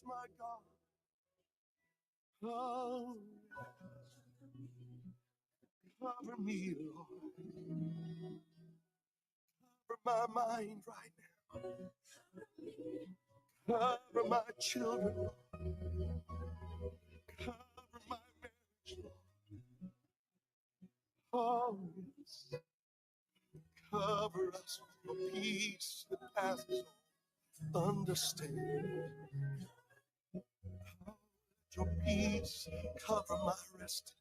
My God, oh, cover me, Lord. Cover my mind right now. Cover my children, Lord. Cover my marriage, Lord. Oh, yes. Cover us with your peace that passes all understanding. Your peace cover my rest.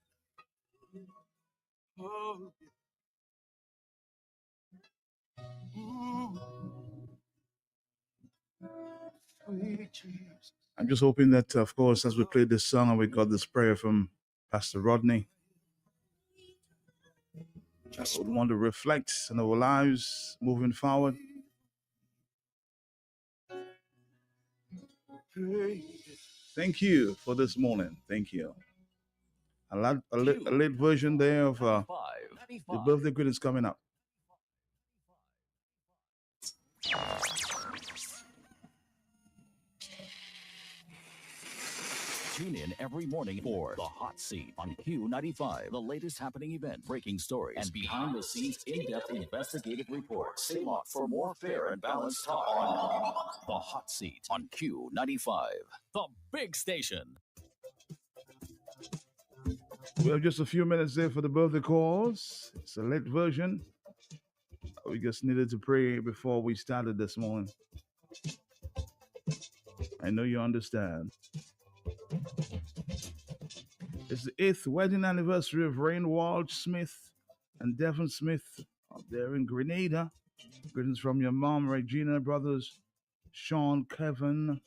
Oh, sweet Jesus. I'm just hoping that, of course, as we played this song and we got this prayer from Pastor Rodney, I would want to reflect on our lives moving forward. Thank you for this morning. Thank you. A late version there of the birthday greetings coming up. Tune in every morning for The Hot Seat on Q95. The latest happening event, breaking stories, and behind-the-scenes in-depth investigative reports. Stay locked for more fair and balanced talk on The Hot Seat on Q95, the big station. We have just a few minutes there for the birthday calls. It's a late version. We just needed to pray before we started this morning. I know you understand. It's the 8th wedding anniversary of Rainwald Smith and Devon Smith up there in Grenada. Greetings from your mom, Regina, brothers Sean, Kevin,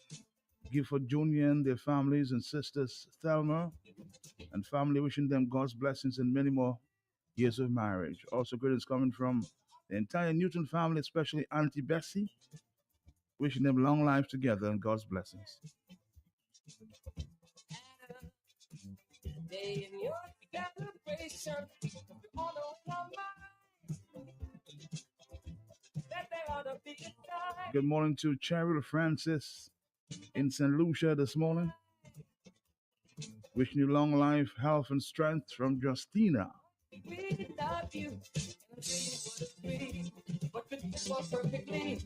Gifford Jr., and their families and sisters, Thelma, and family, wishing them God's blessings and many more years of marriage. Also, greetings coming from the entire Newton family, especially Auntie Bessie, wishing them long life together and God's blessings. Day in your celebration, all over my mind. That there ought to be a time. Good morning to Cheryl Francis in St. Lucia this morning. Wishing you long life, health, and strength from Justina. We love you. What could be more perfectly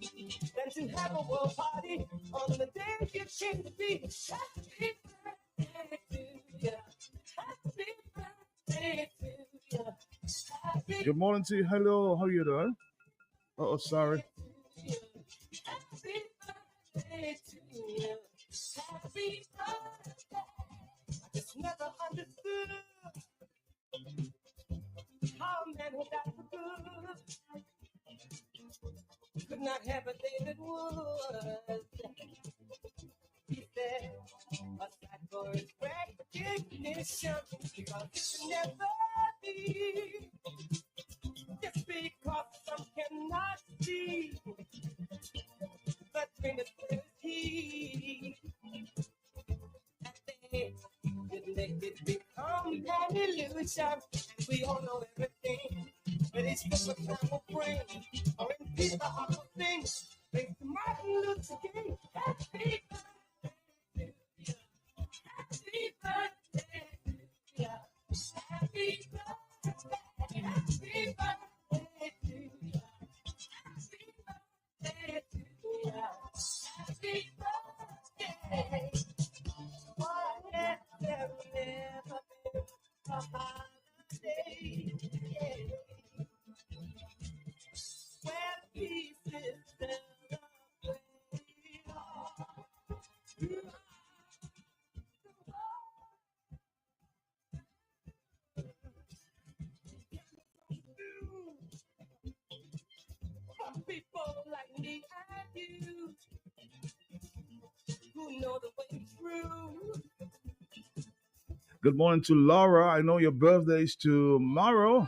than to have a world party on the day you came to be? Happy birthday to you. Good morning to you. Hello, how are you doing? Oh, sorry. Happy birthday to you. Happy birthday. I just never understood how a man who died for good could not have a David Wood. He said, aside for his recognition, because it can never be. Just because some cannot see, but when it's clear as he, that they didn't make it become an illusion. And we all know everything, but it's just a time of brain, or in peace the heart of things. Thanks to Martin Luther King. Happy birthday to you. Happy birthday to you. Happy birthday. Happy birthday to you. Happy birthday to you. Happy birthday. Why has there never been a holiday? Yeah. Where peace is celebrated. People like me and you, who know the way through. Good morning to Laura. I know your birthday is tomorrow,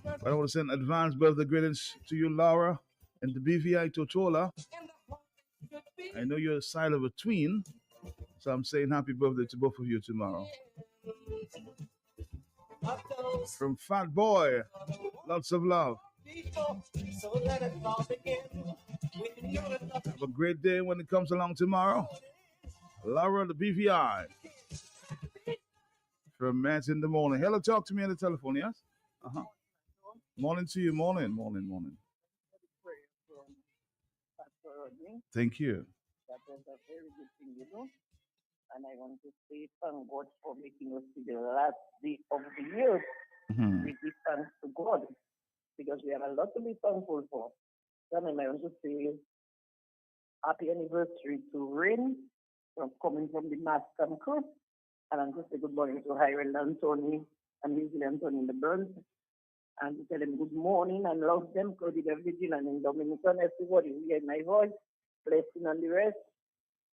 but I want to send advance birthday greetings to you, Laura, and the BVI Totola. I know you're a side of a twin, so I'm saying happy birthday to both of you tomorrow. From Fat Boy, lots of love. Have a great day when it comes along tomorrow. Laura, the BVI. From Matt in the morning. Hello, talk to me on the telephone, yes? Uh-huh. Morning to you, morning. Thank you. That was a very good thing, And I want to say thank God for making us to the last day of the year. Mm-hmm. We give thanks to God because we have a lot to be thankful for. Then I want to say happy anniversary to Rain from coming from the Master crew. And I'm just say good morning to Hiram Anthony and Wesley Anthony in the Burns. And to tell them good morning and love them, Claudia Virgin and in Dominican, everybody who hear my voice, blessing on the rest.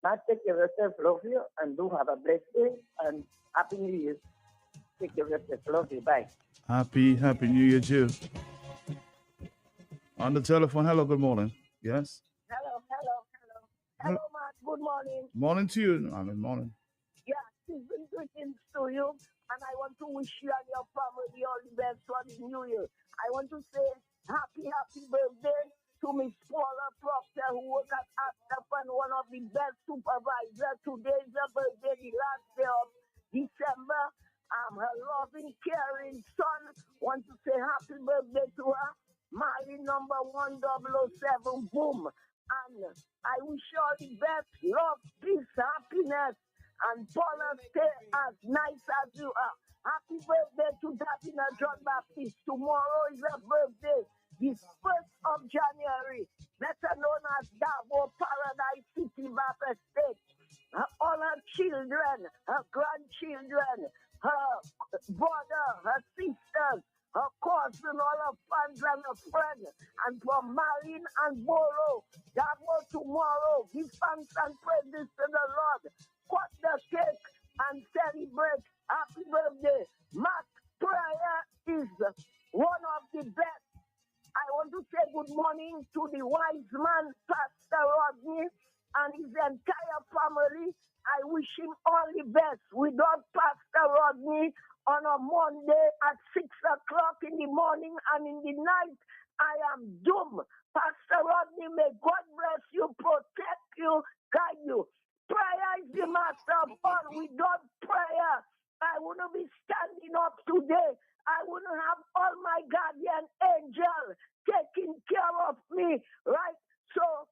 Now take care of yourself, love you, and do have a blessed day and Happy New Year. Take care of yourself, love you, bye. Happy New Year too. On the telephone, hello, good morning. Yes? Hello, Matt, good morning. Morning to you. Morning. Yeah, season greetings to you, and I want to wish you and your family all the best for the new year. I want to say happy birthday to Miss Paula Proctor, who works at Astafan, one of the best supervisors. Today is her birthday, the last day of December. Her loving, caring son. Want to say happy birthday to her. Mary number 1007, boom. And I wish you all the best, love, peace, happiness. And Paula, stay as nice as you are. Happy birthday to Davina John Baptist. Tomorrow is her birthday, the 1st of January, better known as Davo Paradise City, Baptist State. All her children, her grandchildren, her brother, her sisters, her cousin, all her fans and her friends, and from Marine and Boro, Davo tomorrow, give thanks and praises to the Lord. Cut the cake and celebrate. Happy birthday. Matt, prayer is one of the best. I want to say good morning to the wise man, Pastor Rodney, and his entire family. I wish him all the best. Without Pastor Rodney, on a Monday at 6 o'clock in the morning and in the night, I am doomed. Pastor Rodney, may God bless you, protect you, guide you. Prayer is the master of all. Without prayer, I wouldn't be standing up today. I wouldn't have all my guardian angel taking care of me, right? So,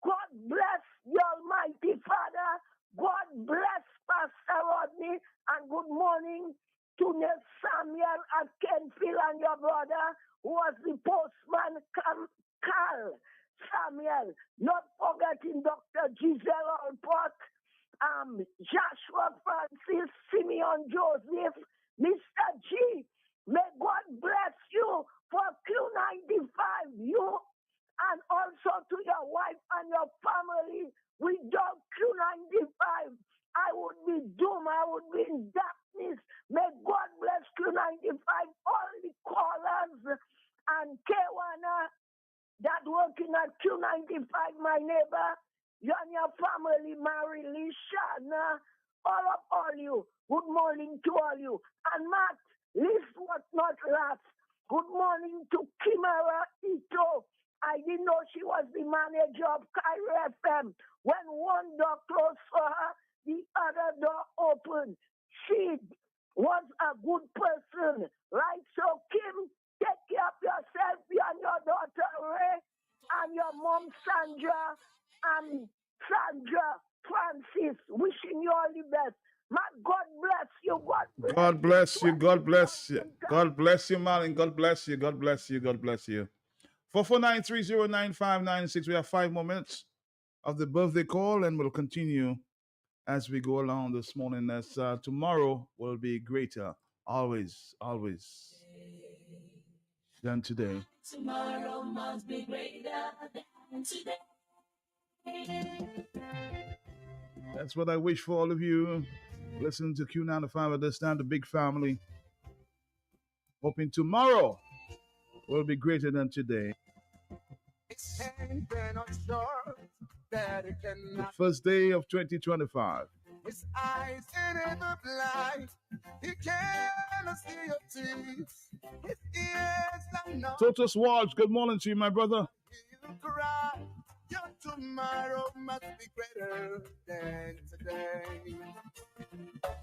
God bless the Almighty Father. God bless Pastor Rodney, and good morning to Ned Samuel at Kenfield and your brother, who was the postman, Carl Samuel. Not forgetting Dr. Giselle Alport, Joshua Francis, Simeon Joseph, Mr. G. May God bless you for Q95, you, and also to your wife and your family. Without Q95, I would be doomed. I would be in darkness. May God bless Q95, all the callers and K1 that working at Q95, my neighbor, you and your family, Mary Lee, Shana, all you. Good morning to all you. And Matt, least but not last, good morning to Kimara Ito. I didn't know she was the manager of Cairo FM. When one door closed for her, the other door opened. She was a good person, right? So, Kim, take care of yourself, you and your daughter Ray, and your mom Sandra, and Sandra Francis. Wishing you all the best. God bless you. God bless you. God bless you. God bless you, man. God bless you. God bless you. God bless you. 449-309-596. We have 5 more minutes of the birthday call, and we'll continue as we go along this morning. As tomorrow will be greater, always than today. Tomorrow must be greater than today. That's what I wish for all of you. Listen to Q95 at this time, the big family. Hoping tomorrow will be greater than today. The first day of 2025. His eyes in the blind, he cannot see your teeth. His ears are not. Totus Walsh, good morning to you, my brother. You cry, your tomorrow must be greater than today.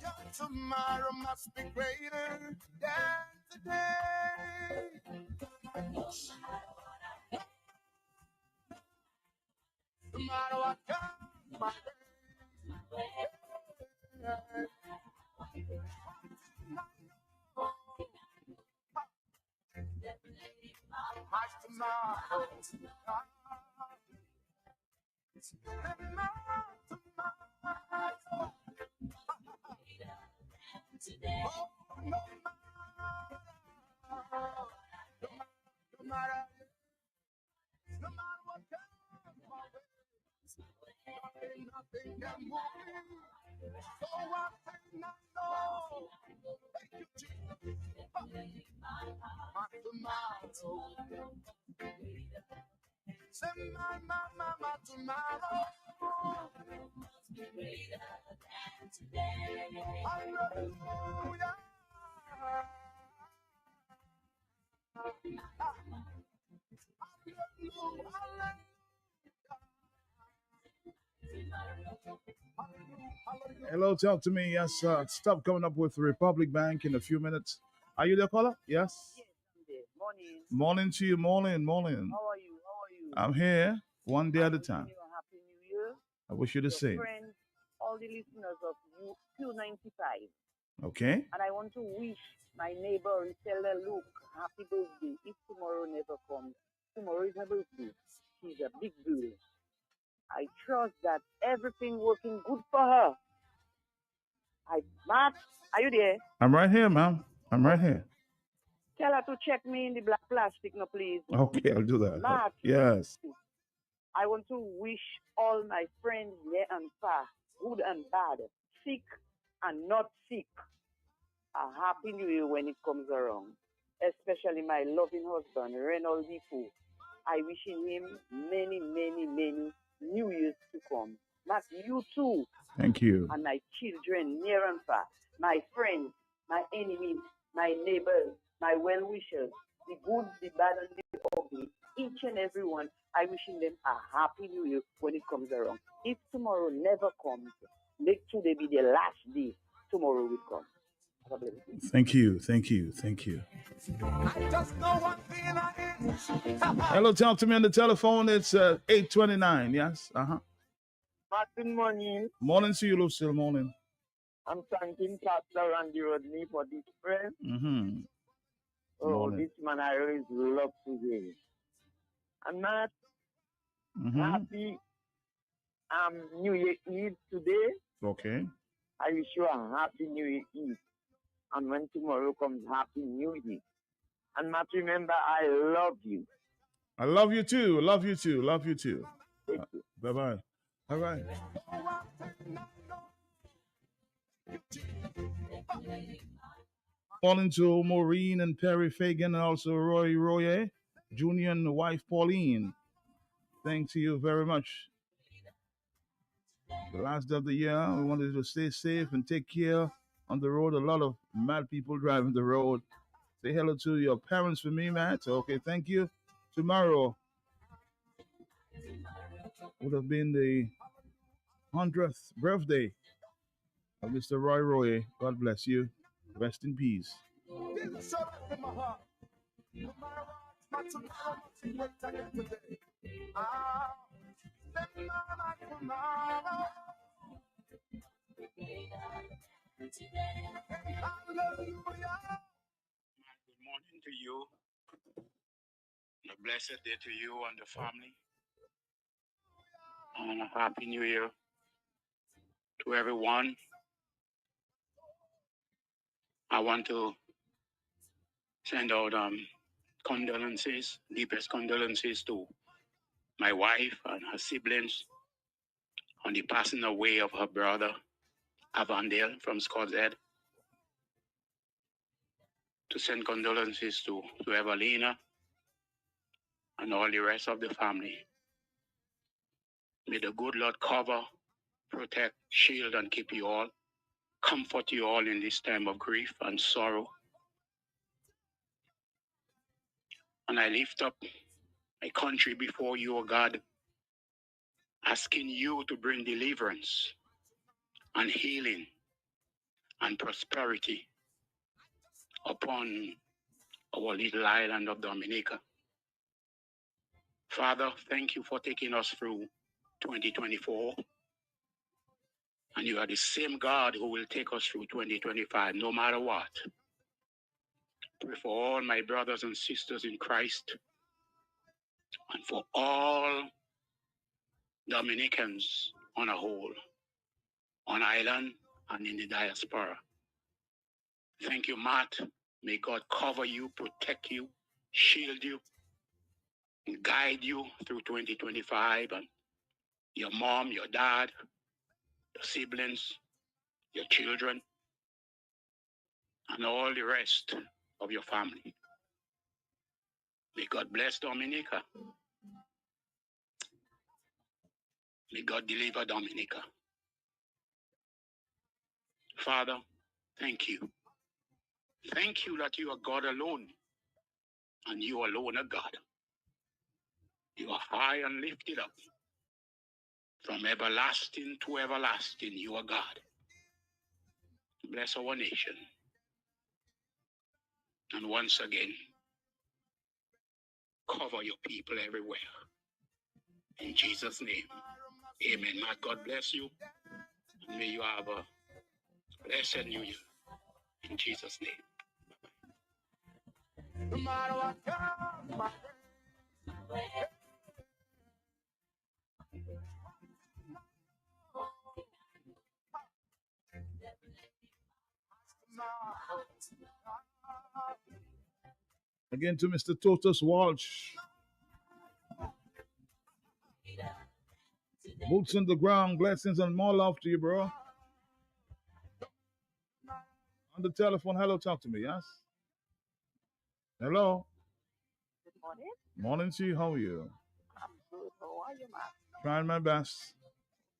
Your tomorrow must be greater than today. Tomorrow I come my way. Nothing can move me. So I say no, no. Thank you, Jesus. My tomorrow. Say my tomorrow. Hallelujah. Hello, talk to me. Yes, stop coming up with Republic Bank in a few minutes. Are you there, caller? Yes. Yes, I'm there. Morning. Morning to you. Morning. Morning. How are you? How are you? I'm here one day at a time. Wishing you a happy new year. I wish you the Your same. friends, all the listeners of Q95. Okay. And I want to wish my neighbor, Rosella Luke, happy birthday. If tomorrow never comes, tomorrow is her birthday. She's a big girl. I trust that everything working good for her. Matt, are you there? I'm right here, ma'am. I'm right here. Tell her to check me in the black plastic, no, please. Okay, I'll do that. Matt, Yes. I want to wish all my friends near and far, good and bad, sick and not sick, a happy new year when it comes around. Especially my loving husband, Reynold Defoe. I wishing him many, many, many new years to come. Not you too. Thank you. And my children near and far, my friends, my enemies, my neighbors, my well-wishers, the good, the bad, and the ugly, each and every one, I wishing them a happy new year when it comes around. If tomorrow never comes, let today be the last day. Tomorrow will come. Thank you. Thank you. Thank you. I just know one thing I Hello, talk to me on the telephone. It's 8:29. Yes. Good morning. Morning to you, Lucille. Morning. I'm thanking Pastor Randy Rodney for this prayer. Mm-hmm. Oh, Morning. this man I always love to hear. I'm not happy New Year Eve today. Okay. I wish you a happy New Year Eve. And when tomorrow comes, happy New Year. And Matt, remember, I love you. I love you too. Love you too. Love you too. Thank you. Bye-bye. All right. Morning to Maureen and Perry Fagan and also Roy Royer, Junior and wife Pauline. Thank you very much. The last day of the year, we wanted to stay safe and take care on the road. A lot of mad people driving the road. Say hello to your parents for me, Matt. Okay, thank you. Tomorrow would have been the 100th birthday of Mr. Roy Roy. God bless you. Rest in peace. Good morning to you. A blessed day to you and the family. And a happy new year to everyone. I want to send out condolences, deepest condolences to my wife and her siblings on the passing away of her brother, Avondale from Scott's Head to send condolences to Evelina and all the rest of the family. May the good Lord cover, protect, shield, and keep you all. Comfort you all in this time of grief and sorrow. And I lift up my country before you, O God, asking you to bring deliverance and healing and prosperity upon our little island of Dominica. Father, thank you for taking us through 2024. And you are the same God who will take us through 2025, no matter what. Pray for all my brothers and sisters in Christ and for all Dominicans on a whole, on island and in the diaspora. Thank you, Matt. May God cover you, protect you, shield you, and guide you through 2025, and your mom, your dad, your siblings, your children, and all the rest of your family. May God bless Dominica. May God deliver Dominica. Father, thank you. Thank you that you are God alone, and you alone are God. You are high and lifted up. From everlasting to everlasting, you are God. Bless our nation. And once again, cover your people everywhere. In Jesus' name, amen. May God bless you. And may you have a blessed new year. In Jesus' name. No matter what comes my way. Again to Mr. Totus Walsh. Boots on the ground, blessings and more love to you, bro. On the telephone, hello, talk to me, yes? Hello. Good morning. Morning to you, how are you? I'm good. How are you, Mark? Trying my best.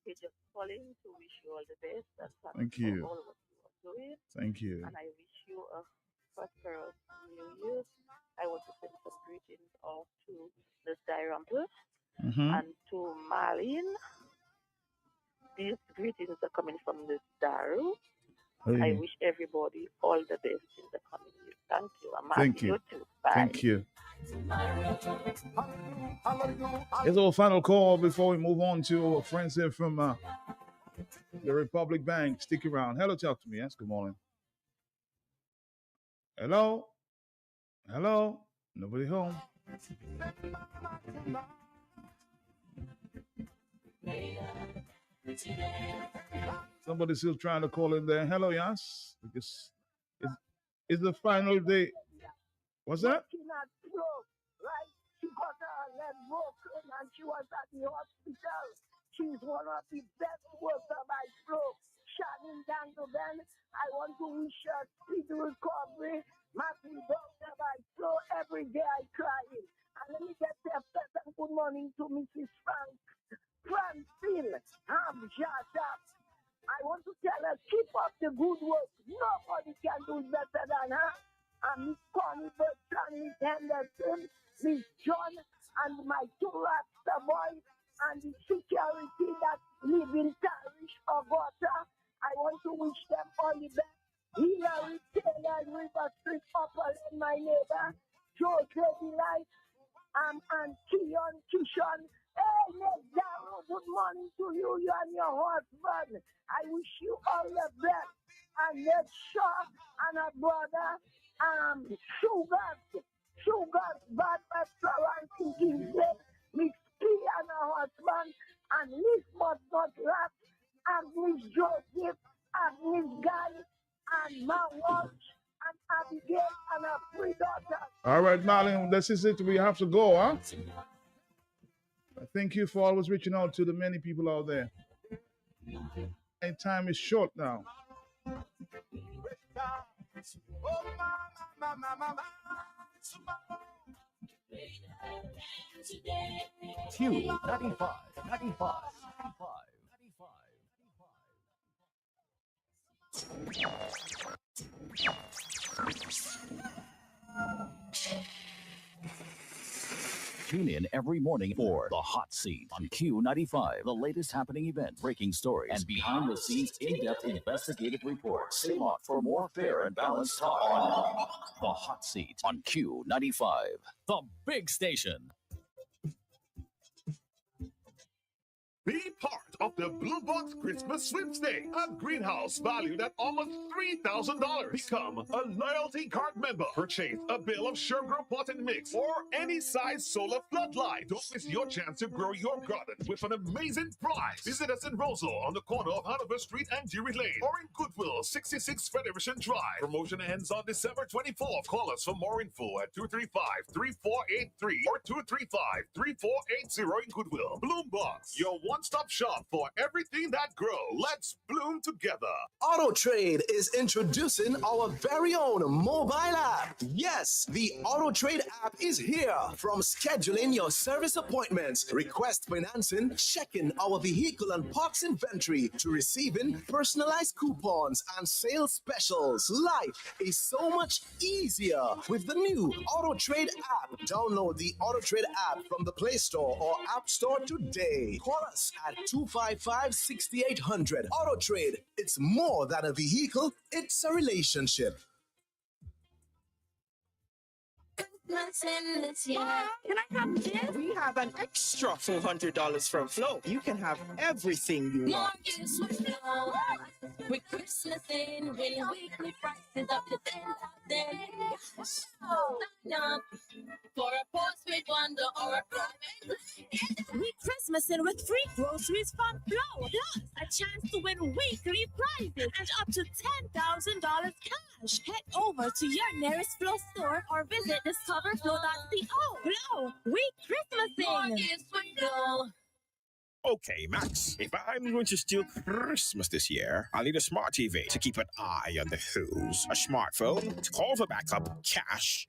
Okay, just calling to wish you all the best and Thank for you. all what you are doing. Thank you. And I wish you a prosperous new year. I want to send some greetings off to Miss Dirample and to Marlene. These greetings are coming from Miss Daru. I Hey, wish everybody all the best in the coming year. Thank you. I'm thank happy you. you too. Bye. Thank you. Here's our final call before we move on to our friends here from the Republic Bank. Stick around. Hello, talk to me. Yes, good morning. Hello? Hello? Nobody home? Somebody still trying to call in there. Hello, yes? Because it's the final day. What's that? Right? She got her leg broken and she was at the hospital. She's one of the best workers by stroke. Shannon Dandoben, I want to wish her speedy recovery. Matthew doctor by stroke. Every day I cry. And let me get a pleasant good morning to Mrs. Francine Hamjata. I want to tell her, keep up the good work. Nobody can do it better than her. And Miss Connie Bertrand, Miss Henderson, Miss John, and my two Rasta boys, and the security that live in Parish Augusta. I want to wish them all the best. Hillary Taylor, River Street, Upper Lane, my neighbor, George Lady Light, and Keon Kishon. Hey, Miss Darrow, good morning to you and your husband. I wish you all the best. And Ned Shaw and her brother, Sugar's Bad Restaurant in Kingsley, Miss P and her husband, and Miss but not last, and Miss Joseph, and Miss Guy, and Ma Walsh, and Abigail, and her three daughters. All right, Marlon, this is it. We have to go, huh? Thank you for always reaching out to the many people out there. And time is short now. Q95, 95. Tune in every morning for The Hot Seat on Q95, the latest happening event, breaking stories, and behind-the-scenes in-depth investigative reports. Stay locked for more fair and balanced talk on The Hot Seat on Q95, the big station. Be part of the Blue Box Christmas Sweepstakes, a greenhouse valued at almost $3,000. Become a loyalty card member. Purchase a bill of sugar pot and mix or any size solar floodlight. Don't miss your chance to grow your garden with an amazing prize. Visit us in Roseville on the corner of Hanover Street and Dewey Lane, or in Goodwill, 66 Federation Drive. Promotion ends on December 24th. Call us for more info at 235-3483 or 235-3480 in Goodwill. Bloom Box, your one-stop shop for everything that grows. Let's bloom together. Auto Trade is introducing our very own mobile app. Yes, the Auto Trade app is here. From scheduling your service appointments, request financing, checking our vehicle and parts inventory, to receiving personalized coupons and sales specials. Life is so much easier with the new Auto Trade app. Download the Auto Trade app from the Play Store or App Store today. Call us at 255-6800. Auto Trade, it's more than a vehicle, it's a relationship. Can I have this? We have an extra $400 from Flow. You can have everything you want. With Christmas in, winning weekly prices up to $10,000. Sign up for a postpaid bundle or a private. We Christmasing with free groceries from Flow. Plus, a chance to win weekly prizes and up to $10,000 cash. Head over to your nearest Flow store or visit discoverflow.co. Flow, we Christmasing. Okay, Max, if I'm going to steal Christmas this year, I'll need a smart TV to keep an eye on the who's, a smartphone to call for backup, cash,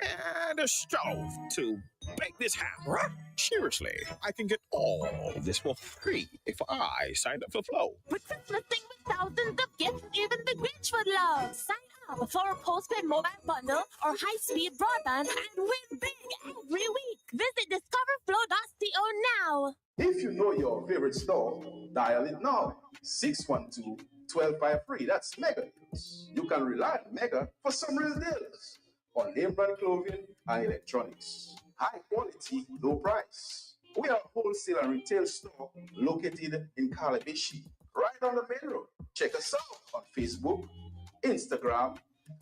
and a stove to bake this ham. Seriously, I can get all this for free if I signed up for Flow. We're Christmasing with thousands of gifts even the Grinch would love. Sign up for a postpaid mobile bundle or high-speed broadband and win big every week. Visit discoverflow.co now. If you know your favorite store, dial it now. 612-1253. That's Mega Deals. You can rely on Mega for some real deals on name brand clothing and electronics. High quality, low price. We are a wholesale and retail store located in Calabishi, right on the main road. Check us out on Facebook, Instagram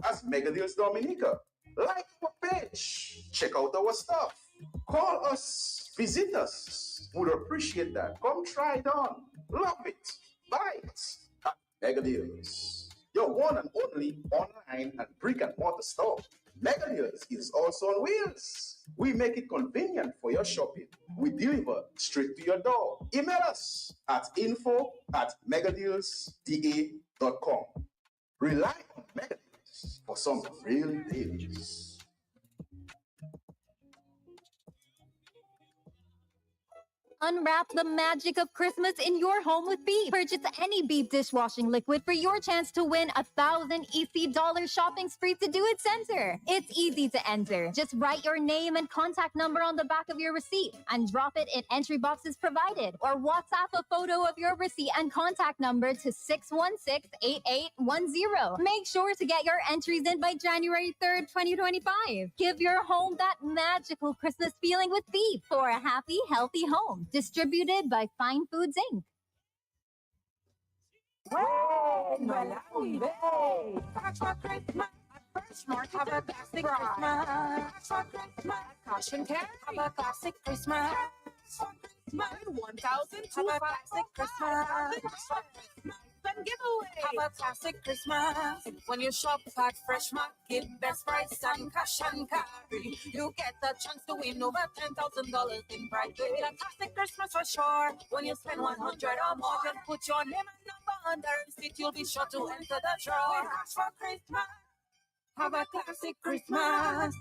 as Mega Deals Dominica. Like our page. Check out our stuff. Call us. Visit us. Would appreciate that. Come try it on. Love it. Buy it. At Mega Deals, your one and only online and brick and mortar store. Mega Deals is also on wheels. We make it convenient for your shopping. We deliver straight to your door. Email us at info@megadealsda.com. Rely on Mega Deals for some real deals. Unwrap the magic of Christmas in your home with Beep. Purchase any Beep dishwashing liquid for your chance to win 1,000 EC dollar shopping spree to do it center. It's easy to enter. Just write your name and contact number on the back of your receipt and drop it in entry boxes provided, or WhatsApp a photo of your receipt and contact number to 616-8810. Make sure to get your entries in by January 3rd, 2025. Give your home that magical Christmas feeling with Beep for a happy, healthy home. Distributed by Fine Foods, Inc. First Mark, have a classic Christmas. Caution carry, have a classic Christmas. 1,000 to a classic Christmas. Then giveaway, have a classic Christmas. When you shop at Fresh Market, best price and cash and carry, you get the chance to win over $10,000 in prize. A classic Christmas for sure. When you spend 100 or more, just put your name and number Underneath it, you'll be sure to enter the draw. We ask for Christmas. Have a classic Christmas.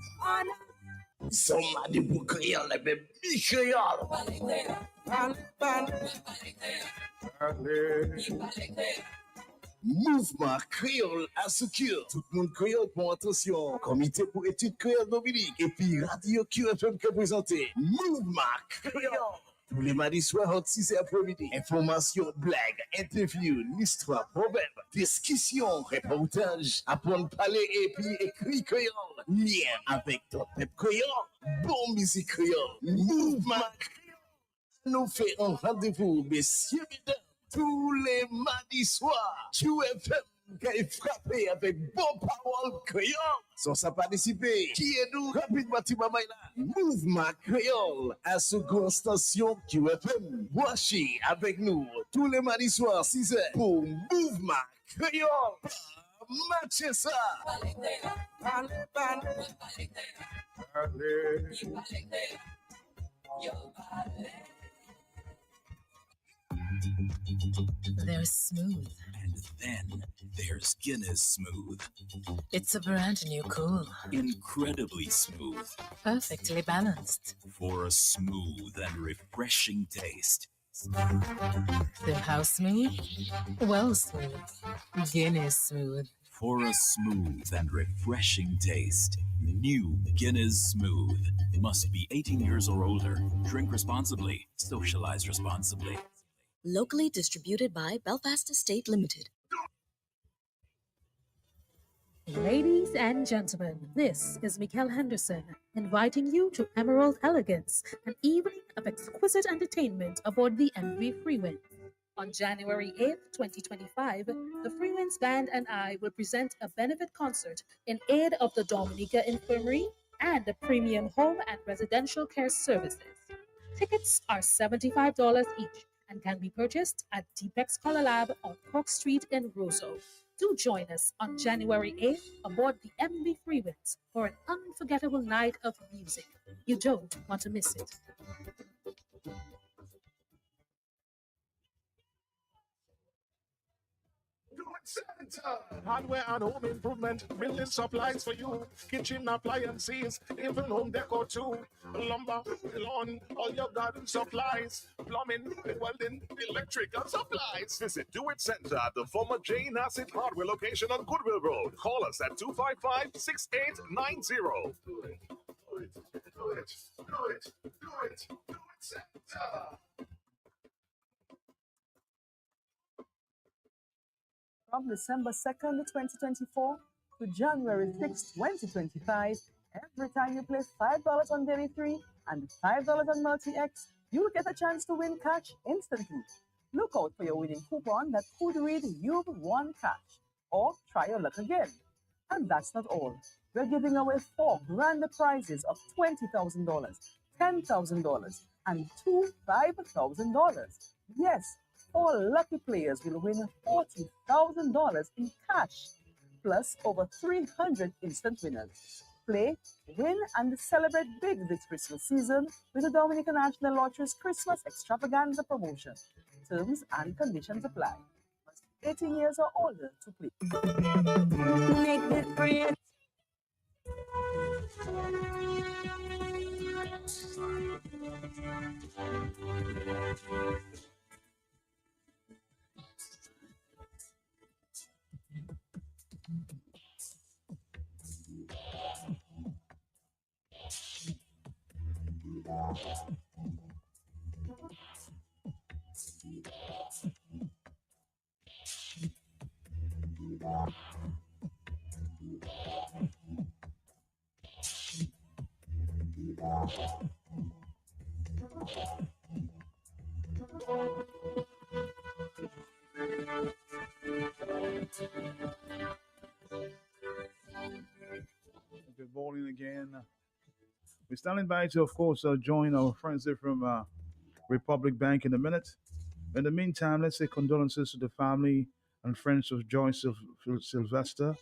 Somebody who creole, like baby creole. Mouvement créole assure. Tout le monde créole pour attention. Comité pour études créole Dominique. Et puis Radio QFM qui est présenté. Mouvement créole. Tous les mardis soirs entre 6 et après-midi. Information, blagues, interviews, l'histoire, problème, discussion, reportage, apprendre parler et puis écrit créole. Lien avec ton peuple créole. Bon musique créole. Mouvement créole. Nous fait un rendez-vous, messieurs, mesdames. Tous les mardis soirs, QFM qui est frappé avec bon parole créole. Sans ça participer, qui est nous rapidement là. Mouvement créole à ce grand station QFM. Voici avec nous tous les mardis soirs 6h pour Mouvement créole. Matchez ça. There's smooth. And then there's Guinness Smooth. It's a brand new cool. Incredibly smooth. Perfectly balanced. For a smooth and refreshing taste. So how smooth? Well smooth. Guinness smooth. For a smooth and refreshing taste. New Guinness Smooth. Must be 18 years or older. Drink responsibly. Socialize responsibly. Locally distributed by Belfast Estate Limited. Ladies and gentlemen, this is Mikkel Henderson, inviting you to Emerald Elegance, an evening of exquisite entertainment aboard the MV Freewinds. On January 8th, 2025, the Freewinds Band and I will present a benefit concert in aid of the Dominica Infirmary and the Premium Home and Residential Care Services. Tickets are $75 each and can be purchased at Deepex Color Lab on Cork Street in Roseau. Do join us on January 8th aboard the MV Freewinds for an unforgettable night of music. You don't want to miss it. Center. Hardware and home improvement, building supplies for you, kitchen appliances, even home decor too. Lumber, lawn, all your garden supplies, plumbing, welding, electrical supplies. Visit Do It Center at the former Jane Hassett Hardware location on Goodwill Road. Call us at 255-6890. Do it, do it, do it, do it, do it, do it Center. From December 2nd, 2024 to January 6th, 2025, every time you place $5 on Dairy 3 and $5 on Multi-X, you'll get a chance to win cash instantly. Look out for your winning coupon that could read "You've won cash" or try your luck again. And that's not all. We're giving away 4 grand prizes of $20,000, $10,000, and $5,000. Yes, 4 lucky players will win $40,000 in cash, plus over 300 instant winners. Play, win, and celebrate big this Christmas season with the Dominican National Lottery's Christmas Extravaganza promotion. Terms and conditions apply. Must be 18 years or older to play. Make this great. Good morning again. We're standing by to, of course, join our friends here from Republic Bank in a minute. In the meantime, let's say condolences to the family and friends of Joyce Sylvester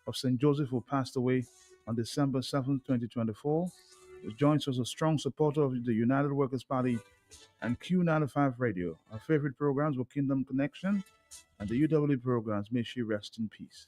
of St. Joseph, who passed away on December 7th, 2024. Joyce was a strong supporter of the United Workers' Party and Q95 Radio. Our favorite programs were Kingdom Connection, and the UW programs. May she rest in peace.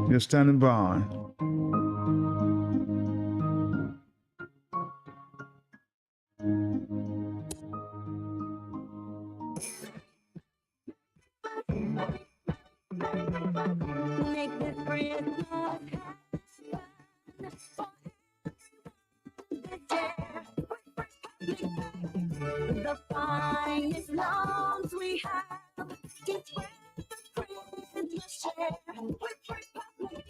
You're standing by. Make this Christmas the finest lawns we have. It's where the Christmas share with Republic Bank.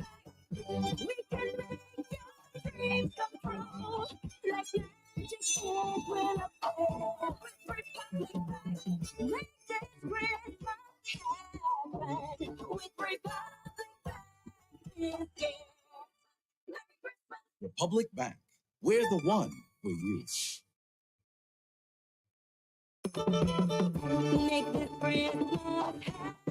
We can make your dreams come true. Like magic shit will appear with Republic Bank. Make this Christmas happen with Republic Bank. Republic Bank. We're the one for you. Make this Christmas happen.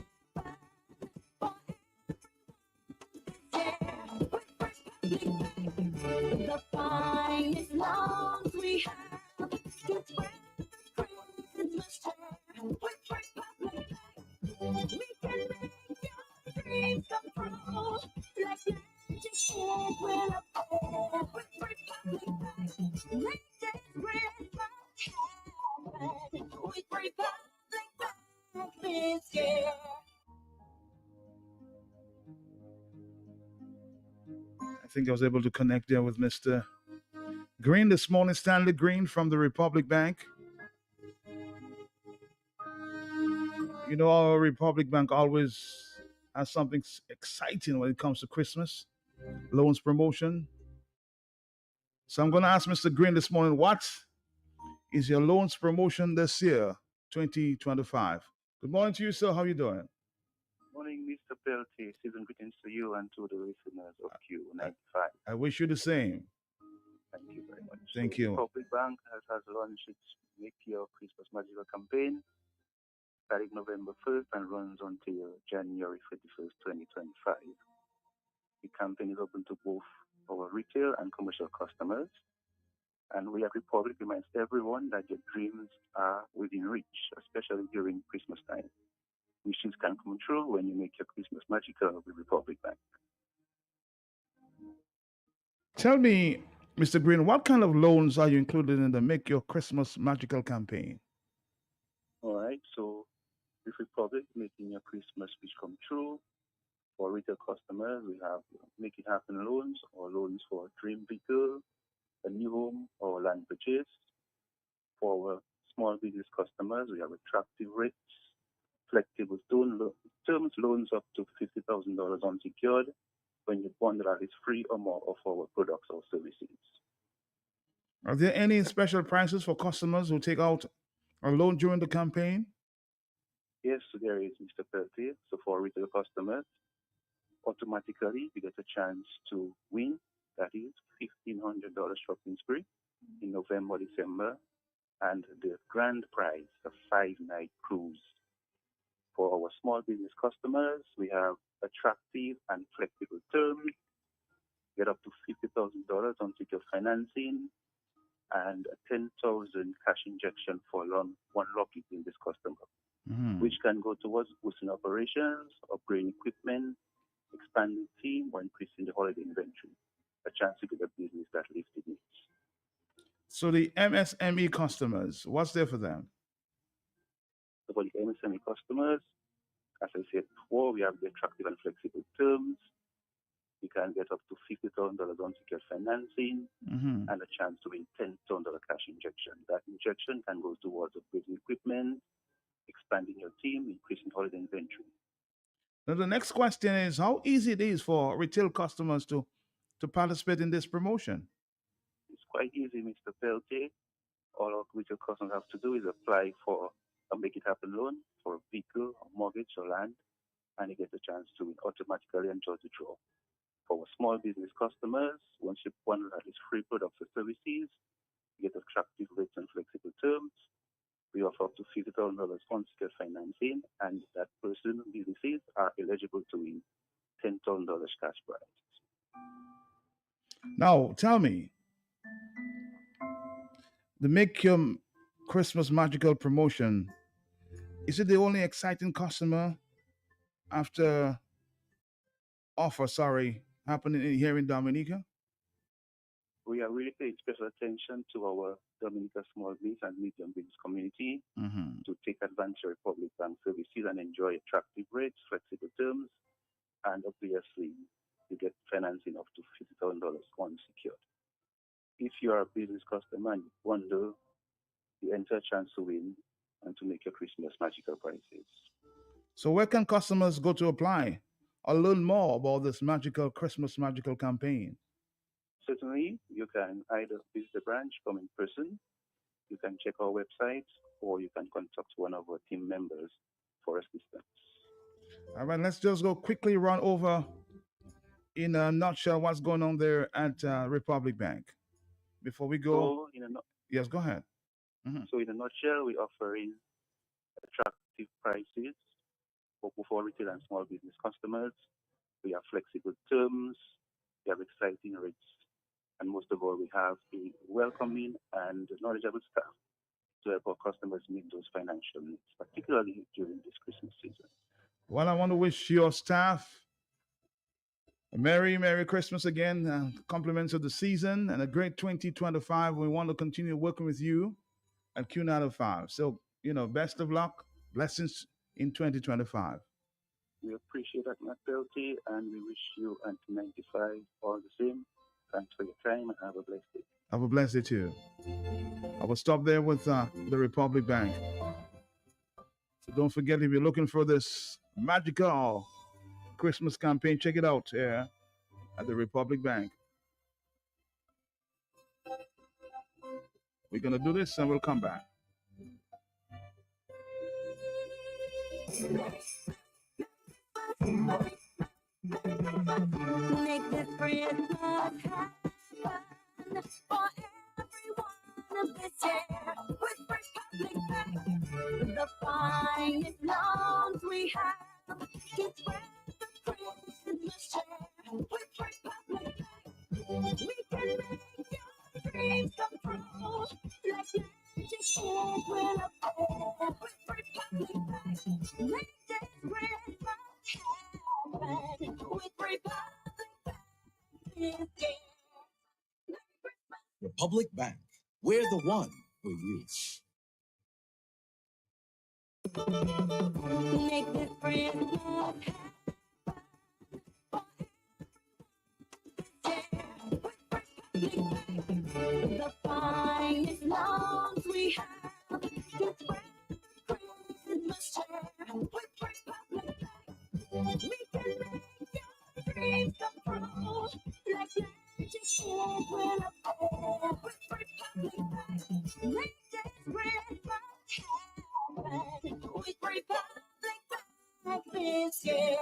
The finest lawns we have. It's where the Christmas share with Republic Bank. We can make your dreams come true. Like magic shit will appear with Republic Bank. Make this Christmas happen with Republic Bank this year. I think I was able to connect there with Mr. Green this morning, Stanley Green from the Republic Bank. You know, our Republic Bank always has something exciting when it comes to Christmas, loans promotion. So I'm going to ask Mr. Green this morning, what is your loans promotion this year, 2025? Good morning to you, sir. How are you doing? Morning, Mr. Pelty. Season greetings to you and to the listeners of Q95. I wish you the same. Thank you very much. Thank So you. Public Bank has launched its Make Your Christmas Magical campaign starting November 1st and runs until January 31st, 2025. The campaign is open to both our retail and commercial customers. And we at Republic reminds everyone that your dreams are within reach, especially during Christmas time. Wishes can come true when you make your Christmas magical with Republic Bank. Tell me, Mr. Green, what kind of loans are you included in the Make Your Christmas Magical campaign? All right, so with Republic, making your Christmas wish come true. For retail customers, we have Make It Happen loans or loans for a dream vehicle, a new home, or land purchase. For our small business customers, we have attractive rates, flexible terms loans up to $50,000 unsecured when you bundle at least 3 or more of our products or services. Are there any special prices for customers who take out a loan during the campaign? Yes, there is, Mr. Peltier. So for retail customers, automatically you get a chance to win, that is $1,500 shopping spree in November, December, and the grand prize, a 5-night cruise. For our small business customers, we have attractive and flexible terms, get up to $50,000 on secure financing, and a 10,000 cash injection for one lucky business customer, which can go towards boosting operations, upgrading equipment, expanding team, or increasing the holiday inventory. A chance to get a business that lifted needs. So the MSME customers, what's there for them? So for the MSME customers, As I said before, we have the attractive and flexible terms. You can get up to $50,000 unsecured financing and a chance to win $10,000 cash injection. That injection can go towards upgrading equipment, expanding your team, increasing holiday inventory. Now, the next question is how easy it is for retail customers to participate in this promotion. It's quite easy, Mr. Peltier. All our retail customers have to do is apply for a Make It Happen loan for a vehicle, or mortgage, or land, and you get a chance to win automatically and draw the draw. For our small business customers, once you bundle at least free products or services, you get attractive rates and flexible terms. We offer up to $50,000 unsecured financing, and that person, businesses, are eligible to win $10,000 cash prize. Now, tell me, the Make Your Christmas Magical promotion, is it the only exciting customer after offer, happening here in Dominica? We are really paying special attention to our Dominica small business and medium business community to take advantage of Republic Bank services and enjoy attractive rates, flexible terms, and obviously you get financing up to $50,000 unsecured. If you are a business customer and you wonder, you enter a chance to win and to make your Christmas magical prizes. So where can customers go to apply or learn more about this Christmas magical campaign? Certainly, you can either visit the branch, come in person, you can check our website, or you can contact one of our team members for assistance. All right, let's just go quickly run over in a nutshell what's going on there at Republic Bank. Before we go, yes, go ahead. So in a nutshell, we offering attractive prices for both our retail and small business customers. We have flexible terms, we have exciting rates, and most of all, we have a welcoming and knowledgeable staff to help our customers meet those financial needs, particularly during this Christmas season. Well, I want to wish your staff a Merry Christmas again, compliments of the season, and a great 2025. We want to continue working with you at Q95. So, best of luck, blessings in 2025. We appreciate that, Matt Pelty, and we wish you and 95 all the same. Thanks for your time and have a blessed day. Have a blessed day too. I will stop there with the Republic Bank. So don't forget, if you're looking for this magical Christmas campaign, check it out here at the Republic Bank. We're going to do this and we'll come back. Make this Christmas happen for everyone this year with Republic Bank. The finest loans we have to spread the Christmas cheer with Republic Bank. We can make your dreams come true. Like magic is will appear with Republic Bank. Make this Christmas happen with Republic Bank this year. Republic Bank, we're the one for you. Make this Christmas happen. The finest loans we have to spread the Christmas cheer with Republic Bank. We can make your dreams come true. Like magic is will appear with Republic Bank. Make this Christmas happen with Republic Bank this year.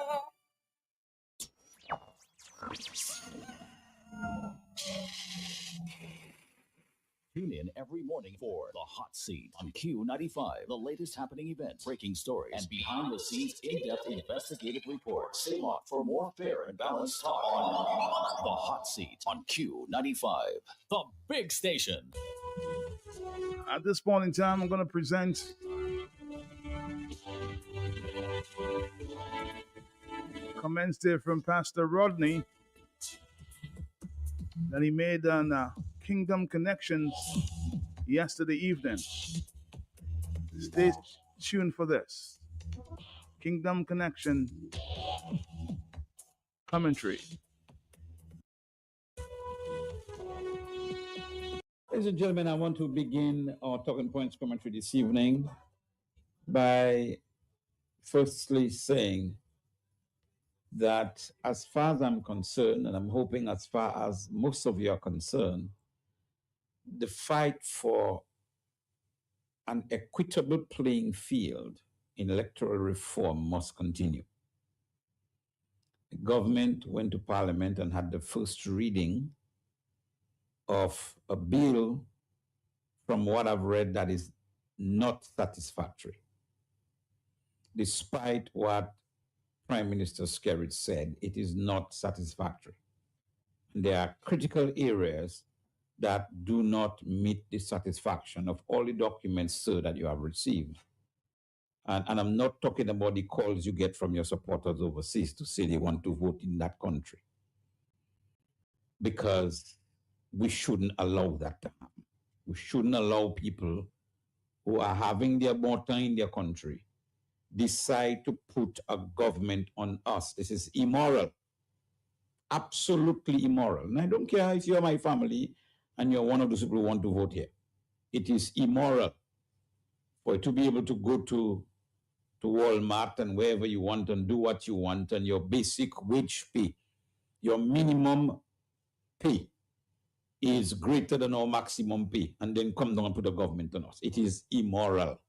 Tune in every morning for The Hot Seat on Q95, the latest happening events, breaking stories, and behind-the-scenes in-depth investigative reports. Stay locked for more fair and balanced talk on The Hot Seat on Q95, the big station. At this point in time, I'm going to present comments there from Pastor Rodney that he made on Kingdom Connections yesterday evening. Stay tuned for this. Kingdom Connection commentary. Ladies and gentlemen, I want to begin our talking points commentary this evening by firstly saying that as far as I'm concerned, and I'm hoping as far as most of you are concerned, the fight for an equitable playing field in electoral reform must continue. The government went to Parliament and had the first reading of a bill, from what I've read, that is not satisfactory. Despite what Prime Minister Skerrit said, it is not satisfactory. There are critical areas that do not meet the satisfaction of all the documents, sir, that you have received. And I'm not talking about the calls you get from your supporters overseas to say they want to vote in that country, because we shouldn't allow that to happen. We shouldn't allow people who are having their mortar in their country decide to put a government on us. This is immoral, absolutely immoral. And I don't care if you're my family and you're one of those people who want to vote here. It is immoral for you to be able to go to Walmart and wherever you want and do what you want, and your basic wage pay, your minimum pay is greater than our maximum pay, and then come down and put the government on us. It is immoral.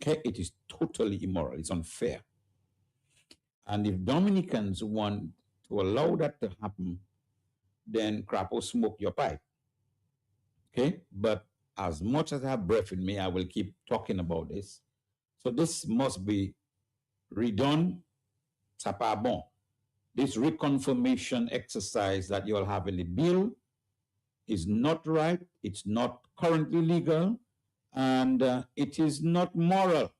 Okay, it is totally immoral. It's unfair. And if Dominicans want to allow that to happen, then crap will smoke your pipe. Okay, but as much as I have breath in me, I will keep talking about this. So this must be redone. Ça pas bon. This reconfirmation exercise that you'll have in the bill is not right. It's not currently legal, and it is not moral.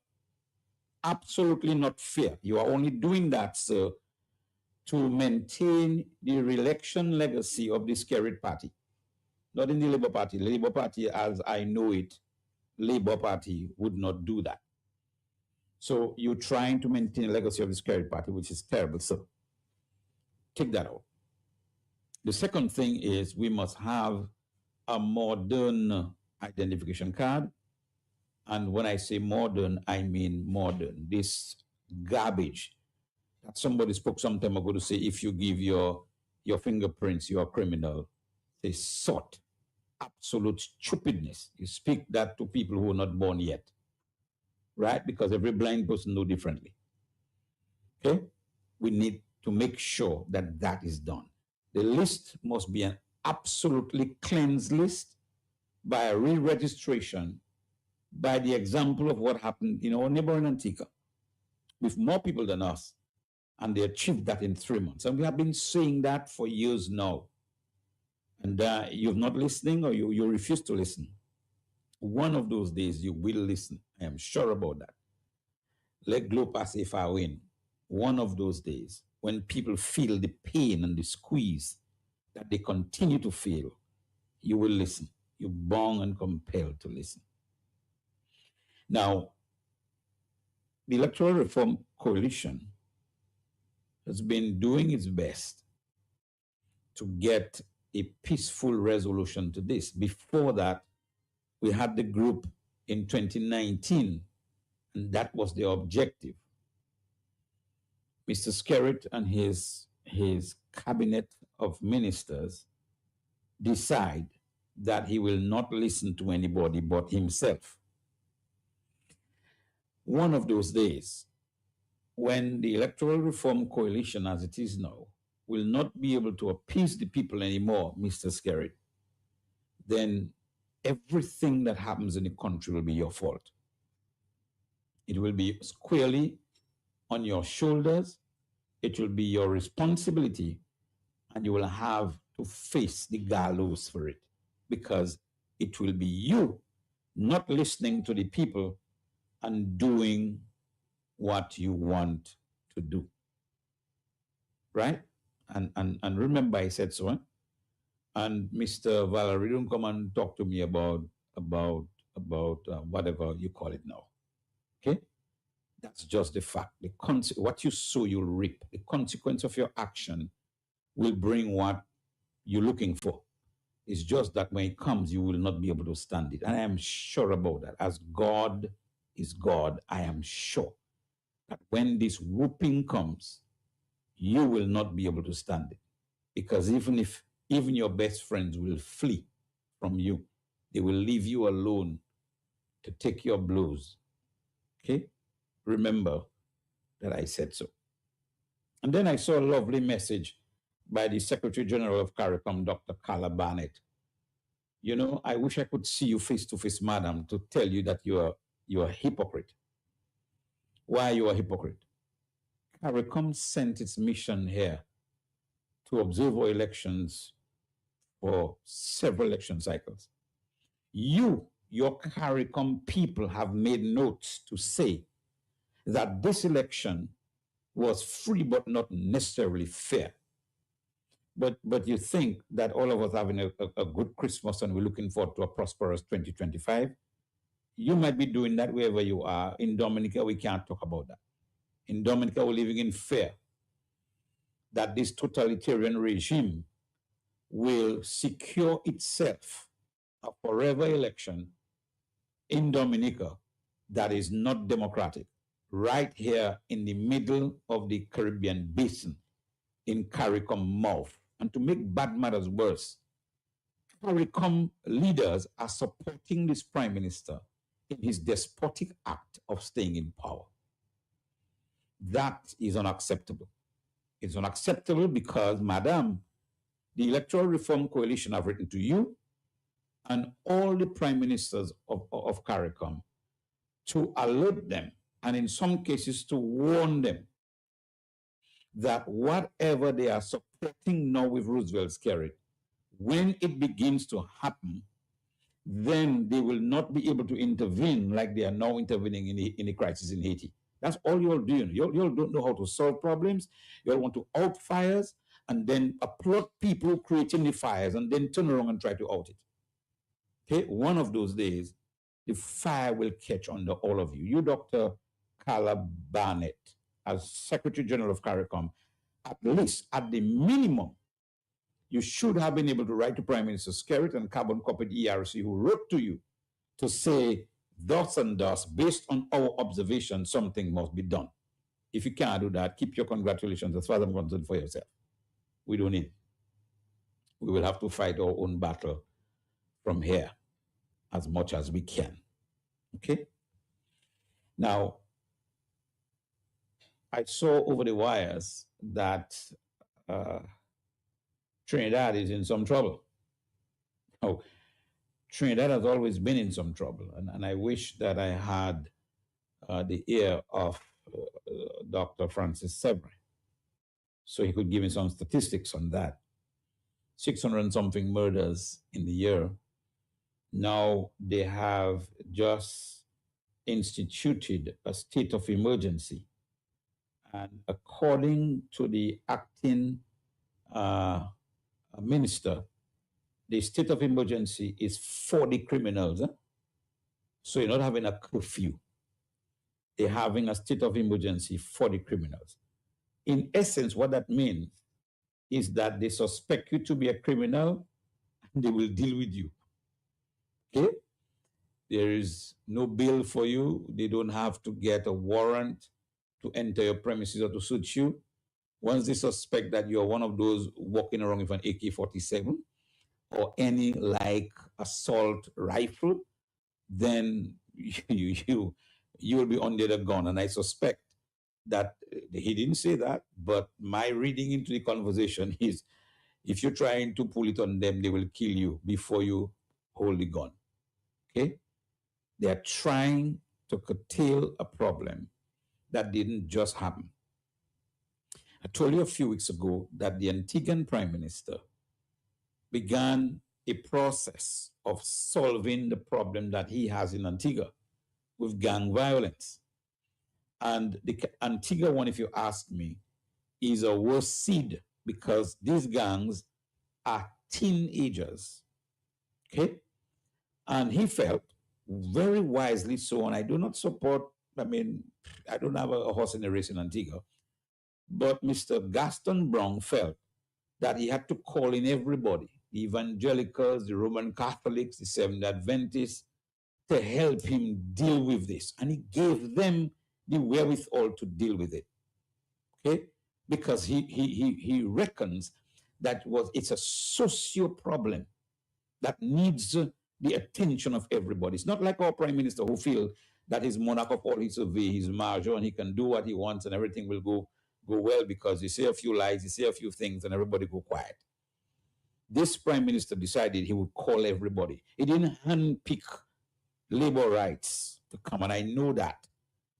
Absolutely not fair. You are only doing that, sir, to maintain the re-election legacy of the Skerrit Party, not in the Labour Party. The Labour Party, as I know it, Labour Party would not do that. So you're trying to maintain the legacy of the Skerrit Party, which is terrible. So take that out. The second thing is we must have a modern identification card. And when I say modern, I mean modern. This garbage that somebody spoke some time ago to say, if you give your fingerprints, you're a criminal. They sort absolute stupidness. You speak that to people who are not born yet, right? Because every blind person knows differently. Okay? We need to make sure that that is done. The list must be an absolutely cleansed list by a re-registration, by the example of what happened in our neighbor in Antigua with more people than us, and they achieved that in 3 months. And we have been saying that for years now. And you're not listening, or you refuse to listen. One of those days you will listen. I am sure about that. Let glow pass if I win. One of those days, when people feel the pain and the squeeze that they continue to feel, you will listen. You're bound and compelled to listen. Now, the Electoral Reform Coalition has been doing its best to get a peaceful resolution to this. Before that, we had the group in 2019, and that was the objective. Mr. Skerrit and his cabinet of ministers decide that he will not listen to anybody but himself. One of those days, when the Electoral Reform Coalition, as it is now, will not be able to appease the people anymore, Mr. Skerrit, then everything that happens in the country will be your fault. It will be squarely on your shoulders. It will be your responsibility, and you will have to face the gallows for it, because it will be you not listening to the people and doing what you want to do. Right? And remember, I said so. And Mr. Valerie, don't come and talk to me about whatever you call it now. Okay? That's just the fact. What you sow, you'll reap. The consequence of your action will bring what you're looking for. It's just that when it comes, you will not be able to stand it. And I am sure about that. As God is God, I am sure that when this whooping comes, you will not be able to stand it. Because even your best friends will flee from you. They will leave you alone to take your blows. Okay? Remember that I said so. And then I saw a lovely message by the Secretary General of CARICOM, Dr. Carla Barnett. You know, I wish I could see you face to face, madam, to tell you that you are a hypocrite. Why are you a hypocrite? CARICOM sent its mission here to observe our elections for several election cycles. Your CARICOM people have made notes to say that this election was free but not necessarily fair. But you think that all of us having a good Christmas and we're looking forward to a prosperous 2025? You might be doing that wherever you are. In Dominica, we can't talk about that. In Dominica, we're living in fear that this totalitarian regime will secure itself a forever election in Dominica that is not democratic, right here in the middle of the Caribbean basin, in CARICOM mouth. And to make bad matters worse, CARICOM leaders are supporting this prime minister in his despotic act of staying in power. That is unacceptable. It's unacceptable because, madam, the Electoral Reform Coalition have written to you and all the prime ministers of CARICOM to alert them, and in some cases to warn them, that whatever they are supporting now with Roosevelt's carrot, when it begins to happen, then they will not be able to intervene like they are now intervening in the crisis in Haiti. That's all you're doing. You all don't know how to solve problems. You all want to out fires and then applaud people creating the fires and then turn around and try to out it. Okay, one of those days, the fire will catch under all of you. You, Dr. Carla Barnett, as Secretary General of CARICOM, at least, at the minimum, you should have been able to write to Prime Minister Skerrit and carbon copied ERC, who wrote to you to say, thus and thus, based on our observation, something must be done. If you can't do that, keep your congratulations, as far as I'm concerned, for yourself. We don't need it. We will have to fight our own battle from here as much as we can. Okay? Now, I saw over the wires that Trinidad is in some trouble. Oh, Trinidad has always been in some trouble, and I wish that I had the ear of Dr. Francis Sebre, so he could give me some statistics on that. 600 and something murders in the year. Now they have just instituted a state of emergency. And according to the acting minister, the state of emergency is for the criminals. So you're not having a curfew. They're having a state of emergency for the criminals. In essence, what that means is that they suspect you to be a criminal and they will deal with you. Okay? There is no bail for you. They don't have to get a warrant to enter your premises or to search you. Once they suspect that you're one of those walking around with an AK-47 or any like assault rifle, then you will be under the gun. And I suspect that he didn't say that, but my reading into the conversation is, if you're trying to pull it on them, they will kill you before you hold the gun. Okay? They are trying to curtail a problem that didn't just happen. I told you a few weeks ago that the Antiguan Prime Minister began a process of solving the problem that he has in Antigua with gang violence. And the Antigua one, if you ask me, is a worse seed because these gangs are teenagers. Okay? And he felt very wisely so, and I do not support I mean, I don't have a horse in the race in Antigua. But Mr. Gaston Brown felt that he had to call in everybody, the evangelicals, the Roman Catholics, the Seventh Adventists, to help him deal with this. And he gave them the wherewithal to deal with it. Okay? Because he reckons that it's a socio problem that needs the attention of everybody. It's not like our prime minister who feels that he's monarch of all, he survey, he's major, and he can do what he wants and everything will go well because you say a few lies, you say a few things, and everybody go quiet. This prime minister decided he would call everybody. He didn't handpick labor rights to come, and I know that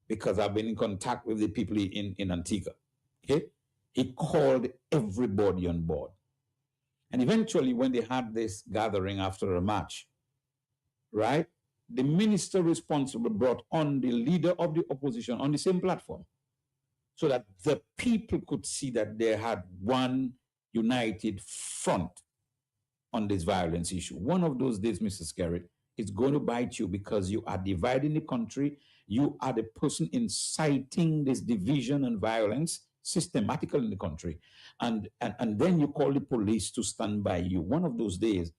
because I've been in contact with the people in Antigua. Okay? He called everybody on board. And eventually, when they had this gathering after a match, right, the minister responsible brought on the leader of the opposition on the same platform so that the people could see that they had one united front on this violence issue. One of those days, Mr. Skerritt, it's going to bite you because you are dividing the country. You are the person inciting this division and violence systematically in the country. And then you call the police to stand by you. One of those days,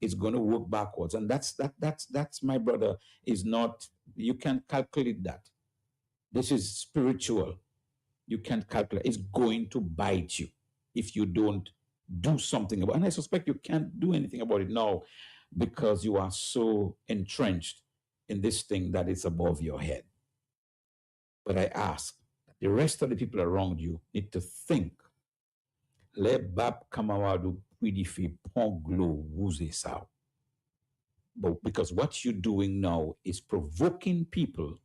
it's going to work backwards. And that's my brother, is not, you can't calculate that. This is spiritual. You can't calculate. It's going to bite you if you don't do something about it. And I suspect you can't do anything about it now because you are so entrenched in this thing that is above your head. But I ask, the rest of the people around you need to think. Le bab kamawadu pidifi ponglo wuze sao. But because what you're doing now is provoking people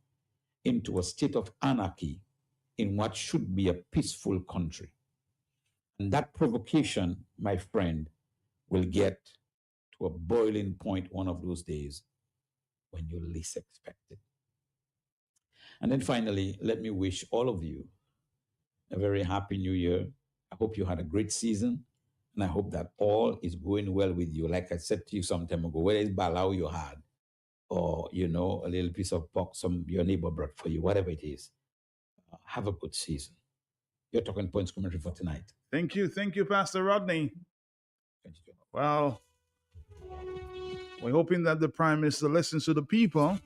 into a state of anarchy in what should be a peaceful country. And that provocation, my friend, will get to a boiling point one of those days when you least expect it. And then finally, let me wish all of you a very happy new year. I hope you had a great season, and I hope that all is going well with you. Like I said to you some time ago, whether it's balau you had, or, a little piece of pork your neighbor brought for you, whatever it is, have a good season. Your Talking Points commentary for tonight. Thank you, Pastor Rodney. Well, we're hoping that the Prime Minister listens to the people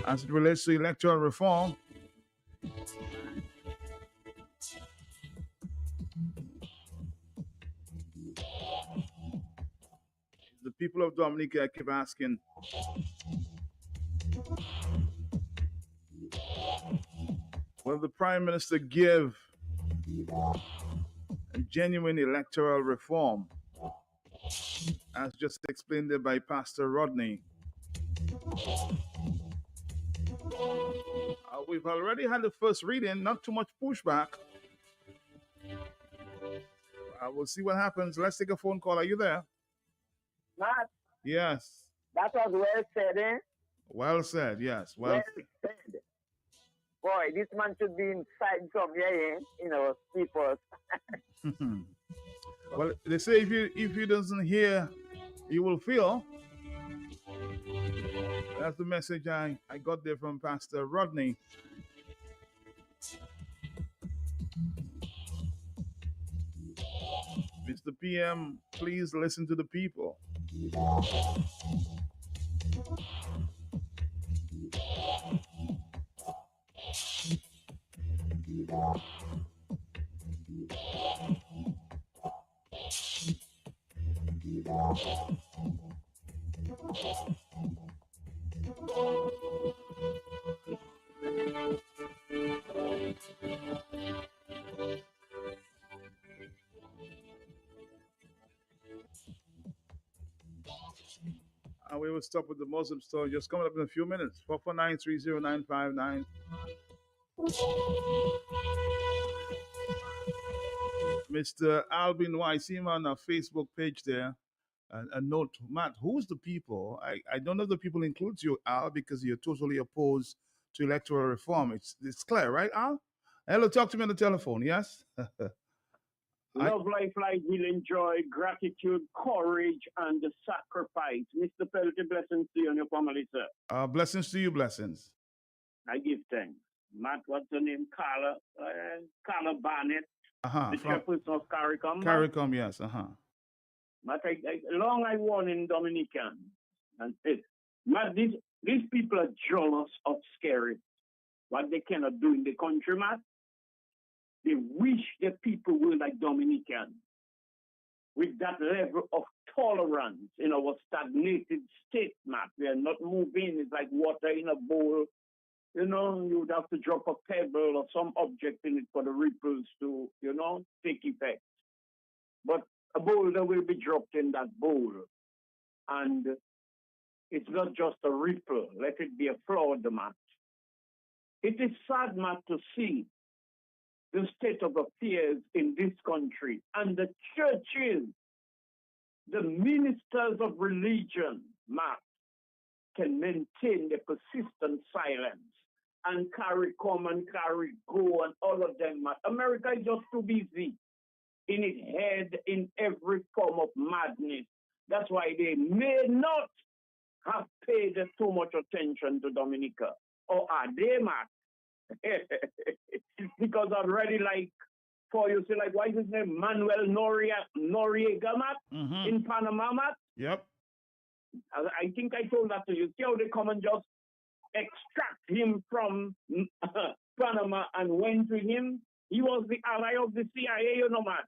as it relates to electoral reform. The people of Dominica keep asking, will the Prime Minister give a genuine electoral reform, as just explained there by Pastor Rodney? We've already had the first reading, not too much pushback. We'll see what happens. Let's take a phone call. Are you there? Matt? Yes. That was well said, eh? Well said, yes. Well said. Boy, this man should be inside somewhere, people. Well, they say if he doesn't hear, he will feel. That's the message I got there from Pastor Rodney. Mr. PM, please listen to the people. And we will stop with the Muslim story just coming up in a few minutes. 449-30959. Mr. Alvin Y. See him on our Facebook page there. A note, Matt, who's the people? I don't know if the people includes you, Al, because you're totally opposed to electoral reform. It's clear, right, Al? Hello, talk to me on the telephone, yes? Love life like we'll enjoy, gratitude, courage, and the sacrifice. Mr. Pelty, blessings to you and your family, sir. Blessings to you, blessings. I give thanks. Matt, what's the name? Carla Barnett, the From chairperson of CARICOM. CARICOM, yes. Matt, long I won in Dominican. And Matt, these people are jealous of scary. What they cannot do in the country, Matt. They wish the people were like Dominican, with that level of tolerance in our stagnated state, Matt. We are not moving. It's like water in a bowl. You know, you would have to drop a pebble or some object in it for the ripples to, take effect. But a boulder will be dropped in that bowl. And it's not just a ripple. Let it be a flood, Matt. It is sad, Matt, to see the state of affairs in this country and the churches, the ministers of religion, Matt, can maintain the persistent silence and carry come and carry go and all of them, Matt. America is just too busy in its head in every form of madness. That's why they may not have paid too much attention to Dominica. Or are they, Matt? Because already, like, for you say, like, why is his name Manuel Noriega, Matt, in Panama, Matt? Yep. I think I told that to you. See how they come and just extract him from Panama and went to him? He was the ally of the CIA, Matt.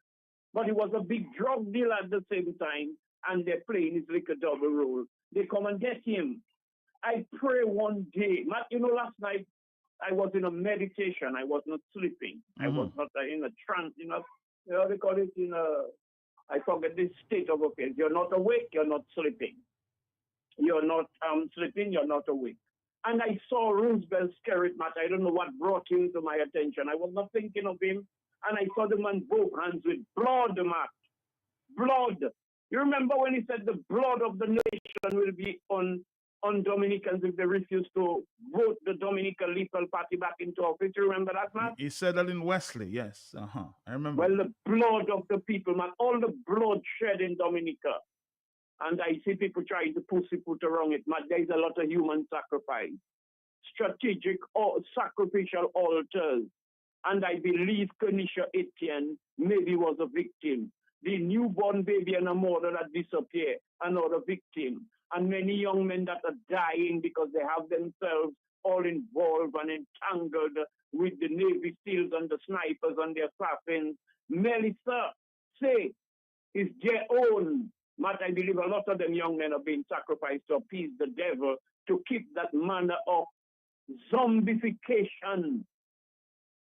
But he was a big drug dealer at the same time, and they're playing his liquor double role. They come and get him. I pray one day, Matt, last night I was in a meditation. I was not sleeping. I was not in a trance, they call it I forget this state of affairs. You're not awake, you're not sleeping. You're not sleeping, you're not awake. And I saw Roosevelt Skerritt, Matt. I don't know what brought him to my attention. I was not thinking of him. And I saw the man both hands with blood, Matt. Blood. You remember when he said the blood of the nation will be on Dominicans if they refuse to vote the Dominican Liberal Party back into office? You remember that, Matt? He said that in Wesley, yes. I remember. Well, the blood of the people, Matt. All the blood shed in Dominica. And I see people trying to put around it, Matt. There's a lot of human sacrifice. Strategic or sacrificial altars. And I believe Kenisha Etienne maybe was a victim. The newborn baby and a mother that disappeared, another victim. And many young men that are dying because they have themselves all involved and entangled with the Navy SEALs and the snipers and the assassins. Melissa, say, is their own. Matt, I believe a lot of them young men are being sacrificed to appease the devil, to keep that manner of zombification.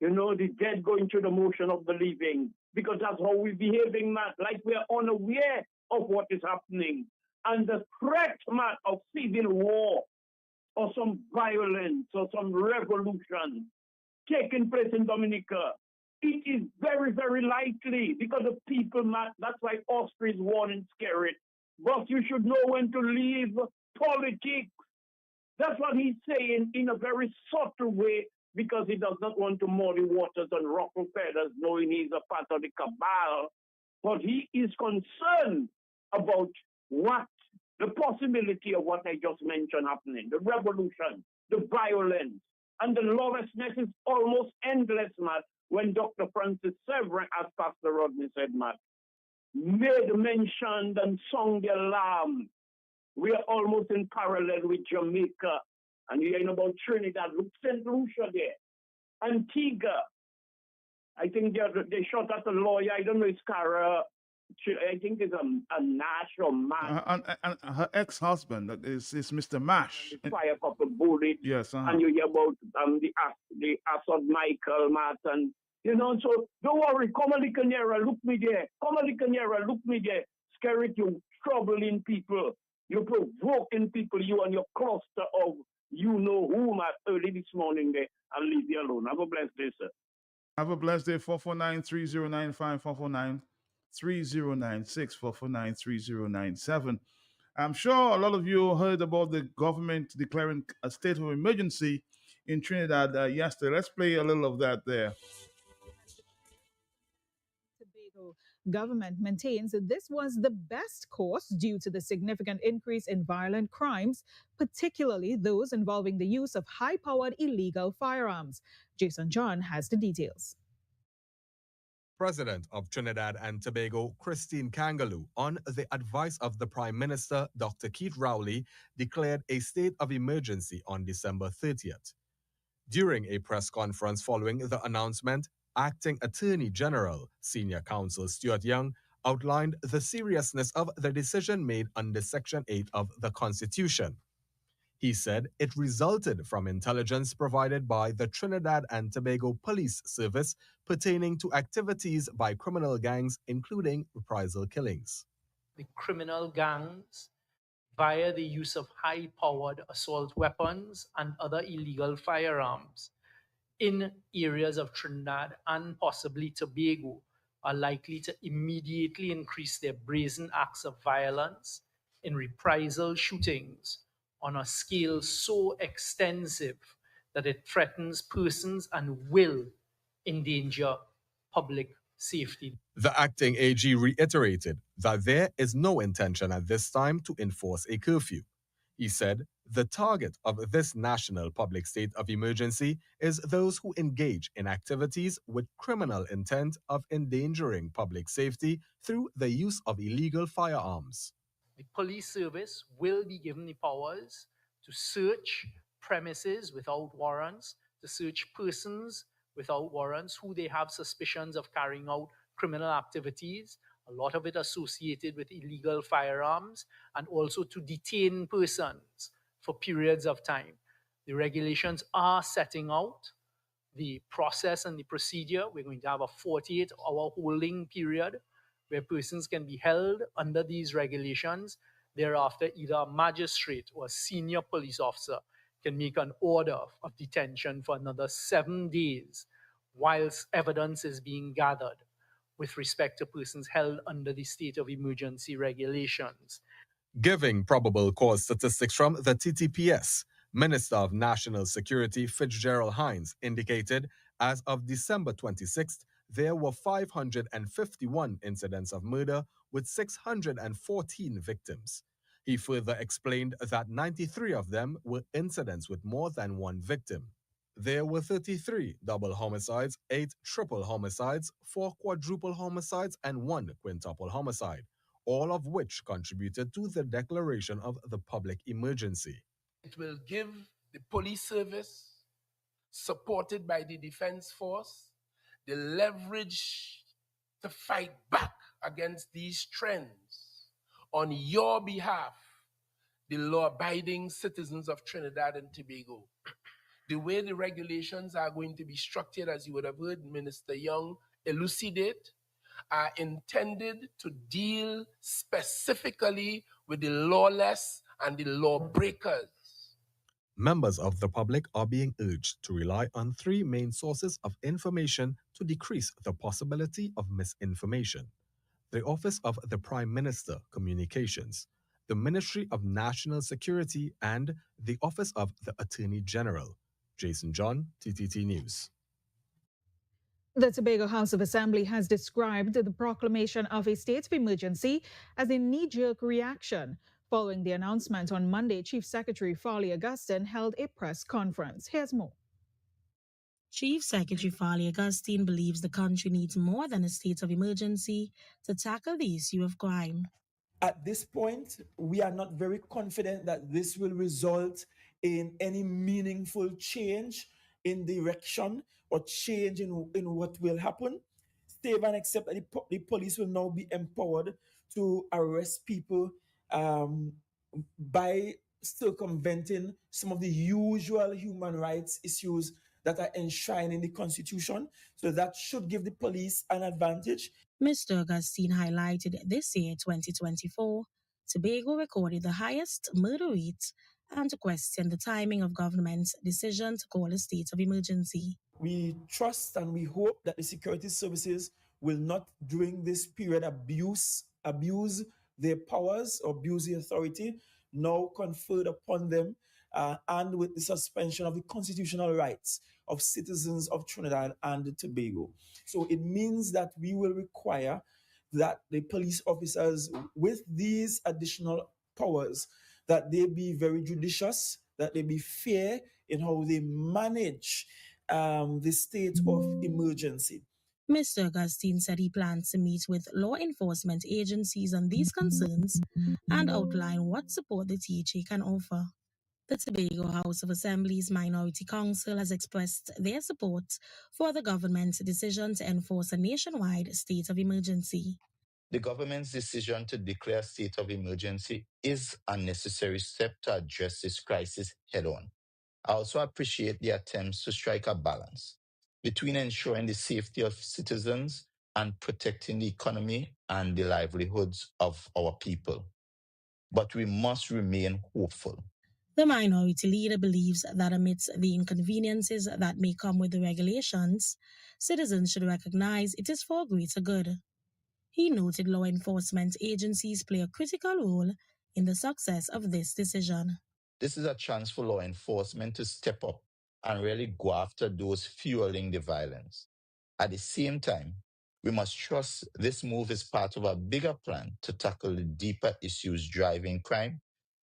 The dead going through the motion of the living, because that's how we're behaving, Matt, like we're unaware of what is happening. And the threat, Matt, of civil war or some violence or some revolution taking place in Dominica, it is very, very likely because the people, Matt, that's why Austria is warning scary. But you should know when to leave politics. That's what he's saying in a very subtle way, because he does not want to muddy waters and ruffle feathers, knowing he's a part of the cabal. But he is concerned about the possibility of what I just mentioned happening, the revolution, the violence, and the lawlessness is almost endless, Matt, when Dr. Francis Severin, as Pastor Rodney said, Matt, made mention and sung the alarm. We are almost in parallel with Jamaica. And you're hearing about Trinidad, look, St. Lucia there. Antigua. I think they shot at a lawyer. I don't know, it's Cara. I think it's a Nash or Mash. And her ex-husband is Mr. Mash. Fire a couple bullets. Yes. And you hear about the Assad Michael, Matt. And, so don't worry. Come a little nearer. Look me there. Come a little nearer. Look me there. Scare it, you troubling people. You're provoking people. You and your cluster of whom at early this morning there, and leave you alone. Have a blessed day, sir. Have a blessed day. 449-3095, 449-3096, 449-3097. I'm sure a lot of you heard about the government declaring a state of emergency in Trinidad yesterday. Let's play a little of that there. Tobago. Government maintains that this was the best course due to the significant increase in violent crimes, particularly those involving the use of high-powered illegal firearms. Jason John has the details. President of Trinidad and Tobago, Christine Kangaloo, on the advice of the Prime Minister, Dr. Keith Rowley, declared a state of emergency on December 30th. During a press conference following the announcement, Acting Attorney General, Senior Counsel Stuart Young, outlined the seriousness of the decision made under Section 8 of the Constitution. He said it resulted from intelligence provided by the Trinidad and Tobago Police Service pertaining to activities by criminal gangs, including reprisal killings. The criminal gangs, via the use of high-powered assault weapons and other illegal firearms in areas of Trinidad and possibly Tobago, are likely to immediately increase their brazen acts of violence in reprisal shootings on a scale so extensive that it threatens persons and will endanger public safety. The acting AG reiterated that there is no intention at this time to enforce a curfew. He said the target of this national public state of emergency is those who engage in activities with criminal intent of endangering public safety through the use of illegal firearms. The police service will be given the powers to search premises without warrants, to search persons without warrants who they have suspicions of carrying out criminal activities, a lot of it associated with illegal firearms, and also to detain persons for periods of time. The regulations are setting out the process and the procedure. We're going to have a 48-hour holding period where persons can be held under these regulations. Thereafter, either a magistrate or a senior police officer can make an order of detention for another 7 days whilst evidence is being gathered with respect to persons held under the state of emergency regulations. Giving probable cause statistics from the TTPS, Minister of National Security Fitzgerald Hines indicated as of December 26th, there were 551 incidents of murder with 614 victims. He further explained that 93 of them were incidents with more than one victim. There were 33 double homicides, 8 triple homicides, 4 quadruple homicides, and 1 quintuple homicide, all of which contributed to the declaration of the public emergency. It will give the police service, supported by the defense force, the leverage to fight back against these trends on your behalf, the law-abiding citizens of Trinidad and Tobago. The way the regulations are going to be structured, as you would have heard Minister Young elucidate, are intended to deal specifically with the lawless and the lawbreakers. Members of the public are being urged to rely on 3 main sources of information to decrease the possibility of misinformation: the Office of the Prime Minister Communications, the Ministry of National Security, and the Office of the Attorney General. Jason John, TTT News. The Tobago House of Assembly has described the proclamation of a state of emergency as a knee-jerk reaction. Following the announcement on Monday, Chief Secretary Farley Augustine held a press conference. Here's more. Chief Secretary Farley Augustine believes the country needs more than a state of emergency to tackle the issue of crime. At this point, we are not very confident that this will result in any meaningful change in direction or change in what will happen, save and except that the police will now be empowered to arrest people by circumventing some of the usual human rights issues that are enshrined in the Constitution. So that should give the police an advantage. Mr. Augustine highlighted this year, 2024, Tobago recorded the highest murder rate and to question the timing of government's decision to call a state of emergency. We trust and we hope that the security services will not, during this period, abuse their powers or abuse the authority now conferred upon them, and with the suspension of the constitutional rights of citizens of Trinidad and Tobago. So it means that we will require that the police officers, with these additional powers, that they be very judicious, that they be fair in how they manage the state of emergency. Mr. Augustine said he plans to meet with law enforcement agencies on these concerns and outline what support the THA can offer. The Tobago House of Assembly's Minority Council has expressed their support for the government's decision to enforce a nationwide state of emergency. The government's decision to declare a state of emergency is a necessary step to address this crisis head-on. I also appreciate the attempts to strike a balance between ensuring the safety of citizens and protecting the economy and the livelihoods of our people. But we must remain hopeful. The minority leader believes that amidst the inconveniences that may come with the regulations, citizens should recognize it is for greater good. He noted law enforcement agencies play a critical role in the success of this decision. This is a chance for law enforcement to step up and really go after those fueling the violence. At the same time, we must trust this move is part of a bigger plan to tackle the deeper issues driving crime,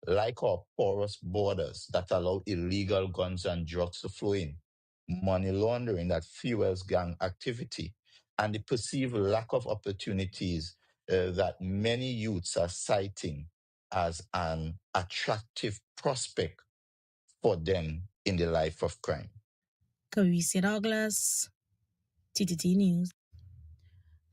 like our porous borders that allow illegal guns and drugs to flow in, money laundering that fuels gang activity, and the perceived lack of opportunities that many youths are citing as an attractive prospect for them in the life of crime. Carissa Douglas, TTT News.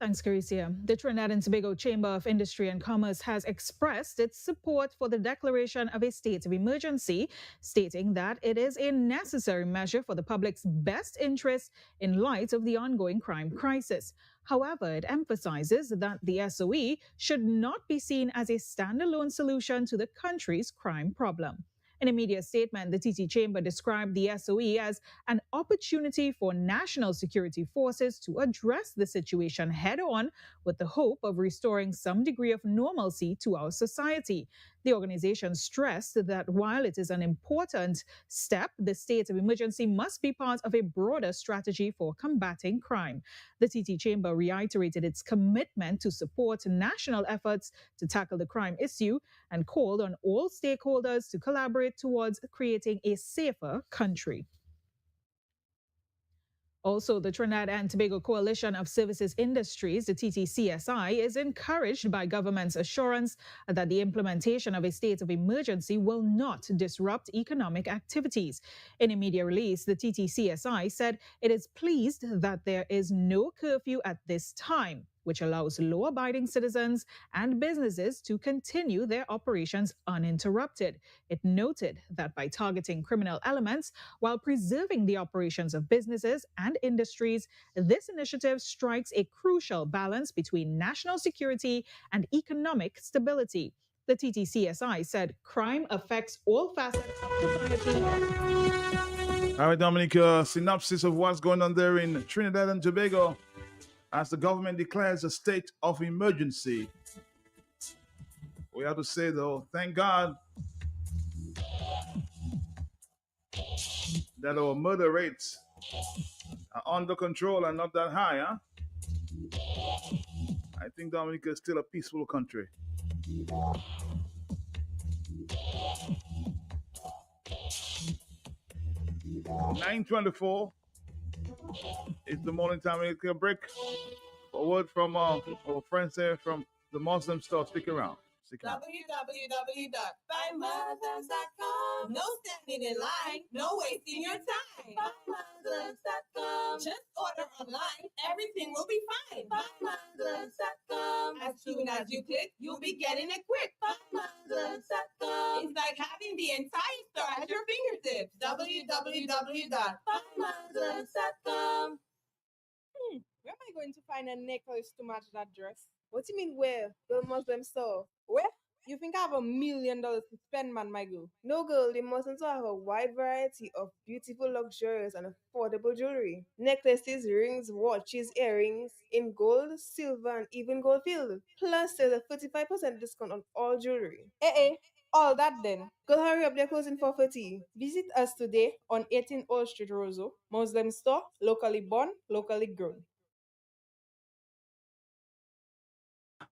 Thanks, Carisia. The Trinidad and Tobago Chamber of Industry and Commerce has expressed its support for the declaration of a state of emergency, stating that it is a necessary measure for the public's best interest in light of the ongoing crime crisis. However, it emphasizes that the SOE should not be seen as a standalone solution to the country's crime problem. In a media statement, the TT Chamber described the SOE as an opportunity for national security forces to address the situation head-on with the hope of restoring some degree of normalcy to our society. The organization stressed that while it is an important step, the state of emergency must be part of a broader strategy for combating crime. The TT Chamber reiterated its commitment to support national efforts to tackle the crime issue and called on all stakeholders to collaborate towards creating a safer country. Also, the Trinidad and Tobago Coalition of Services Industries, the TTCSI, is encouraged by government's assurance that the implementation of a state of emergency will not disrupt economic activities. In a media release, the TTCSI said it is pleased that there is no curfew at this time, which allows law-abiding citizens and businesses to continue their operations uninterrupted. It noted that by targeting criminal elements while preserving the operations of businesses and industries, this initiative strikes a crucial balance between national security and economic stability. The TTCSI said crime affects all facets of society. All right, Dominic, synopsis of what's going on there in Trinidad and Tobago as the government declares a state of emergency. We have to say, though, thank God that our murder rates are under control and not that high, huh? I think Dominica is still a peaceful country. 9:24 is the morning time. We take a break. A word from our friends there from the Muslim store. Stick around. www.buymuslims.com. No standing in line, no wasting your time. Buymuslims.com. Just order online, everything will be fine. Buymuslims.com. As soon as you click, you'll be getting it quick. Buymuslims.com. It's like having the entire store at your fingertips. www.buymuslims.com. Where am I going to find a necklace to match that dress? What do you mean where? The Muslim store. Where? You think I have $1 million to spend, man, my girl? No, girl, the Muslim store have a wide variety of beautiful, luxurious, and affordable jewelry. Necklaces, rings, watches, earrings in gold, silver, and even gold filled. Plus, there's a 35% discount on all jewelry. All that then. Girl, hurry up, they're closing for 40. Visit us today on 18 Old Street, Roseau. Muslim store, locally born, locally grown.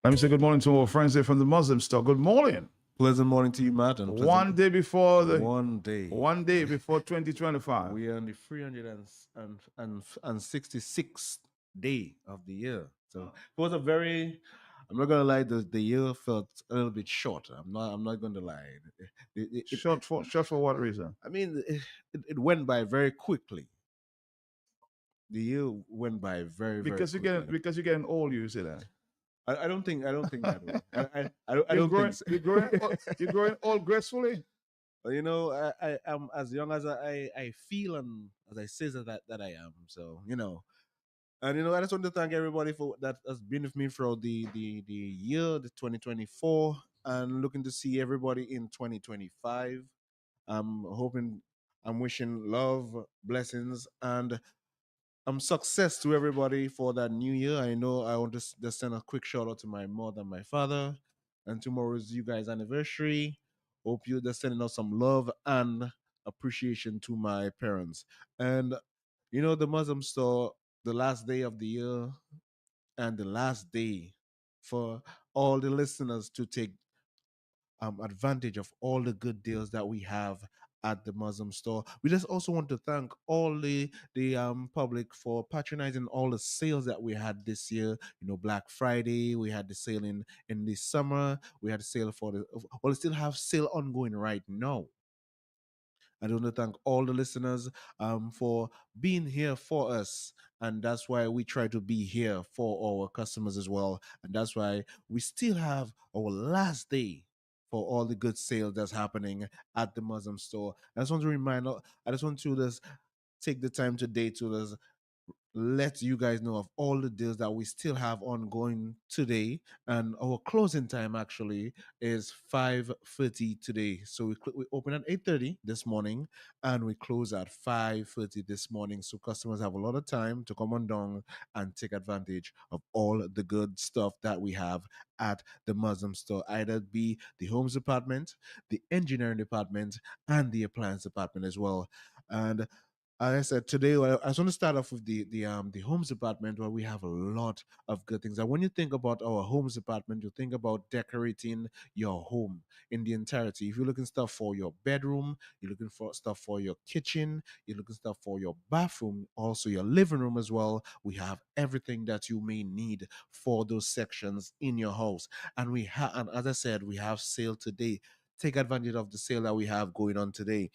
Let me say good morning to our friends here from the Muslim store. Good morning. Pleasant morning to you, Matt. And One day before the one day 2025. We are on the 366th day of the year. So it was a very, I'm not gonna lie, the year felt a little bit short. I'm not gonna lie. Short for what reason? I mean, it went by very quickly. The year went by very Because quickly. you're getting old, you say that. I don't think that way. I don't growing, think so. you're growing old gracefully. You know, I am as young as I feel and as I say that I am. So, you know. And you know, I just want to thank everybody for that has been with me throughout the year, the 2024, and looking to see everybody in 2025. I'm wishing love, blessings, and success to everybody for that new year. I know I want to just send a quick shout out to my mother and my father, and tomorrow is you guys' anniversary. Hope you're just sending out some love and appreciation to my parents. And you know, the Muslim store, the last day of the year and the last day for all the listeners to take advantage of all the good deals that we have at the Muslim store. We just also want to thank all the public for patronizing all the sales that we had this year. You know, Black Friday, we had the sale in the summer. We had a sale for we still have sale ongoing right now. I want to thank all the listeners for being here for us. And that's why we try to be here for our customers as well. And that's why we still have our last day for all the good sales that's happening at the Muslim store. I just want to just take the time today to just let you guys know of all the deals that we still have ongoing today, and our closing time actually is 5:30 today. So we open at 8:30 this morning and we close at 5:30 this morning, so customers have a lot of time to come on down and take advantage of all the good stuff that we have at the Muslim store, either be the homes department, the engineering department, and the appliance department as well. And as I said today, I just want to start off with the homes department, where we have a lot of good things. And when you think about our homes department, you think about decorating your home in the entirety. If you're looking stuff for your bedroom, you're looking for stuff for your kitchen, you're looking stuff for your bathroom, also your living room as well. We have everything that you may need for those sections in your house. And and as I said, we have sale today. Take advantage of the sale that we have going on today,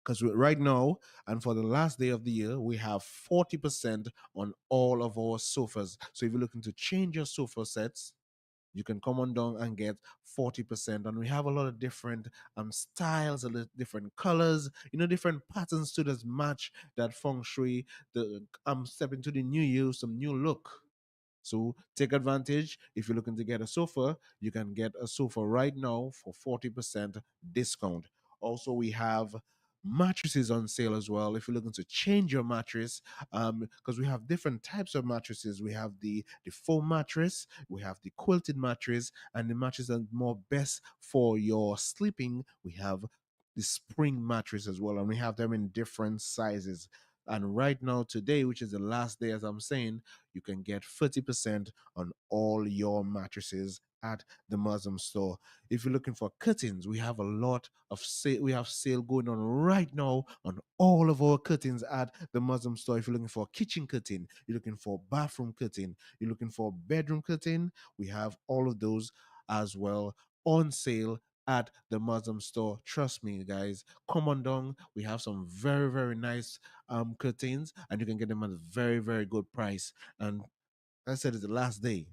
because right now and for the last day of the year, we have 40% on all of our sofas. So if you're looking to change your sofa sets, you can come on down and get 40%. And we have a lot of different styles, a lot different colors, you know, different patterns to this match that feng shui. I'm stepping to the new year, some new look. So take advantage. If you're looking to get a sofa, you can get a sofa right now for 40% discount. Also, we have mattresses on sale as well. If you're looking to change your mattress, because we have different types of mattresses. We have the foam mattress, we have the quilted mattress, and the mattress that more best for your sleeping. We have the spring mattress as well, and we have them in different sizes. And right now, today, which is the last day, as I'm saying, you can get 30% on all your mattresses at the Muslim store. If you're looking for curtains, we have a lot of sale. We have sale going on right now on all of our curtains at the Muslim store. If you're looking for kitchen curtain, you're looking for bathroom curtain, you're looking for bedroom curtain, we have all of those as well on sale at the Muslim store. Trust me, guys. Come on down. We have some very, very nice curtains, and you can get them at a very, very good price. And I said it's the last day,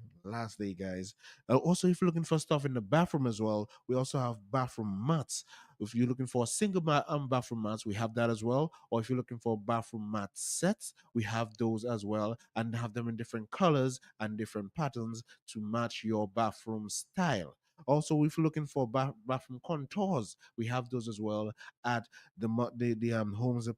guys. Also, if you're looking for stuff in the bathroom as well, we also have bathroom mats. If you're looking for a single bathroom mats, we have that as well. Or if you're looking for bathroom mat sets, we have those as well, and have them in different colors and different patterns to match your bathroom style. Also, if you're looking for bathroom contours, we have those as well at the homes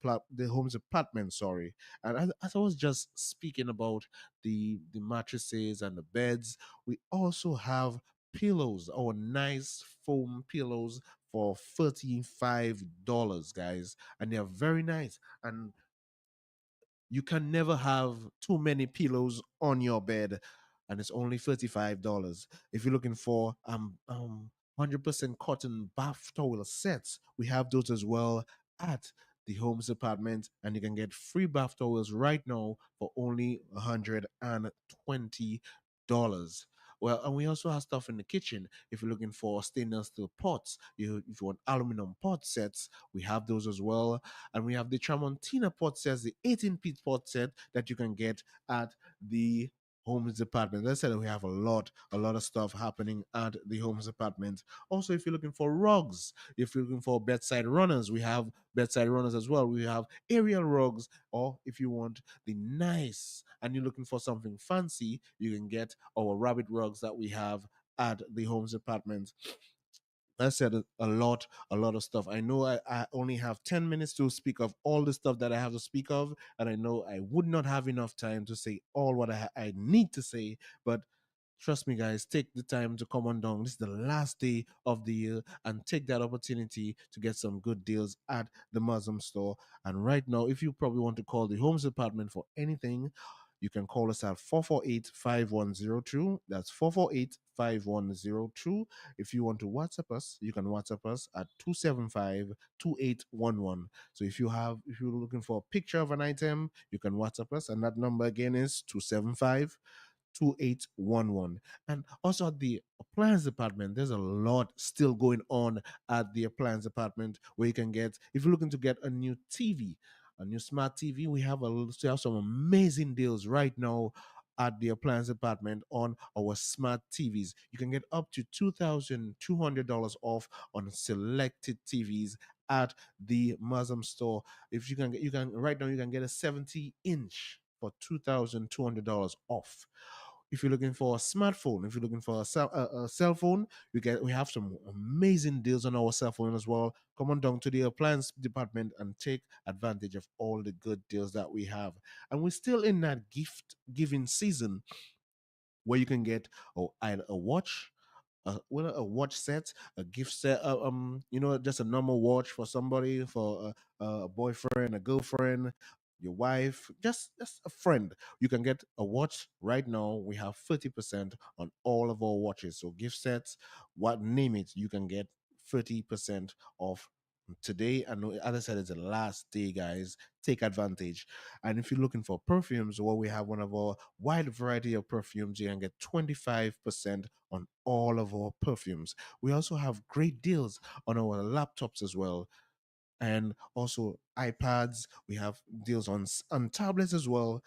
apartment. Sorry, and as I was just speaking about the mattresses and the beds, we also have pillows, our nice foam pillows for $35, guys, and they are very nice. And you can never have too many pillows on your bed. and it's only $35. If you're looking for 100% cotton bath towel sets, we have those as well at the Homes Department, and you can get free bath towels right now for only $120. Well, and we also have stuff in the kitchen. If you're looking for stainless steel pots, if you want aluminum pot sets, we have those as well. And we have the Tramontina pot sets, the 18-piece pot set that you can get at the Homes Department. As I said, we have a lot of stuff happening at the Homes Department. Also, if you're looking for rugs, if you're looking for bedside runners, we have bedside runners as well. We have aerial rugs, or if you want the nice and you're looking for something fancy, you can get our rabbit rugs that we have at the Homes Department. I said a lot of stuff. I know I only have 10 minutes to speak of all the stuff that I have to speak of, and I know I would not have enough time to say all what I need to say, but trust me, guys, take the time to come on down. This is the last day of the year, and take that opportunity to get some good deals at the Muslim store. And right now, if you probably want to call the Homes Department for anything, you can call us at 448-5102. That's 448-5102. If you want to WhatsApp us, you can WhatsApp us at 275-2811. So if you're looking for a picture of an item, you can WhatsApp us, and that number again is 275-2811. And also at the appliance department, there's a lot still going on at the appliance department, where you can get, if you're looking to get a new TV, a new smart TV, we still have some amazing deals right now at the appliance department on our smart TVs. You can get up to $2,200 off on selected TVs at the Muslim store. If you can right now, you can get a 70-inch for $2,200 off. If you're looking for a smartphone, if you're looking for a cell phone, we have some amazing deals on our cell phone as well. Come on down to the appliance department and take advantage of all the good deals that we have. And we're still in that gift giving season, where you can get either a watch, a watch set, a gift set, just a normal watch for somebody, for a boyfriend, a girlfriend, your wife, just a friend. You can get a watch right now. We have 30% on all of our watches. So gift sets, what name it, you can get 30% off today. And as I said, it's the last day, guys. Take advantage. And if you're looking for perfumes, well, we have one of our wide variety of perfumes. You can get 25% on all of our perfumes. We also have great deals on our laptops as well, and also iPads. We have deals on tablets as well.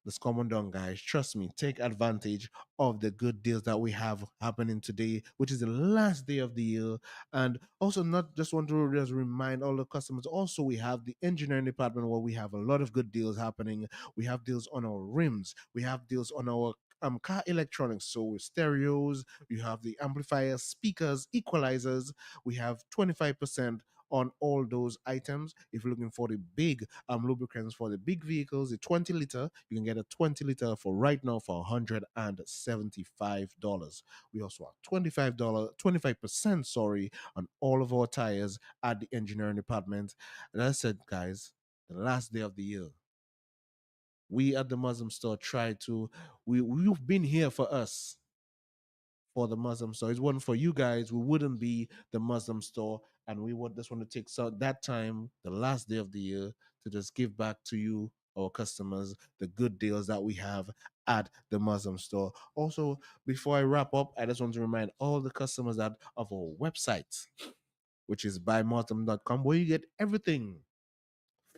Let's come on down, guys. Trust me, take advantage of the good deals that we have happening today, which is the last day of the year. And also, not just want to just remind all the customers, also, we have the engineering department, where we have a lot of good deals happening. We have deals on our rims, we have deals on our car electronics, so with stereos, you have the amplifiers, speakers, equalizers. We have 25% on all those items. If you're looking for the big lubricants for the big vehicles, the 20-liter, you can get a 20-liter for right now for $175. We also have $25, 25%, sorry, on all of our tires at the engineering department. And as I said, guys, the last day of the year, we at the Muslim store you've been here for us, for the Muslim store. It wasn't for you guys, we wouldn't be the Muslim store. And we would just want to take that time, the last day of the year, to just give back to you, our customers, the good deals that we have at the Muslim store. Also, before I wrap up, I just want to remind all the customers that of our website, which is buymuslim.com, where you get everything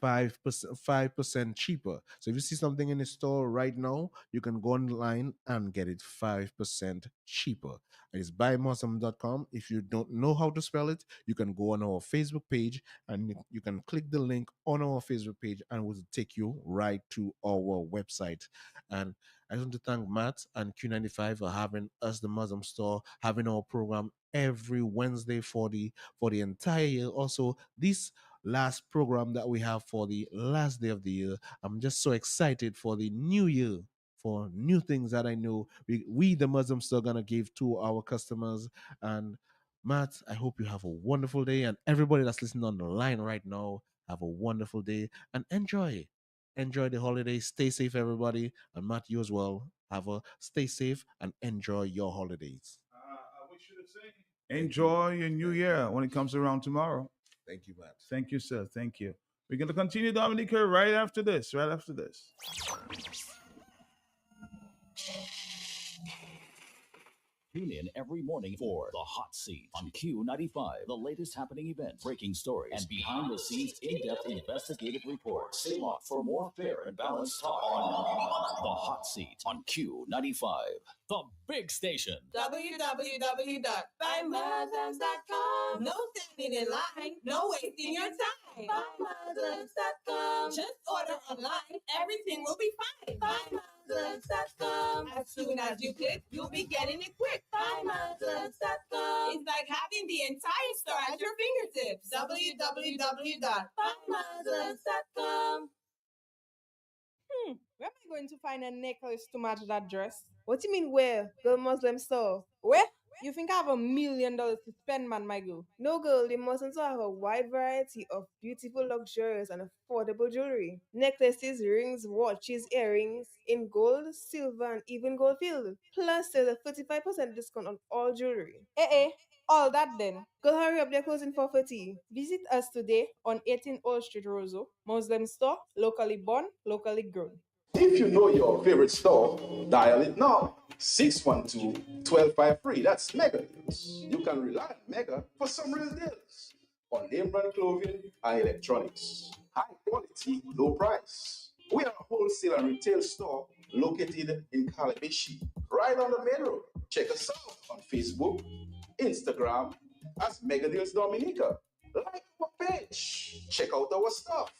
5% cheaper. So if you see something in the store right now, you can go online and get it 5% cheaper. It's buymuslim.com. If you don't know how to spell it, you can go on our Facebook page, and you can click the link on our Facebook page, and it will take you right to our website. And I just want to thank Matt and Q95 for having us, the Muslim store, having our program every Wednesday for the entire year. Also, this last program that we have for the last day of the year. I'm just so excited for the new year, for new things that I know we the Muslims are gonna give to our customers. And Matt, I hope you have a wonderful day, and everybody that's listening on the line right now, have a wonderful day and enjoy the holidays. Stay safe, everybody, and Matt, you as well. Stay safe and enjoy your holidays. I wish you the same. Enjoy your new year when it comes around tomorrow. Thank you, man. Thank you, sir. Thank you. We're going to continue, Dominica, right after this. Right after this. Tune in every morning for The Hot Seat on Q95, the latest happening events, breaking stories, and behind the scenes in-depth investigative reports. Stay locked for more fair and balanced talk on The Hot Seat on Q95, the big station. www.buymuslims.com. No standing in line, no wasting your time. Buymuslims.com. Just order online, everything will be fine. Buymuslims.com. As soon as you click, you'll be getting it quick. Buymuslims.com. It's like having the entire store at your fingertips. www.buymuslims.com. Where am I going to find a necklace to match that dress? What do you mean where? Girl Muslim store. Where? You think I have $1 million to spend, man, my girl? No, girl, the Muslims have a wide variety of beautiful, luxurious, and affordable jewelry. Necklaces, rings, watches, earrings in gold, silver, and even gold filled. Plus, there's a 35% discount on all jewelry. All that then. Go hurry up, they're closing for 30. Visit us today on 18 Old Street, Roseau. Muslim store, locally born, locally grown. If you know your favorite store, dial it now. 612-1253. That's Mega Deals. You can rely on Mega for some real deals on name brand clothing and electronics. High quality, low price. We are a wholesale and retail store located in Calabishi, right on the main road. Check us out on Facebook, Instagram as Mega Deals Dominica. Like our page. Check out our stuff.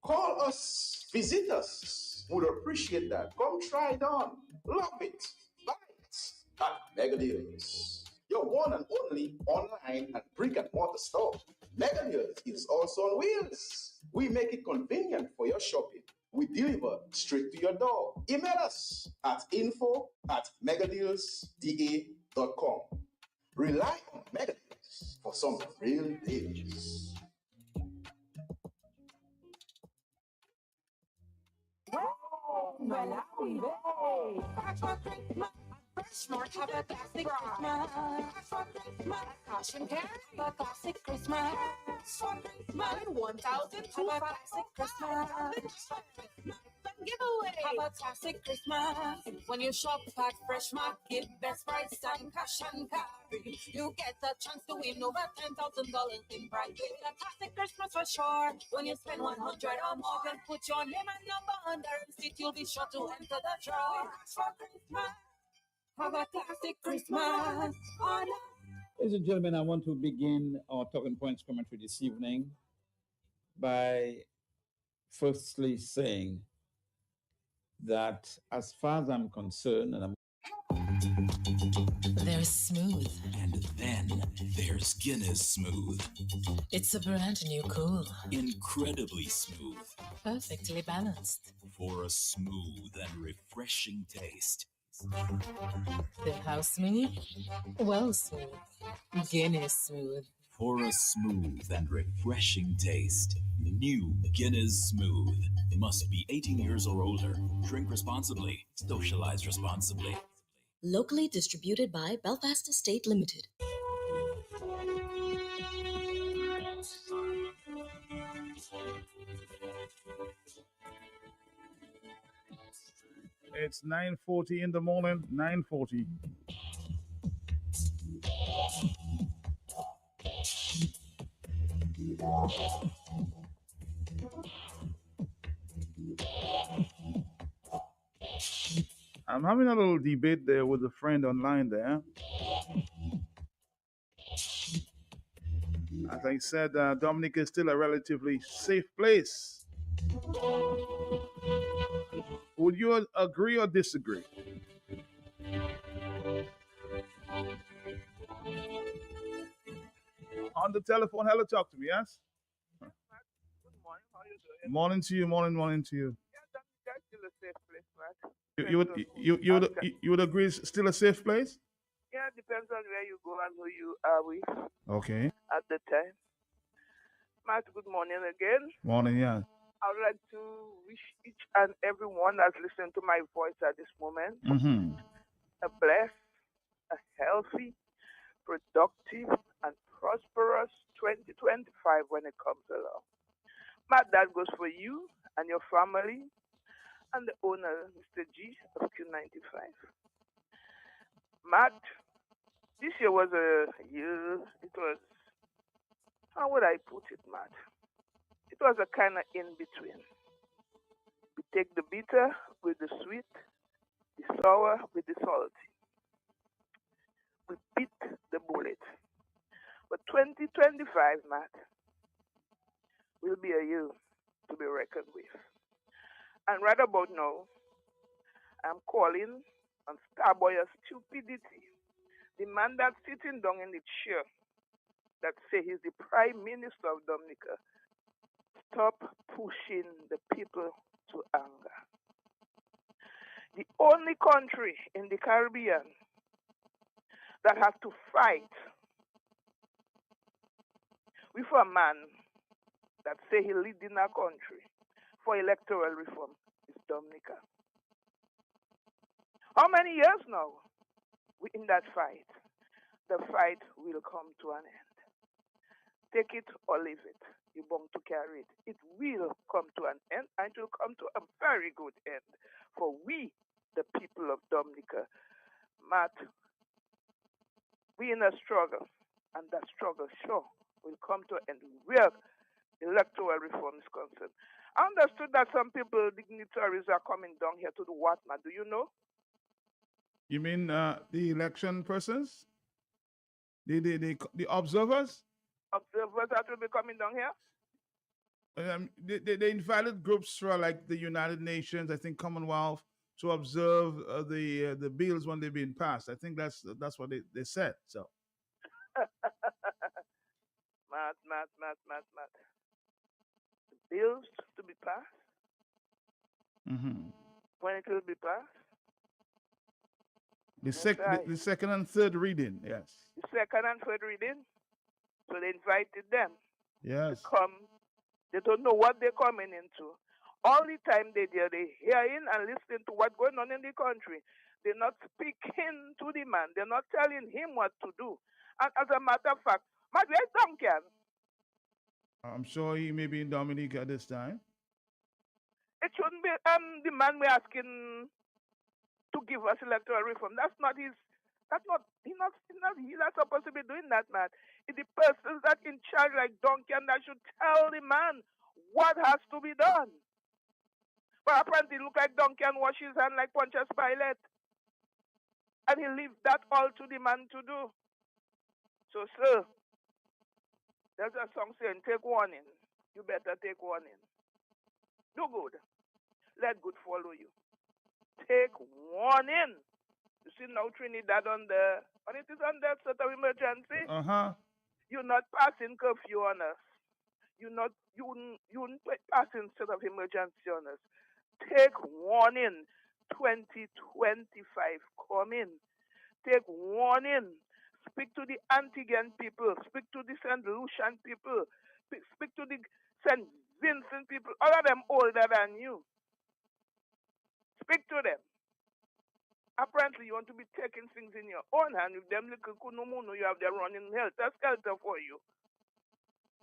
Call us. Visit us. Would appreciate that. Come try it on. Love it. Buy it at Mega Deals. Your one and only online and brick and mortar store. Mega Deals is also on wheels. We make it convenient for your shopping. We deliver straight to your door. Email us at info@megadealsda.com. Rely on Mega Deals for some real deals. Well, I'll be there. Smart have a classic Christmas. Caution care, have a classic Christmas. Christmas 1,000 have a classic Christmas. Giveaway have a classic Christmas. When you shop at Fresh Market, best price and cash and carry, you get a chance to win over $10,000 in prize. It's a classic Christmas for sure. When you spend 100 or more, then put your name and number on the receipt. You'll be sure to enter the draw. For Christmas. Have a classic Christmas. Ladies and gentlemen, I want to begin our talking points commentary this evening by firstly saying that as far as I'm concerned, and there's smooth. And then there's Guinness Smooth. It's a brand new cool. Incredibly smooth. Perfectly balanced. For a smooth and refreshing taste. How smooth? Well smooth. Guinness Smooth. For a smooth and refreshing taste. New Guinness Smooth. Must be 18 years or older. Drink responsibly. Socialize responsibly. Locally distributed by Belfast Estate Limited. It's 9:40 in the morning. 9:40. I'm having a little debate there with a friend online there. As I said, Dominica is still a relatively safe place. Would you agree or disagree? On the telephone, hello, talk to me, yes? Good morning, how are you doing? Morning to you, morning to you. Yeah, that's still a safe place, right? You would agree it's still a safe place? Yeah, it depends on where you go and who you are with. Okay. At the time. Matt, good morning again. Morning, yeah. I would like to wish each and every one that's listening to my voice at this moment Mm-hmm. a blessed, a healthy, productive, and prosperous 2025 when it comes along. Matt, that goes for you and your family and the owner, Mr. G of Q95. Matt, this year was a year, it was, how would I put it, Matt? It was a kind of in between. We take the bitter with the sweet, the sour with the salty. We bit the bullet. But 2025, Matt, will be a year to be reckoned with. And right about now, I'm calling on Starboy's stupidity. The man that's sitting down in the chair that say he's the Prime Minister of Dominica, stop pushing the people to anger. The only country in the Caribbean that has to fight with a man that say he lead in our country for electoral reform is Dominica. How many years now we in that fight? The fight will come to an end. Take it or leave it. You're bound to carry it. It will come to an end, and it will come to a very good end for we, the people of Dominica. Matt, we in a struggle, and that struggle sure will come to an end where electoral reform is concerned. I understood that some people, dignitaries, are coming down here to do what, Matt? Do you know? You mean the election persons? The observers? Observers that will be coming down here? They invited groups from like the United Nations, I think Commonwealth, to observe the bills when they're being passed. I think that's what they said. So Matt. The bills to be passed? mm-hmm. When it will be passed? The second and third reading, yes. The second and third reading? So they invited them yes. to come. They don't know what they're coming into. All the time they're hearing and listening to what's going on in the country. They're not speaking to the man. They're not telling him what to do. And as a matter of fact, Matt, where's Duncan? I'm sure he may be in Dominica at this time. It shouldn't be the man we're asking to give us electoral reform. That's not he's not supposed to be doing that, man. It's the persons that in charge like Duncan that should tell the man what has to be done. But apparently look like Duncan wash his hand like Pontius Pilate. And he leaves that all to the man to do. So sir, there's a song saying, take warning. You better take warning. Do good. Let good follow you. Take warning. You see now Trinidad on it is under state of emergency. You're not passing curfew on us. You're passing state of emergency on us. Take warning. 2025 coming. Take warning. Speak to the Antiguan people. Speak to the St. Lucian people. Speak to the St. Vincent people. All of them older than you. Speak to them. Apparently, you want to be taking things in your own hand. With them little kunumuno, you have them running helter-skelter for you.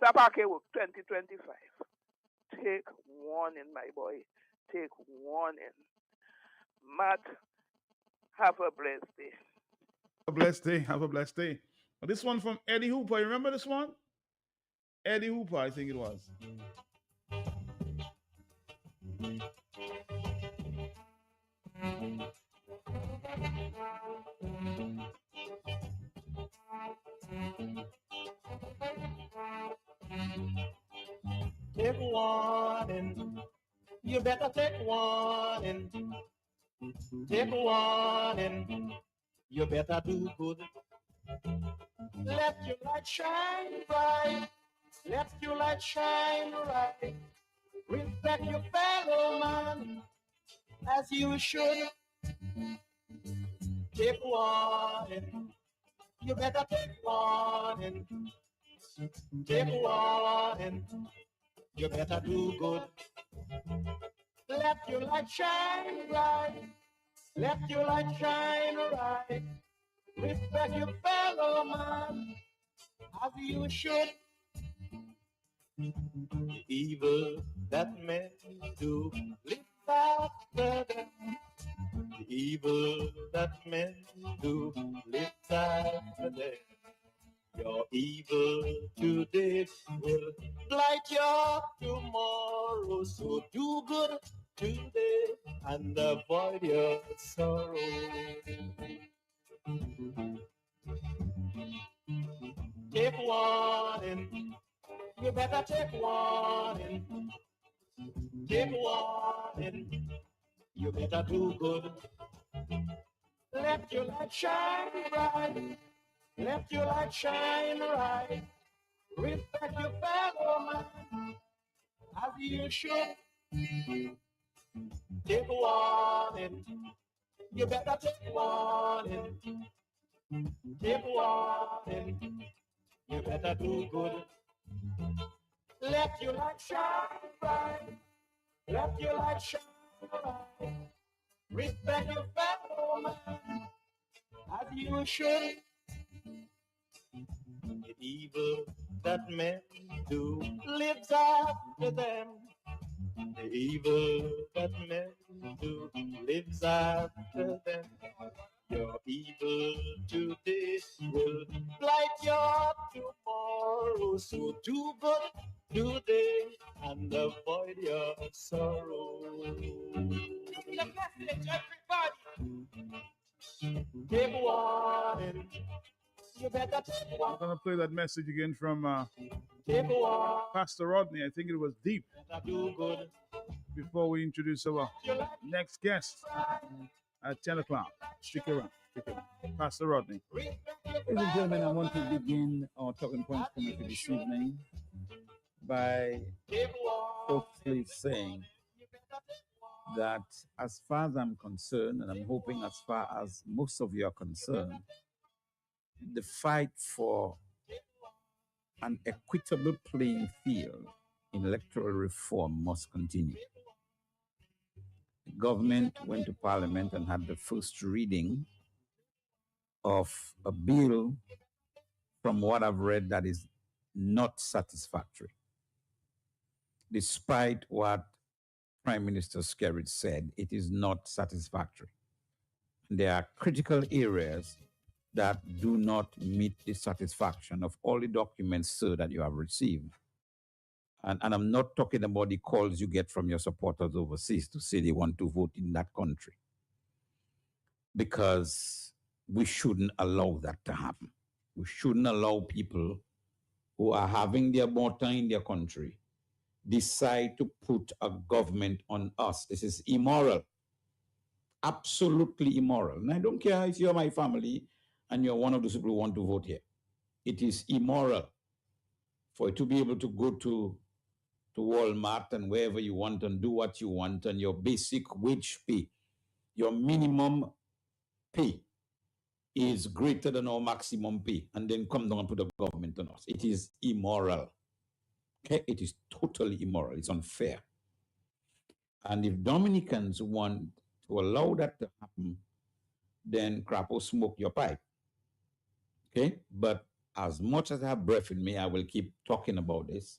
Tapake work 2025. Take warning, my boy. Take warning. Matt, have a blessed day. Have a blessed day. This one from Eddie Hooper. You remember this one? Eddie Hooper, I think it was. Take warning. You better take warning. Take warning. You better do good. Let your light shine bright. Let your light shine bright. Respect your fellow man as you should. Take warning. You better take warning. Take warning. You better do good. Let your light shine bright. Let your light shine bright. Respect your fellow man as you should. The evil that men do, live after them. The evil that men do, live after them. Your evil today will blight your tomorrow. So do good today and avoid your sorrow. Take warning. You better take warning. Take warning. You better do good. Let your light shine bright. Let your light shine bright. Respect your fellow man as you should. Take warning. You better take warning. Take warning. You better do good. Let your light shine bright. Let your light shine bright. Respect your fellow man as you should. The evil that men do lives after them. The evil that men do lives after them. Your evil today will blight your tomorrow. So do good today and avoid your sorrow. The message, everybody. Take warning. You better take I'm going to play that message again from Take Pastor Rodney. I think it was deep. do good. Before we introduce our next guest at 10 o'clock. Stick around. Stick around. Pastor Rodney. Ladies and gentlemen, I want to begin our talking points committee this evening by hopefully saying that as far as I'm concerned, and I'm hoping as far as most of you are concerned, the fight for an equitable playing field in electoral reform must continue. The government went to Parliament and had the first reading of a bill, from what I've read, that is not satisfactory. Despite what Prime Minister Skerrit said, it is not satisfactory. There are critical areas that do not meet the satisfaction of all the documents, sir, that you have received. And I'm not talking about the calls you get from your supporters overseas to say they want to vote in that country, because we shouldn't allow that to happen. We shouldn't allow people who are having their mortar in their country decide to put a government on us. This is immoral. Absolutely immoral. And I don't care if you're my family and you're one of those people who want to vote here. It is immoral for you to be able to go to Walmart and wherever you want and do what you want, and your basic wage pay, your minimum pay is greater than our maximum pay, and then come down and put the government on us. It is immoral. Okay? It is totally immoral. It's unfair. And if Dominicans want to allow that to happen, then crapo smoke your pipe. Okay? But as much as I have breath in me, I will keep talking about this.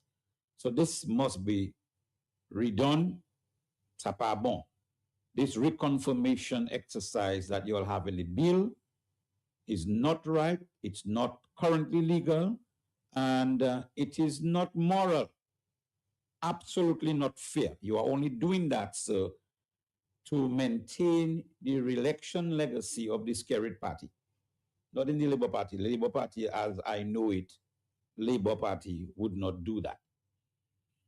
So this must be redone. C'est pas bon. This reconfirmation exercise that you'll have in the bill is not right. It's not currently legal, and it is not moral. Absolutely not fair. You are only doing that, sir, to maintain the re-election legacy of the Skerrit Party, not in the Labour Party. The Labour Party, as I know it, Labour Party would not do that.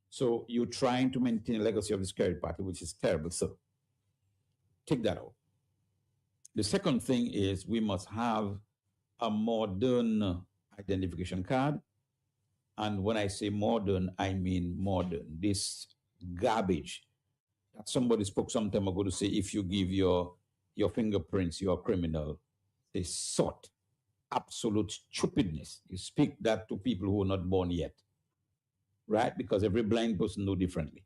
So you're trying to maintain the legacy of the Skerrit Party, which is terrible, sir. Take that out. The second thing is we must have a modern identification card. And when I say modern, I mean modern. This garbage that somebody spoke some time ago to say, if you give your fingerprints, you're a criminal. They sort absolute stupidness. You speak that to people who are not born yet, right? Because every blind person knows differently.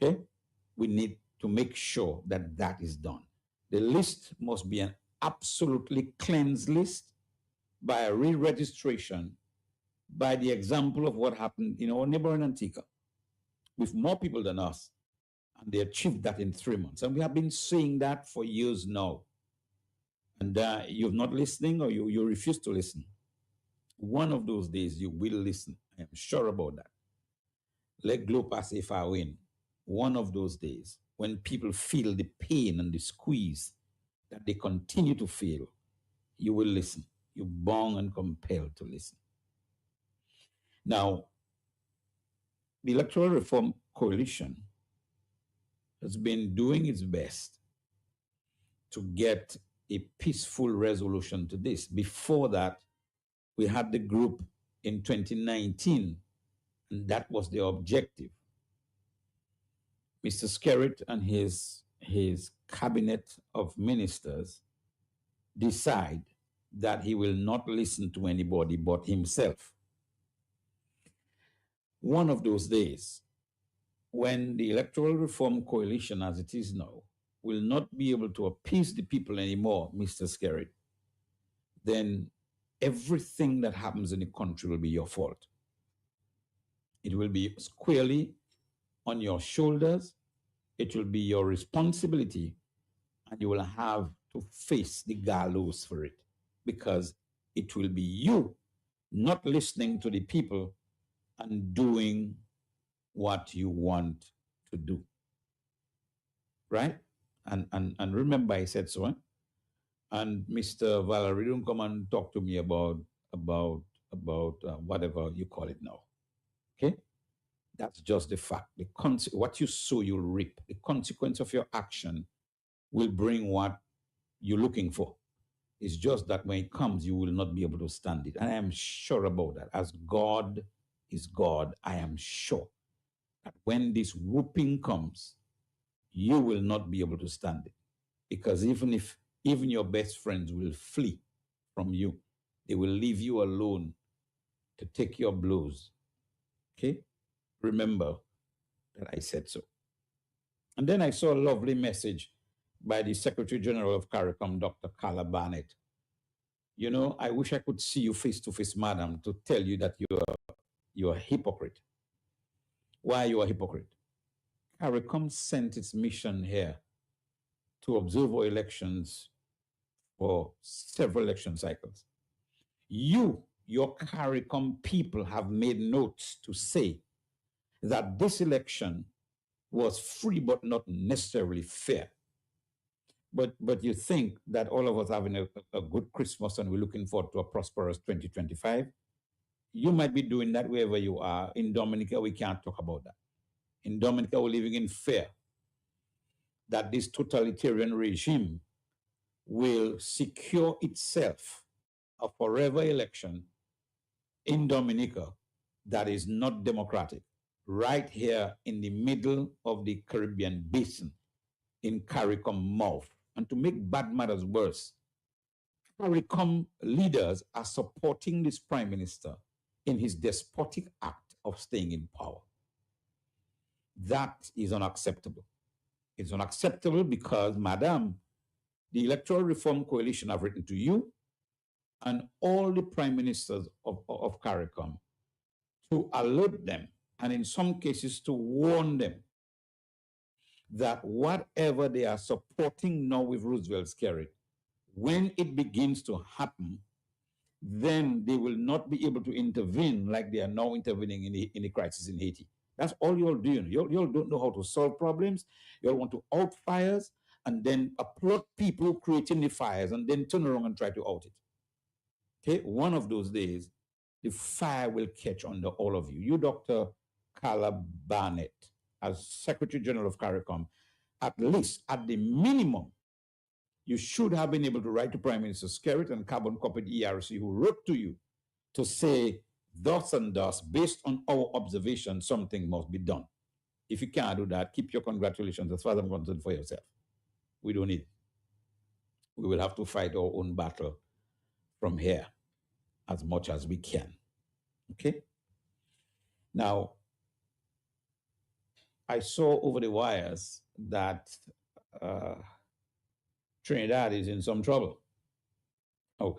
Okay? We need to make sure that that is done. The list must be an absolutely cleansed list by a re-registration, by the example of what happened in our neighbor in Antigua with more people than us. And they achieved that in 3 months. And we have been saying that for years now. And you're not listening, or you refuse to listen. One of those days you will listen. I am sure about that. Let glow pass if I win. One of those days when people feel the pain and the squeeze that they continue to feel, you will listen. You're bound and compelled to listen. Now, the Electoral Reform Coalition has been doing its best to get a peaceful resolution to this. Before that, we had the group in 2019, and that was the objective. Mr. Skerritt and his cabinet of ministers decide that he will not listen to anybody but himself. One of those days, when the Electoral Reform Coalition, as it is now, will not be able to appease the people anymore, Mr. Skerritt, then everything that happens in the country will be your fault. It will be squarely on your shoulders. It will be your responsibility, and you will have to face the gallows for it, because it will be you not listening to the people and doing what you want to do. Right? And remember, I said so. And Mr. Valerie, don't come and talk to me about whatever you call it now. Okay? That's just the fact. What you sow, you'll reap. The consequence of your action will bring what you're looking for. It's just that when it comes, you will not be able to stand it. And I am sure about that. As God is God, I am sure that when this whooping comes, you will not be able to stand it. Because even your best friends will flee from you, they will leave you alone to take your blows. Okay? Remember that I said so. And then I saw a lovely message by the Secretary General of CARICOM, Dr. Carla Barnett. You know, I wish I could see you face to face, madam, to tell you that you're a hypocrite. Why are you a hypocrite? CARICOM sent its mission here to observe our elections for several election cycles. Your CARICOM people have made notes to say that this election was free but not necessarily fair. But you think that all of us having a good Christmas and we're looking forward to a prosperous 2025? You might be doing that wherever you are. In Dominica, we can't talk about that. In Dominica, we're living in fear that this totalitarian regime will secure itself a forever election in Dominica that is not democratic, right here in the middle of the Caribbean basin, in CARICOM mouth. And to make bad matters worse, CARICOM leaders are supporting this prime minister in his despotic act of staying in power. That is unacceptable. It's unacceptable because, madam, the Electoral Reform Coalition have written to you and all the prime ministers of CARICOM to alert them, and in some cases to warn them, that whatever they are supporting now with Roosevelt Skerritt, when it begins to happen, then they will not be able to intervene like they are now intervening in the crisis in Haiti. That's all you're doing. You all don't know how to solve problems. You all want to out fires and then applaud people creating the fires and then turn around and try to out it. Okay, one of those days, the fire will catch under all of you. You, Dr. Carla Barnett, as Secretary General of CARICOM, at least, at the minimum, you should have been able to write to Prime Minister Skerritt and carbon copied ERC, who wrote to you to say, thus and thus, based on our observation, something must be done. If you can't do that, keep your congratulations, as far as I'm concerned, for yourself. We don't need it. We will have to fight our own battle from here as much as we can. Okay? Now, I saw over the wires that uh, Trinidad is in some trouble. Oh,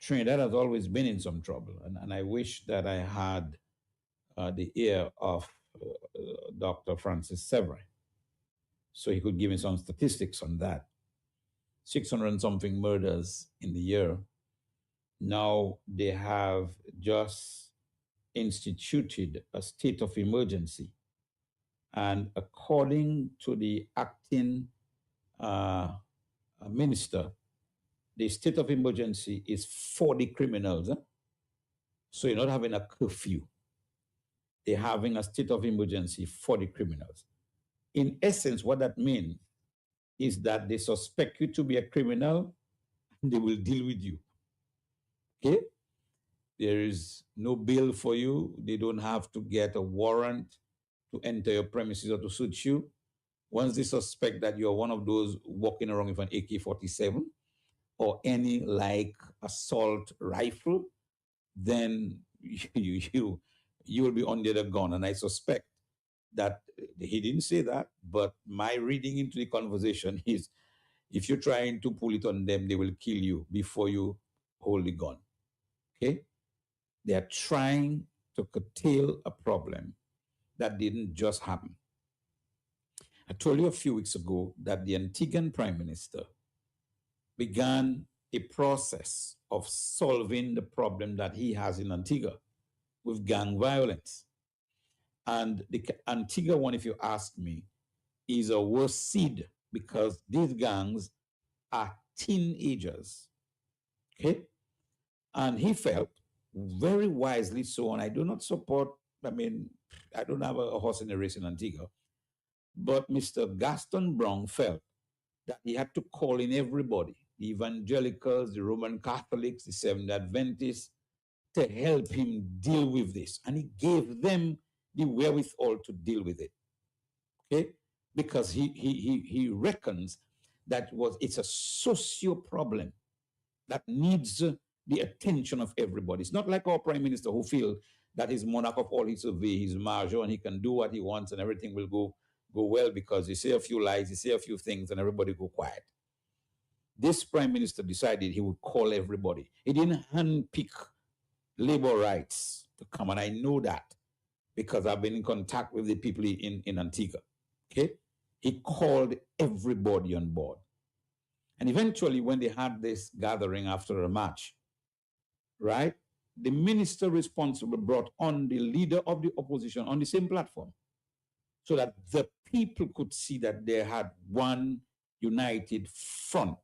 Trinidad has always been in some trouble, and I wish that I had the ear of Dr. Francis Severin so he could give me some statistics on that. 600 and something murders in the year. Now they have just instituted a state of emergency. And according to the acting minister, the state of emergency is for the criminals. So you're not having a curfew. They're having a state of emergency for the criminals. In essence, what that means is that they suspect you to be a criminal and they will deal with you. Okay? There is no bail for you. They don't have to get a warrant to enter your premises or to search you. Once they suspect that you're one of those walking around with an AK-47 or any like assault rifle, then you will be under the gun. And I suspect that he didn't say that, but my reading into the conversation is if you're trying to pull it on them, they will kill you before you hold the gun. Okay? They are trying to curtail a problem that didn't just happen. I told you a few weeks ago that the Antiguan Prime Minister began a process of solving the problem that he has in Antigua with gang violence. And the Antigua one, if you ask me, is a worse seed because these gangs are teenagers. Okay? And he felt very wisely so, and I do not support, I don't have a horse in the race in Antigua, but Mr. Gaston Brown felt that he had to call in everybody, the evangelicals, the Roman Catholics, the Seventh Adventists, to help him deal with this. And he gave them the wherewithal to deal with it. Okay? Because he reckons that it's a socio problem that needs the attention of everybody. It's not like our prime minister who feels that he's monarch of all, he survey, he's major, and he can do what he wants and everything will go well because he say a few lies, he say a few things, and everybody go quiet. This prime minister decided he would call everybody. He didn't handpick labor rights to come, and I know that because I've been in contact with the people in Antigua. Okay? He called everybody on board. And eventually, when they had this gathering after a match, right, the minister responsible brought on the leader of the opposition on the same platform so that the people could see that they had one united front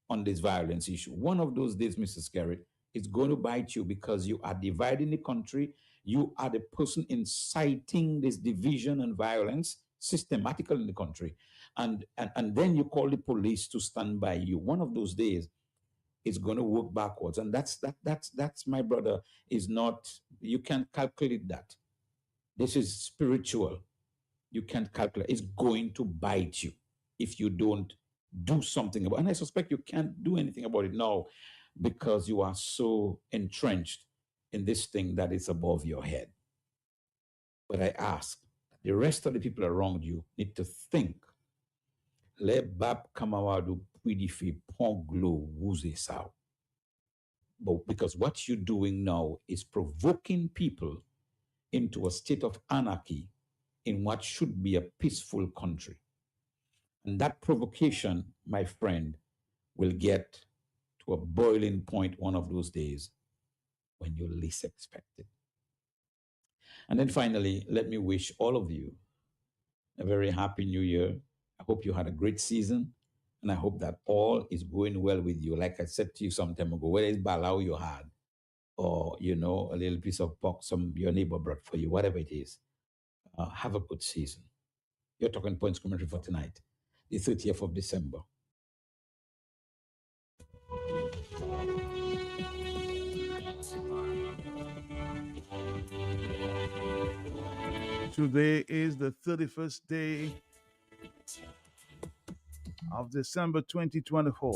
on this violence issue. One of those days, Mr. Skerritt, it's going to bite you because you are dividing the country. You are the person inciting this division and violence systematically in the country. And then you call the police to stand by you. One of those days, it's going to work backwards. And that's my brother, is not, you can't calculate that. This is spiritual. You can't calculate. It's going to bite you if you don't do something about it. And I suspect you can't do anything about it now because you are so entrenched in this thing that is above your head. But I ask, the rest of the people around you need to think. Le bab kamawadu puidifi ponglo wuze sao. But because what you're doing now is provoking people into a state of anarchy in what should be a peaceful country. And that provocation, my friend, will get to a boiling point one of those days when you least expect it. And then finally, let me wish all of you a very happy new year. I hope you had a great season, and I hope that all is going well with you. Like I said to you some time ago, whether it's balau you had, or, a little piece of pork your neighbor brought for you, whatever it is, have a good season. Your Talking Points commentary for tonight, the 30th of December. Today is the 31st day of December 2024.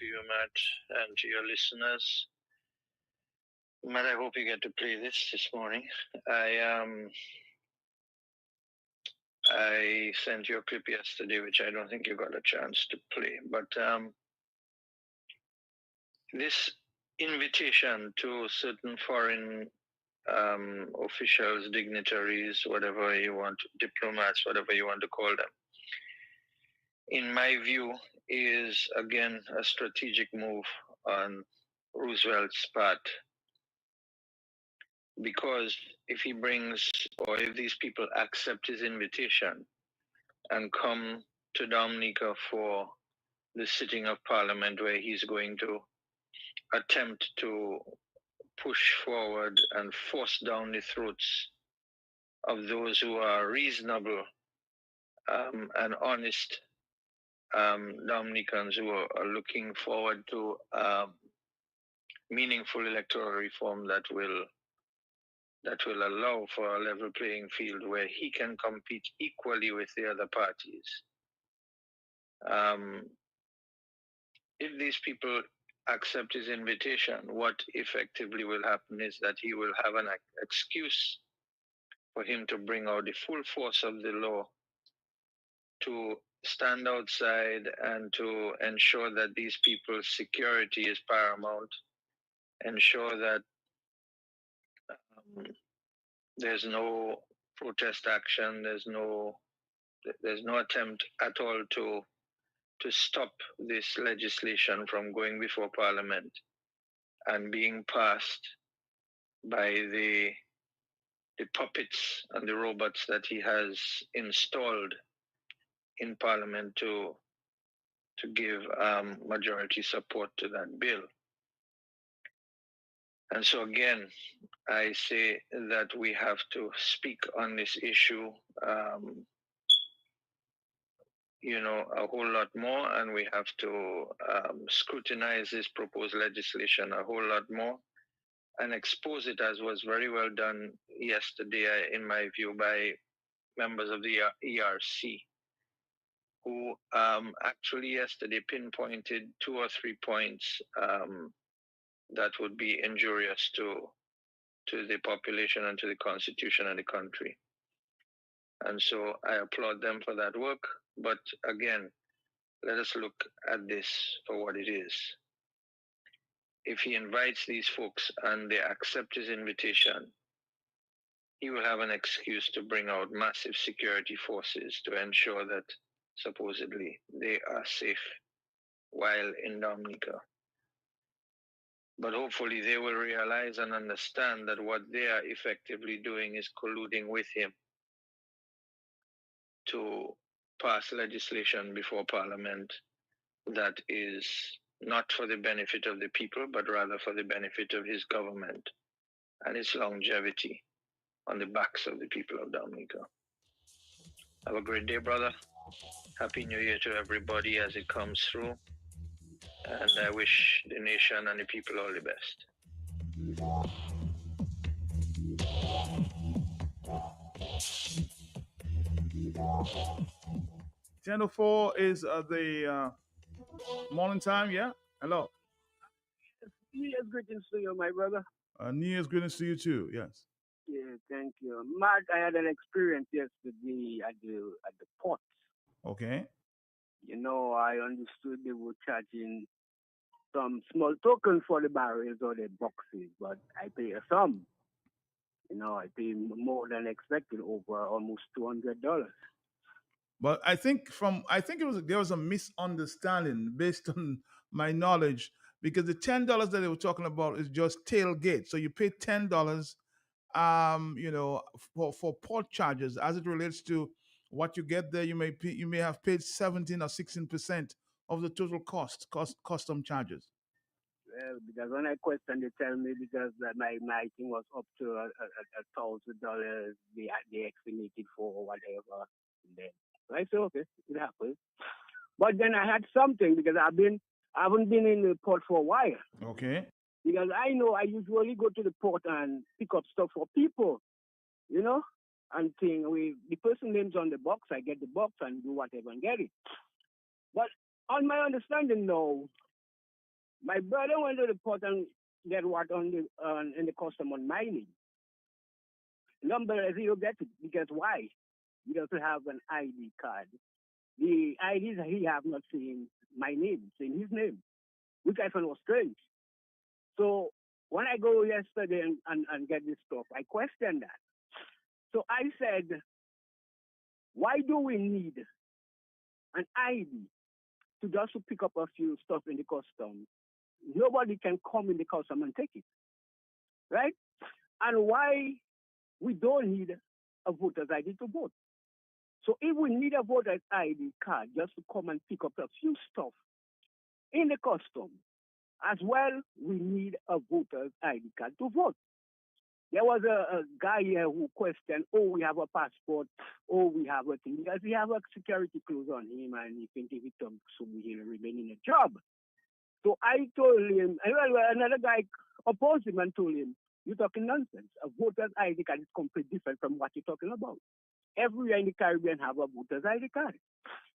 to you, Matt, and to your listeners. Matt, I hope you get to play this morning. I sent you a clip yesterday, which I don't think you got a chance to play. But this invitation to certain foreign officials, dignitaries, whatever you want, diplomats, whatever you want to call them, in my view, is again a strategic move on Roosevelt's part. Because if he brings, or if these people accept his invitation and come to Dominica for the sitting of Parliament, where he's going to attempt to push forward and force down the throats of those who are reasonable and honest Dominicans who are looking forward to meaningful electoral reform that will allow for a level playing field where he can compete equally with the other parties. If these people accept his invitation, what effectively will happen is that he will have an excuse for him to bring out the full force of the law, to stand outside and to ensure that these people's security is paramount, ensure that there's no protest action, there's no attempt at all to stop this legislation from going before Parliament and being passed by the puppets and the robots that he has installed in Parliament to give majority support to that bill. And so again, I say that we have to speak on this issue, a whole lot more, and we have to scrutinize this proposed legislation a whole lot more and expose it, as was very well done yesterday, in my view, by members of the ERC, who actually yesterday pinpointed 2 or 3 points that would be injurious to the population and to the constitution of the country. And so I applaud them for that work. But again, let us look at this for what it is. If he invites these folks and they accept his invitation, he will have an excuse to bring out massive security forces to ensure that supposedly they are safe while in Dominica. But hopefully they will realize and understand that what they are effectively doing is colluding with him to pass legislation before Parliament that is not for the benefit of the people, but rather for the benefit of his government and its longevity on the backs of the people of Dominica. Have a great day, brother. Happy New Year to everybody as it comes through. And I wish the nation and the people all the best. Channel 4 is the morning time, yeah? Hello. New Year's greetings to you, my brother. New Year's greetings to you too, yes. Yeah, thank you. Matt, I had an experience yesterday at the port. Okay. I understood they were charging some small token for the barrels or the boxes, but I pay a sum. I pay more than expected, over almost $200. But I think there was a misunderstanding based on my knowledge, because the $10 that they were talking about is just tailgate. So you pay $10 for port charges. As it relates to what you get there, you may have paid 17 or 16% of the total custom charges. Well, because when I question, they tell me because my thing was up to $1,000, they estimated for or whatever. And then so I said, okay, it happens. But then I had something because I haven't been in the port for a while. Okay. Because I know I usually go to the port and pick up stuff for people, and the person names on the box, I get the box and do whatever and get it. But on my understanding now, My brother went to the port and get what on the in the custom on mining. Number zero get it because why? He doesn't have an ID card. The IDs he have not seen my name, seen his name, which I found was strange. So when I go yesterday and get this stuff, I questioned that. So I said, why do we need an ID to just to pick up a few stuff in the custom? Nobody can come in the custom and take it, right? And why we don't need a voter's ID to vote? So if we need a voter's ID card just to come and pick up a few stuff in the custom, as well, we need a voter's ID card to vote. There was a guy here who questioned, oh, we have a passport, oh, we have a thing, because he have a security clothes on him and he think if he talks, so he'll remain in a job. So I told him, well, another guy opposed him and told him, you're talking nonsense. A voter's ID card is completely different from what you're talking about. Everywhere in the Caribbean have a voter's ID card.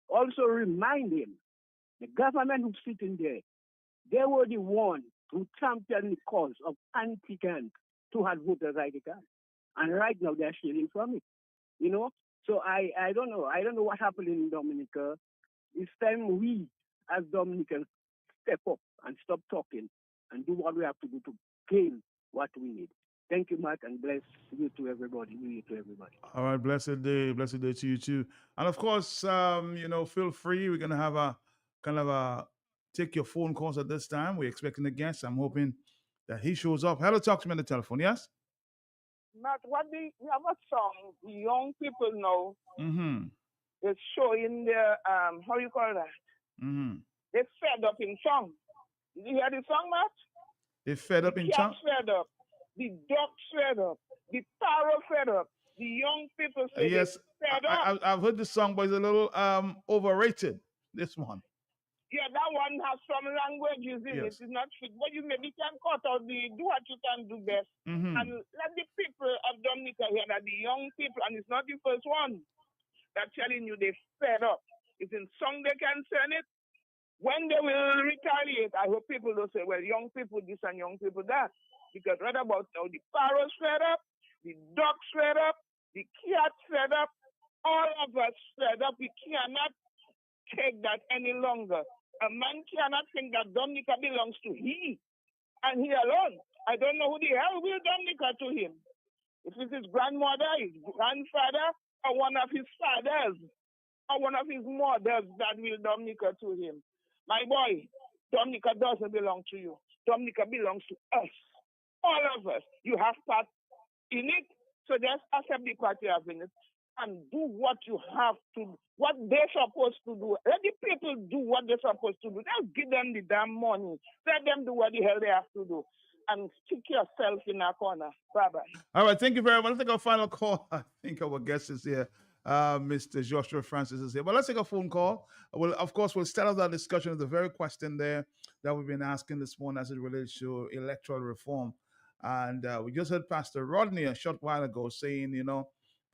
Also remind him, the government who's sitting there, they were the ones who championed the cause of anti-Kent to have voters ID card. And right now they're stealing from it. You know? So I don't know. I don't know what happened in Dominica. It's time we as Dominicans step up and stop talking and do what we have to do to gain what we need. Thank you, Mark, and bless you to everybody. New Year to everybody. All right, blessed day to you too. And of course, feel free. We're gonna have a kind of a take your phone calls at this time. We're expecting a guest. I'm hoping that he shows up. Hello, talk to me on the telephone. Yes. But we have a song, the young people now, is showing their, how you call that? They're fed up in song. Did you hear the song, Matt? They fed up in song? Fed up. The dogs fed up. The parrot fed up. The young people say yes, fed up. I've heard the song, but it's a little overrated, this one. Yeah, that one has some languages in it. It's not fit. But you maybe can cut out do what you can do best. And let the people of Dominica hear that the young people, and it's not the first one, that telling you they fed up. It's in song they can send it. When they will retaliate, I hope people don't say, well, young people this and young people that. Because right about now, the parrots fed up, the dogs fed up, the cats fed up, all of us fed up. We cannot take that any longer. A man cannot think that Dominica belongs to he and he alone. I don't know who the hell will Dominica to him. If it's his grandmother, his grandfather, or one of his fathers, or one of his mothers that will Dominica to him. My boy, Dominica doesn't belong to you. Dominica belongs to us. All of us. You have part in it, so just accept the part you have in it and do what you have to do, what they're supposed to do. Let the people do what they're supposed to do. Don't give them the damn money. Let them do what the hell they have to do. And stick yourself in a corner. Bye-bye. All right, thank you very much. Let's take our final call. I think our guest is here. Mr. Joshua Francis is here. But let's take a phone call. Well, of course, we'll start off that discussion with the very question there that we've been asking this morning as it relates to electoral reform. And we just heard Pastor Rodney a short while ago saying,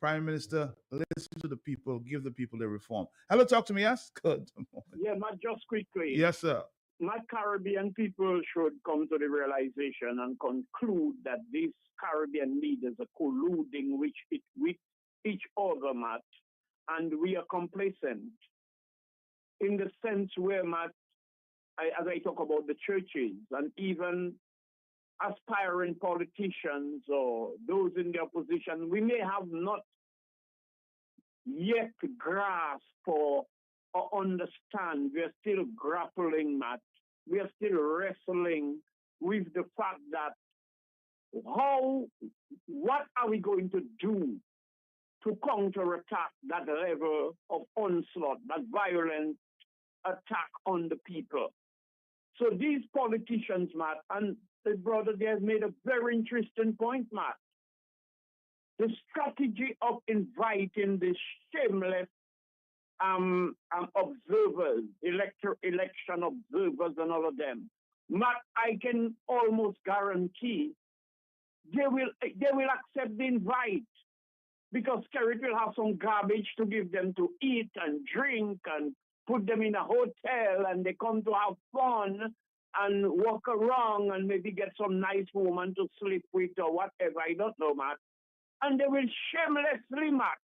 Prime Minister, listen to the people, give the people the reform. Hello, talk to me, yes? Good. Yeah, Matt, just quickly. Yes, sir. My Caribbean people should come to the realization and conclude that these Caribbean leaders are colluding with each other, Matt, and we are complacent in the sense where, Matt, as I talk about the churches and even aspiring politicians or those in the opposition, we may have not yet grasped or understand. We are still grappling, Matt. We are still wrestling with the fact that what are we going to do to counterattack that level of onslaught, that violent attack on the people? So these politicians, Matt, and the brother there has made a very interesting point, Matt. The strategy of inviting the shameless observers, election observers and all of them, Matt, I can almost guarantee they will accept the invite because Kerry will have some garbage to give them to eat and drink and put them in a hotel and they come to have fun and walk around and maybe get some nice woman to sleep with or whatever. I don't know, Matt. And they will shamelessly, Matt,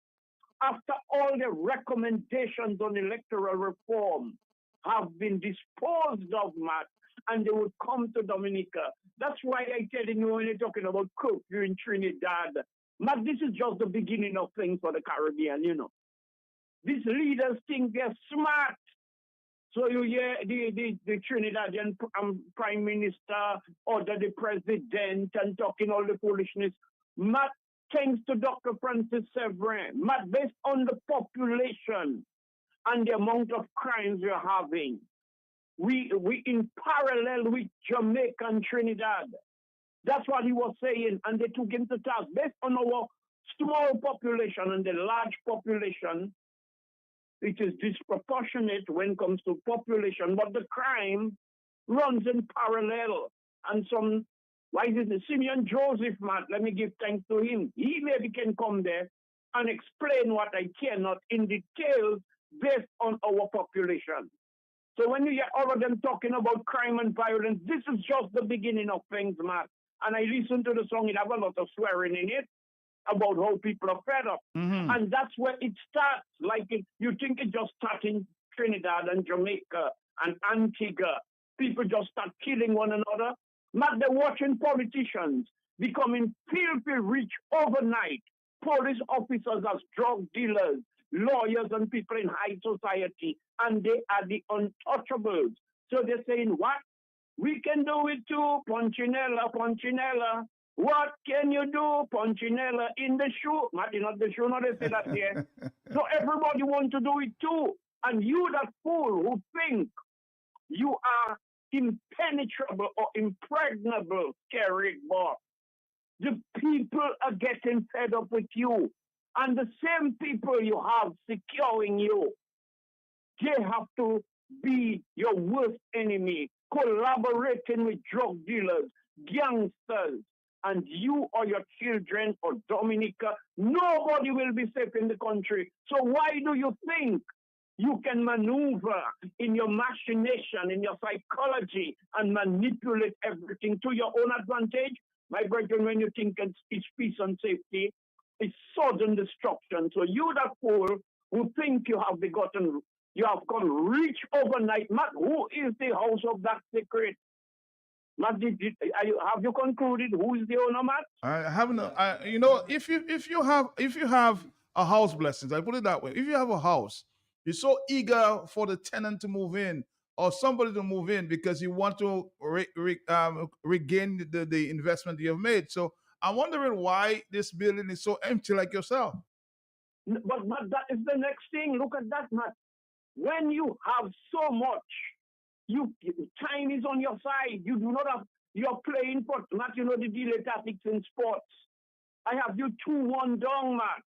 after all the recommendations on electoral reform have been disposed of, Matt, and they would come to Dominica. That's why I telling you when you're talking about curfew in Trinidad, Matt, this is just the beginning of things for the Caribbean, you know. These leaders think they're smart. So you hear the Trinidadian Prime Minister order the president and talking all the foolishness. Matt, thanks to Dr. Francis Severin, Matt, based on the population and the amount of crimes we're having, we in parallel with Jamaica and Trinidad. That's what he was saying, and they took him to task. Based on our small population and the large population, it is disproportionate when it comes to population, but the crime runs in parallel. And why is it Simeon Joseph, Matt? Let me give thanks to him. He maybe can come there and explain what I cannot in detail based on our population. So when you hear all of them talking about crime and violence, this is just the beginning of things, Matt. And I listen to the song, it have a lot of swearing in it about how people are fed up. Mm-hmm. And that's where it starts. You think it just starts in Trinidad and Jamaica and Antigua. People just start killing one another. Matt, they're watching politicians becoming filthy rich overnight. Police officers as drug dealers, lawyers and people in high society, and they are the untouchables. So they're saying, what? We can do it too, Punchinella, Punchinella. What can you do, Punchinella, in the shoe? Not in the shoe, no, they say that here. So everybody wants to do it too. And you, that fool who think you are impenetrable or impregnable, Kerry Boss, the people are getting fed up with you. And the same people you have securing you, they have to be your worst enemy, collaborating with drug dealers, gangsters, and you or your children or Dominica, nobody will be safe in the country. So why do you think you can maneuver in your machination, in your psychology, and manipulate everything to your own advantage? My brethren, when you think it's peace and safety, it's sudden destruction. So you, that fool, who think you have gone rich overnight. Matt, who is the house of that secret? Matt, have you concluded who is the owner, Matt? I haven't. You know, if you have a house, blessings. I put it that way. If you have a house, you're so eager for the tenant to move in or somebody to move in because you want to regain the investment you have made. So I'm wondering why this building is so empty, like yourself. But that is the next thing. Look at that, Matt. When you have so much, time is on your side. You do not have. You're playing for Matt. You know the delay tactics in sports. I have you 2-1 down, Matt.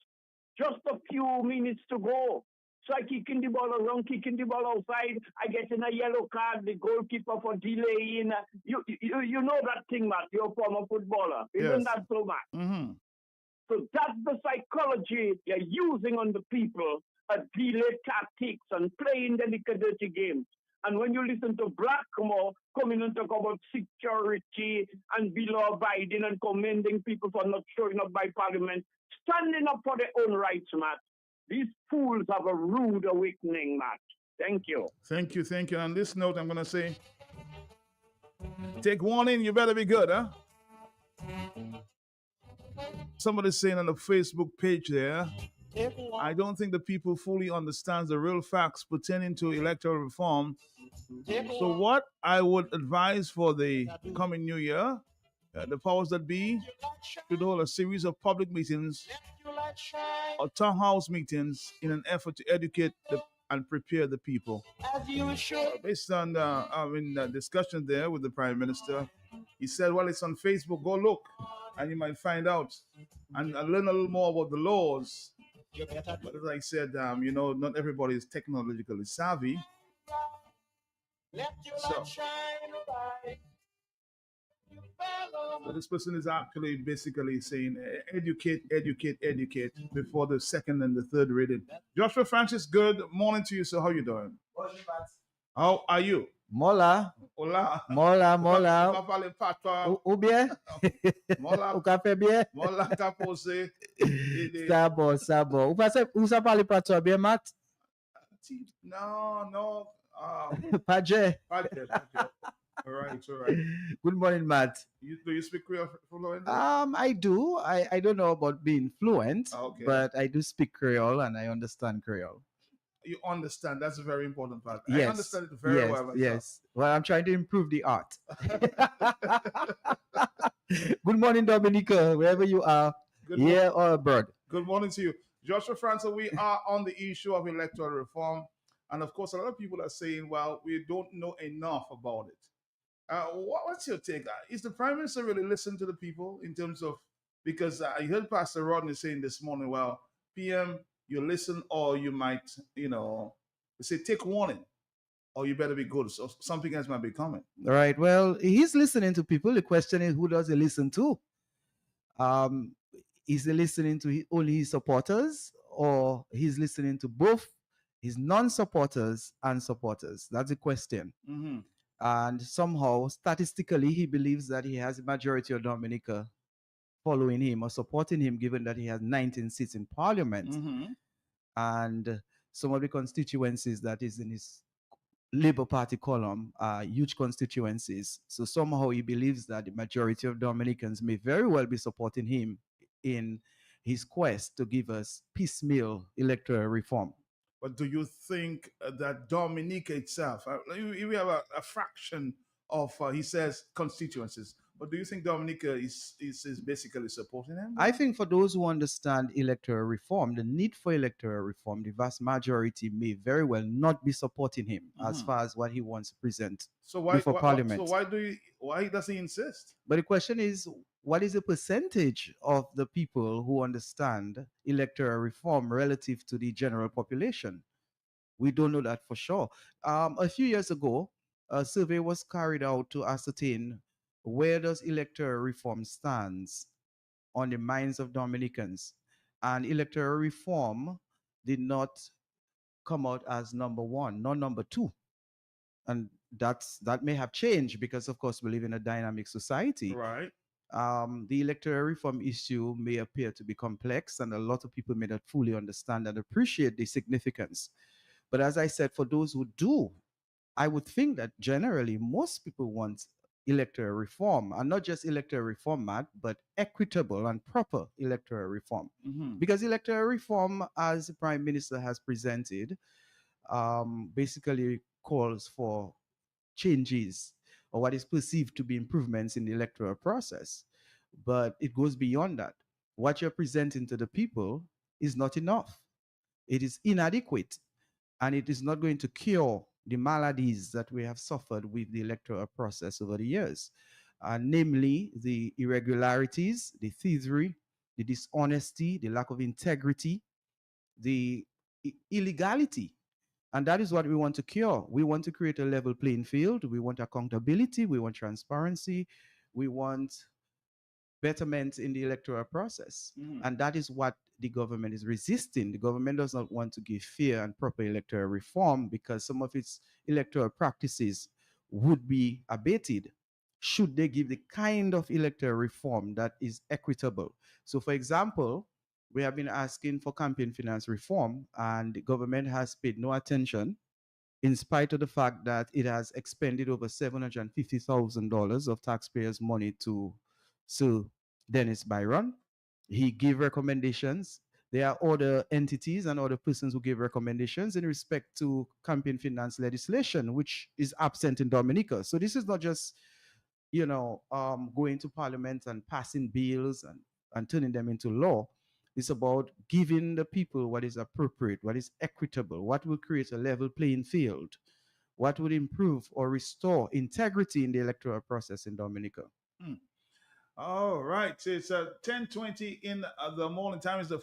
Just a few minutes to go. So I kicking the ball around, kicking the ball outside. I get in a yellow card. The goalkeeper for delaying. You know that thing, Matt. You're a former footballer, isn't that so, Matt? Mm-hmm. So that's the psychology you're using on the people. Delay tactics and playing the dirty games. And when you listen to Blackmore coming and talk about security and below abiding and commending people for not showing up by parliament, standing up for their own rights, Matt. These fools have a rude awakening, Matt. Thank you. Thank you. On this note, I'm going to say, take one in, you better be good, huh? Somebody's saying on the Facebook page there, I don't think the people fully understand the real facts pertaining to electoral reform. So what I would advise for the coming new year, the powers that be should hold a series of public meetings or town house meetings in an effort to educate and prepare the people. Based on the discussion there with the Prime Minister, he said, well, it's on Facebook, go look, and you might find out and learn a little more about the laws. But as I said, not everybody is technologically savvy. So this person is actually basically saying, educate before the second and the third reading. Joshua Francis, good morning to you. So how you doing? How are you? Mola. Hola. Mola, mola. On va parler patois. Ou bien? Mola. Ou café bien? Mola qu'a posé. Ça bon, ça bon. Ou ça parle patois bien, Matt? No. Pas de. Pas yet. All right. Good morning, Matt. Do you speak Creole fluently? I do. I don't know about being fluent, Okay. but I do speak Creole and I understand Creole. You understand. That's a very important part. Yes. I understand it very well myself. Yes. Well, I'm trying to improve the art. Good morning, Dominica, wherever you are, here or abroad. Good morning to you. Joshua Francis, we are on the issue of electoral reform. And of course, a lot of people are saying, well, we don't know enough about it. What's your take? Is the Prime Minister really listening to the people in terms of, because I heard Pastor Rodney saying this morning, well, PM, you listen or you might, they say take warning or you better be good. So something else might be coming. All right. Well, he's listening to people. The question is, who does he listen to? Is he listening to only his supporters, or he's listening to both his non-supporters and supporters? That's the question. Mm-hmm. And somehow, statistically, he believes that he has a majority of Dominica following him or supporting him, given that he has 19 seats in parliament. Mm-hmm. And some of the constituencies that is in his Labour Party column are huge constituencies. So somehow he believes that the majority of Dominicans may very well be supporting him in his quest to give us piecemeal electoral reform. But do you think that Dominica itself, we have a fraction of, he says, constituencies, but do you think Dominica is basically supporting him? I think for those who understand electoral reform, the need for electoral reform, the vast majority may very well not be supporting him as far as what he wants to present before Parliament. So why does he insist? But the question is, what is the percentage of the people who understand electoral reform relative to the general population? We don't know that for sure. A few years ago, a survey was carried out to ascertain where does electoral reform stands on the minds of Dominicans. And electoral reform did not come out as number one, nor number two. And that may have changed because, of course, we live in a dynamic society. Right. The electoral reform issue may appear to be complex, and a lot of people may not fully understand and appreciate the significance. But as I said, for those who do, I would think that generally most people want electoral reform, and not just electoral reform, Matt, but equitable and proper electoral reform. Mm-hmm. Because electoral reform, as the Prime Minister has presented, basically calls for changes or what is perceived to be improvements in the electoral process. But it goes beyond that. What you're presenting to the people is not enough. It is inadequate, and it is not going to cure the maladies that we have suffered with the electoral process over the years, namely the irregularities, the thievery, the dishonesty, the lack of integrity, the illegality. And that is what we want to cure. We want to create a level playing field. We want accountability. We want transparency. We want betterment in the electoral process. And that is what the government is resisting. The government does not want to give fair and proper electoral reform because some of its electoral practices would be abated should they give the kind of electoral reform that is equitable. So, for example, we have been asking for campaign finance reform, and the government has paid no attention, in spite of the fact that it has expended over $750,000 of taxpayers' money to Sir Dennis Byron. He gave recommendations. There are other entities and other persons who give recommendations in respect to campaign finance legislation, which is absent in Dominica. So this is not just, going to Parliament and passing bills and turning them into law. It's about giving the people what is appropriate, what is equitable, what will create a level playing field, what would improve or restore integrity in the electoral process in Dominica. All right. So it's 10:20 in the morning time. Is the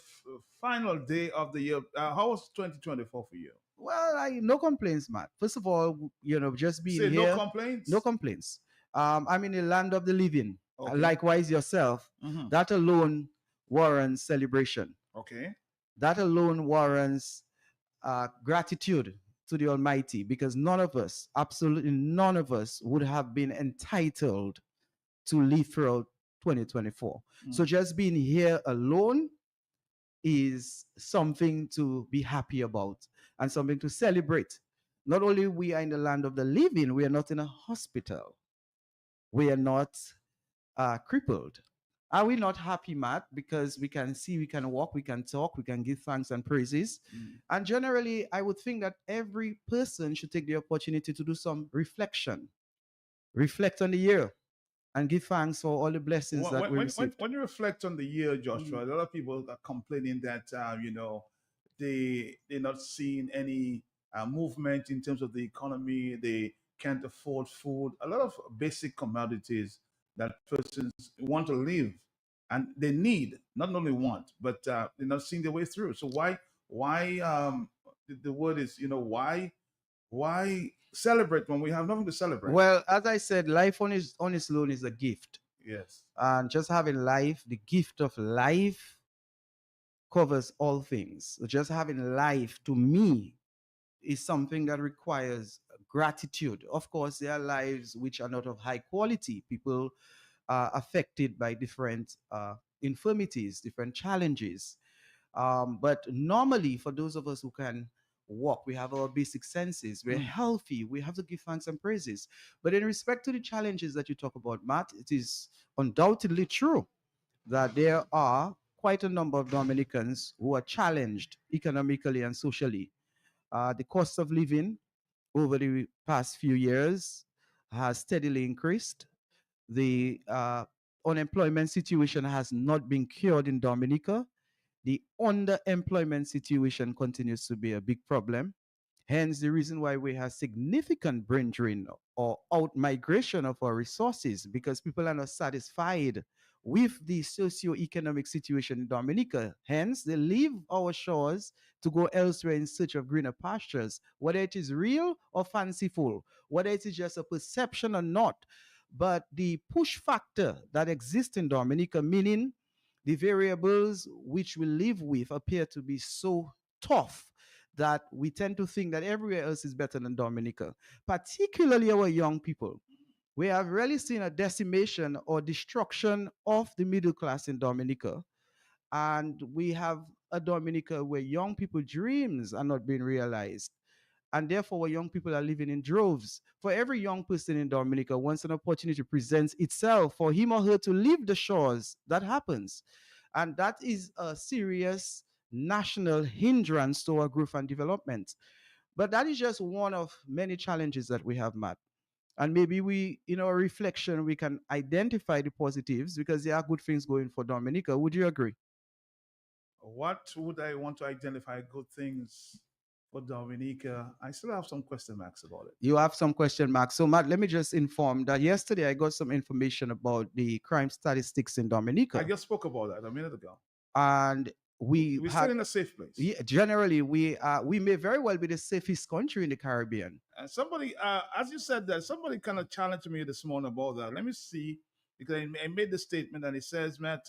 final day of the year. How was 2024 for you? Well, no complaints, Matt. First of all, just being Say here. No complaints? No complaints. I'm in the land of the living. Okay. Likewise, yourself. That alone warrants celebration. Okay. That alone warrants gratitude to the Almighty, because none of us, absolutely none of us, would have been entitled to live throughout 2024. So just being here alone is something to be happy about and something to celebrate. Not only we are in the land of the living, we are not in a hospital. We are not crippled. Are we not happy, Matt? Because we can see, we can walk, we can talk, we can give thanks and praises. And generally, I would think that every person should take the opportunity to do some reflection, reflect on the year, and give thanks for all the blessings that we received. When you reflect on the year, Joshua, a lot of people are complaining that they're not seeing any movement in terms of the economy. They can't afford food. A lot of basic commodities that persons want to live and they need, not only want, but they're not seeing their way through. So the word is, why celebrate when we have nothing to celebrate? Well, as I said, life on its own is a gift. Yes. And just having life, the gift of life, covers all things. So just having life, to me, is something that requires gratitude. Of course, there are lives which are not of high quality. People are affected by different infirmities, different challenges. But normally, for those of us who can walk, we have our basic senses, we're healthy, we have to give thanks and praises. But in respect to the challenges that you talk about, Matt, it is undoubtedly true that there are quite a number of Dominicans who are challenged economically and socially. The cost of living over the past few years has steadily increased. The unemployment situation has not been cured in Dominica. The underemployment situation continues to be a big problem. Hence, the reason why we have significant brain drain or out migration of our resources, because people are not satisfied with the socio-economic situation in Dominica. Hence, they leave our shores to go elsewhere in search of greener pastures, whether it is real or fanciful, whether it is just a perception or not. But the push factor that exists in Dominica, meaning the variables which we live with, appear to be so tough that we tend to think that everywhere else is better than Dominica, particularly our young people. We have really seen a decimation or destruction of the middle class in Dominica. And we have a Dominica where young people's dreams are not being realized. And therefore, young people are living in droves. For every young person in Dominica, once an opportunity presents itself for him or her to leave the shores, that happens. And that is a serious national hindrance to our growth and development. But that is just one of many challenges that we have, Matt. And maybe we, in our reflection, we can identify the positives because there are good things going for Dominica. Would you agree? What would I want to identify good things for Dominica? I still have some question marks about it. You have some question marks. So, Matt, let me just inform that yesterday I got some information about the crime statistics in Dominica. I just spoke about that a minute ago. And we're still in a safe place. Yeah, generally, we may very well be the safest country in the Caribbean. And somebody, as you said that, somebody kind of challenged me this morning about that. Let me see, because I made the statement and it says, Matt,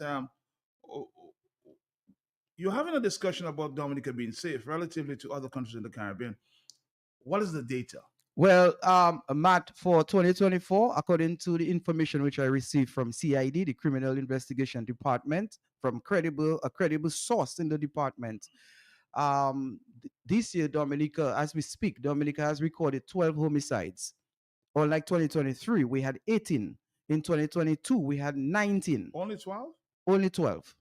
you're having a discussion about Dominica being safe relatively to other countries in the Caribbean. What is the data? Well, Matt, for 2024, according to the information which I received from CID, the Criminal Investigation Department, from a credible source in the department, this year, Dominica, as we speak, Dominica has recorded 12 homicides. Unlike 2023, we had 18. In 2022, we had 19. Only 12? Only 12.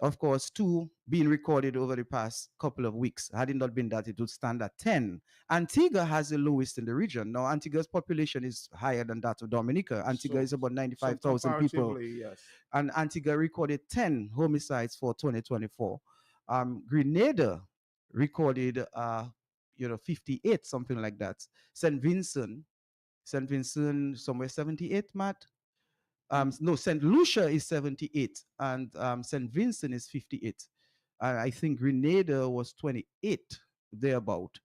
Of course, 2 being recorded over the past couple of weeks. Had it not been that, it would stand at 10. Antigua has the lowest in the region. Now, Antigua's population is higher than that of Dominica. Antigua is about 95,000 people. Yes. And Antigua recorded 10 homicides for 2024. Grenada recorded 58, something like that. St. Vincent, somewhere 78, Matt. No, St. Lucia is 78 and St. Vincent is 58. I think Grenada was 28, thereabout.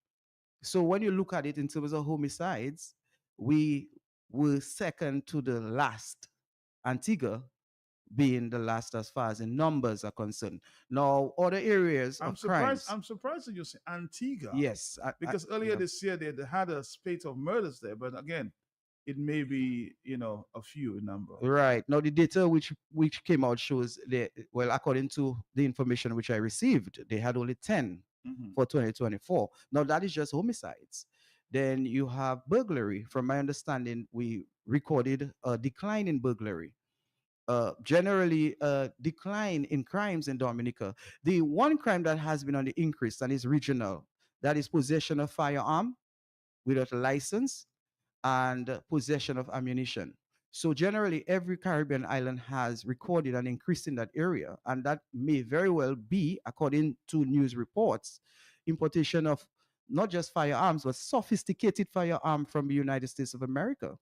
So when you look at it in terms of homicides, we were second to the last, Antigua, being the last as far as in numbers are concerned. Now, other areas I'm of surprised. crimes. I'm surprised that you say Antigua. Yes, because earlier this year they had a spate of murders there, but again, it may be a few in number. Right. Now the data which came out shows that, well, according to the information which I received, they had only 10 for 2024. Now that is just homicides. Then you have burglary. From my understanding, we recorded a decline in burglary. Generally a decline in crimes in Dominica. The one crime that has been on the increase and is regional, that is possession of firearm without a license and possession of ammunition. So generally, every Caribbean island has recorded an increase in that area, and that may very well be, according to news reports, importation of not just firearms but sophisticated firearm from the United States of America.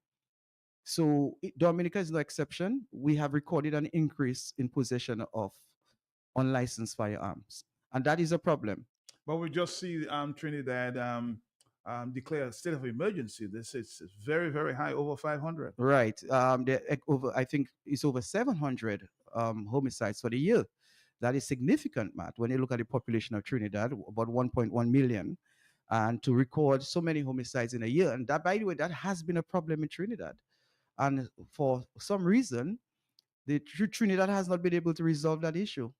So Dominica is no exception. We have recorded an increase in possession of unlicensed firearms, and that is a problem. But we just see Trinidad declare a state of emergency. This is very, very high, over 500. Right. Over, I think it's over 700 homicides for the year. That is significant, Matt. When you look at the population of Trinidad, about 1.1 million, and to record so many homicides in a year, and that, by the way, that has been a problem in Trinidad. And for some reason, the Trinidad has not been able to resolve that issue.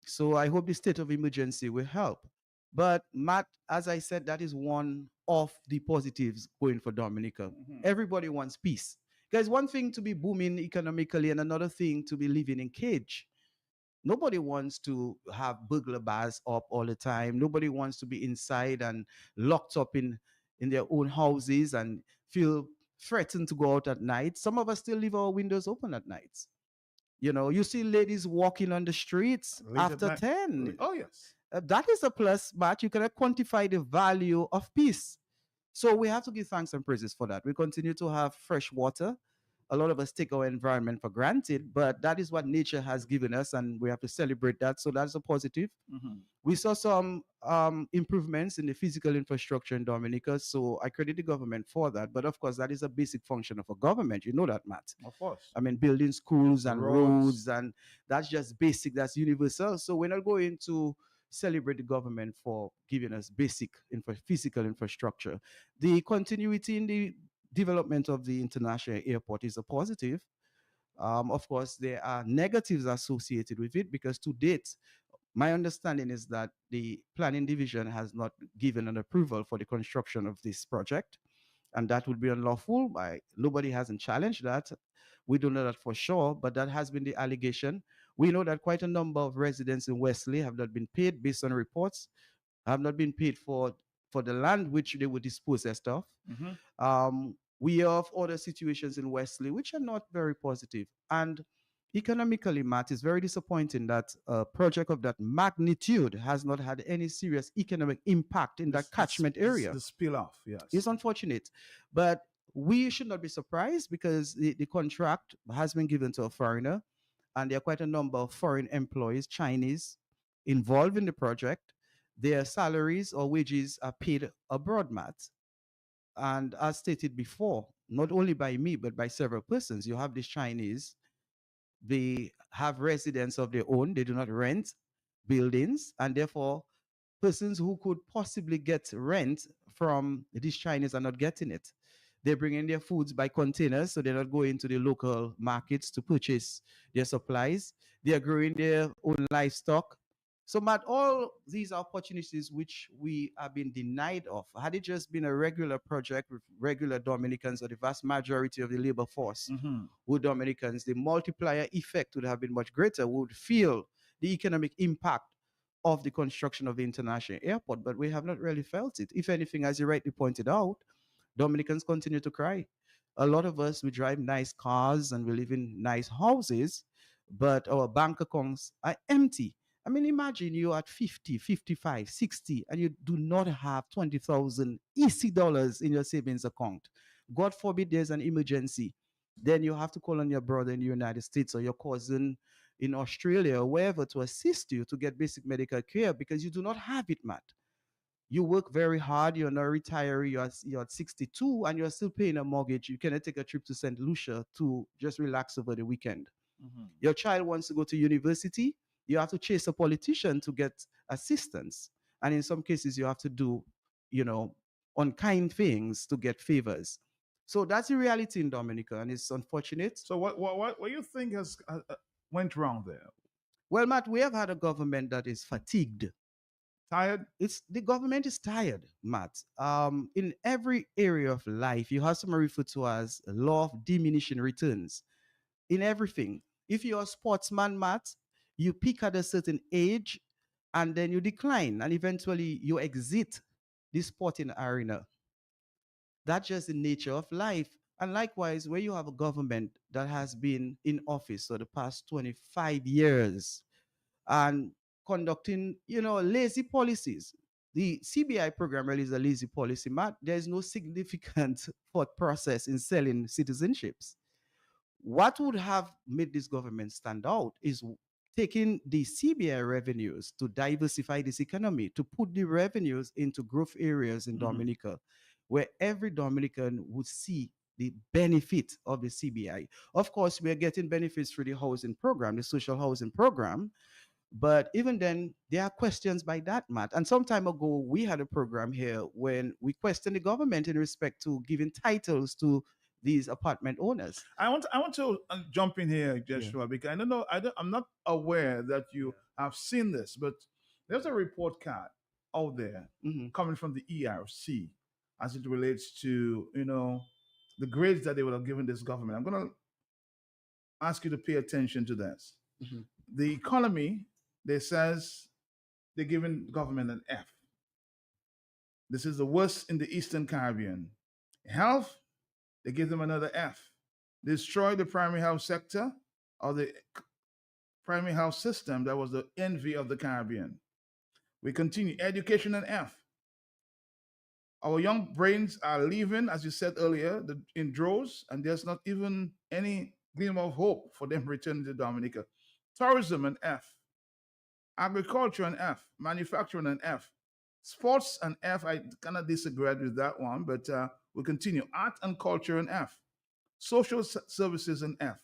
So I hope the state of emergency will help. But Matt, as I said, that is one of the positives going for Dominica. Everybody wants peace. There's one thing to be booming economically and another thing to be living in cage. Nobody wants to have burglar bars up all the time. Nobody wants to be inside and locked up in their own houses and feel threatened to go out at night. Some of us still leave our windows open at nights. You see ladies walking on the streets Late at after night. 10. Oh, yes. That is a plus, but you cannot quantify the value of peace. So we have to give thanks and praises for that. We continue to have fresh water. A lot of us take our environment for granted, but that is what nature has given us, and we have to celebrate that. So that's a positive. We saw some improvements in the physical infrastructure in Dominica, so I credit the government for that. But of course, that is a basic function of a government. You know that, Matt. Of course. I mean, building schools and Roads. roads, and that's just basic, that's universal. So we're not going to celebrate the government for giving us basic physical infrastructure. The continuity in the development of the international airport is a positive. Of course, there are negatives associated with it because to date, my understanding is that the planning division has not given an approval for the construction of this project, and that would be unlawful. Nobody hasn't challenged that. We don't know that for sure, but that has been the allegation. We know that quite a number of residents in Wesley have not been paid based on reports, have not been paid for the land which they would dispossessed of. We have other situations in Wesley which are not very positive. And economically, Matt, it's very disappointing that a project of that magnitude has not had any serious economic impact in that catchment area. The spill off, yes. It's unfortunate. But we should not be surprised because the contract has been given to a foreigner, and there are quite a number of foreign employees, Chinese, involved in the project. Their salaries or wages are paid abroad, Matt. And as stated before, not only by me, but by several persons, you have these Chinese, they have residence of their own, they do not rent buildings, and therefore persons who could possibly get rent from these Chinese are not getting it. They bring in their foods by containers, so they're not going to the local markets to purchase their supplies. They are growing their own livestock. So, Matt, all these are opportunities which we have been denied of. Had it just been a regular project with regular Dominicans or the vast majority of the labor force, with Dominicans, the multiplier effect would have been much greater. We would feel the economic impact of the construction of the international airport, but we have not really felt it. If anything, as you rightly pointed out, Dominicans continue to cry. A lot of us, we drive nice cars and we live in nice houses, but our bank accounts are empty. I mean, imagine you're at 50, 55, 60, and you do not have 20,000 EC dollars in your savings account. God forbid there's an emergency. Then you have to call on your brother in the United States or your cousin in Australia or wherever to assist you to get basic medical care because you do not have it, Matt. You work very hard, you're not retiree, you're at 62 and you're still paying a mortgage. You cannot take a trip to St. Lucia to just relax over the weekend. Your child wants to go to university, you have to chase a politician to get assistance. And in some cases, you have to do, you know, unkind things to get favors. So that's the reality in Dominica, and it's unfortunate. So what you think has went wrong there? Well, Matt, we have had a government that is fatigued. Tired? It's the government is tired, Matt. In every area of life, you have something referred to as law of diminishing returns. In everything, if you're a sportsman, Matt, you peak at a certain age, and then you decline, and eventually you exit the sporting arena. That's just the nature of life. And likewise, where you have a government that has been in office for the past 25 years and conducting, lazy policies. The CBI program really is a lazy policy, Matt. There's no significant thought process in selling citizenships. What would have made this government stand out is taking the CBI revenues to diversify this economy, to put the revenues into growth areas in Dominica, where every Dominican would see the benefit of the CBI. Of course, we're getting benefits through the housing program, the social housing program. But even then, there are questions by that, Matt. And some time ago, we had a program here when we questioned the government in respect to giving titles to these apartment owners. I want to jump in here, Joshua, because I don't know. I'm not aware that you have seen this, but there's a report card out there coming from the ERC as it relates to the grades that they would have given this government. I'm going to ask you to pay attention to this. The economy, they says they're giving government an F. This is the worst in the Eastern Caribbean. Health, they give them another F. Destroy the primary health sector or the primary health system that was the envy of the Caribbean. We continue. Education and F. Our young brains are leaving, as you said earlier, in droves, and there's not even any gleam of hope for them returning to Dominica. Tourism and F. Agriculture and F. Manufacturing and F. Sports and F. I kind of disagree with that one, but we continue. Art and culture and F. Social services and F.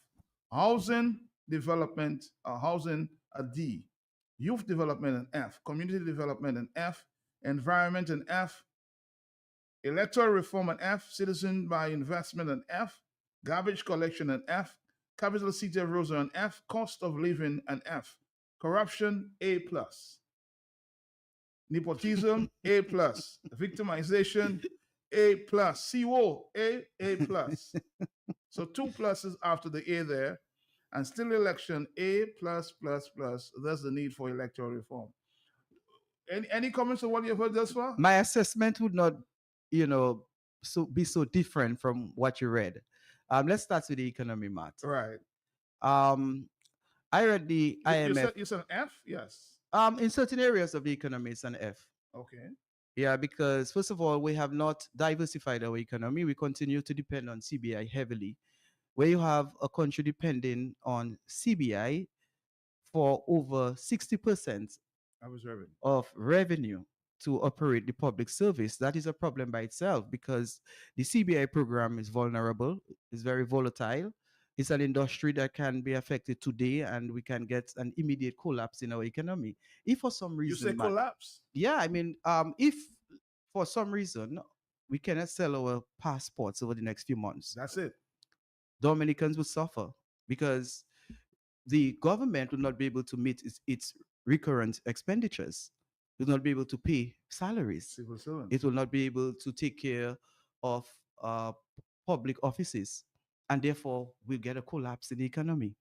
Housing development, housing a D. Youth development and F. Community development and F. Environment and F. Electoral reform and F. Citizen by investment and F. Garbage collection and F. Capital city erosion and F. Cost of living and F. Corruption A plus. Nepotism A plus. Victimization A plus. CO A plus. So 2 pluses after the A there, and still election A plus plus plus. That's the need for electoral reform. Any comments on what you've heard thus far? My assessment would not, be so different from what you read. Let's start with the economy, Matt. Right. I read the IMF. You said an F? Yes. In certain areas of the economy, it's an F. Okay. Yeah, because first of all, we have not diversified our economy. We continue to depend on CBI heavily. Where you have a country depending on CBI for over 60% of revenue to operate the public service, that is a problem by itself because the CBI program is vulnerable, it's very volatile. It's an industry that can be affected today and we can get an immediate collapse in our economy. If for some reason... You say collapse? Yeah, I mean, if for some reason we cannot sell our passports over the next few months... That's it. Dominicans will suffer because the government will not be able to meet its recurrent expenditures. It will not be able to pay salaries. It will not be able to take care of public offices, and therefore we'll get a collapse in the economy.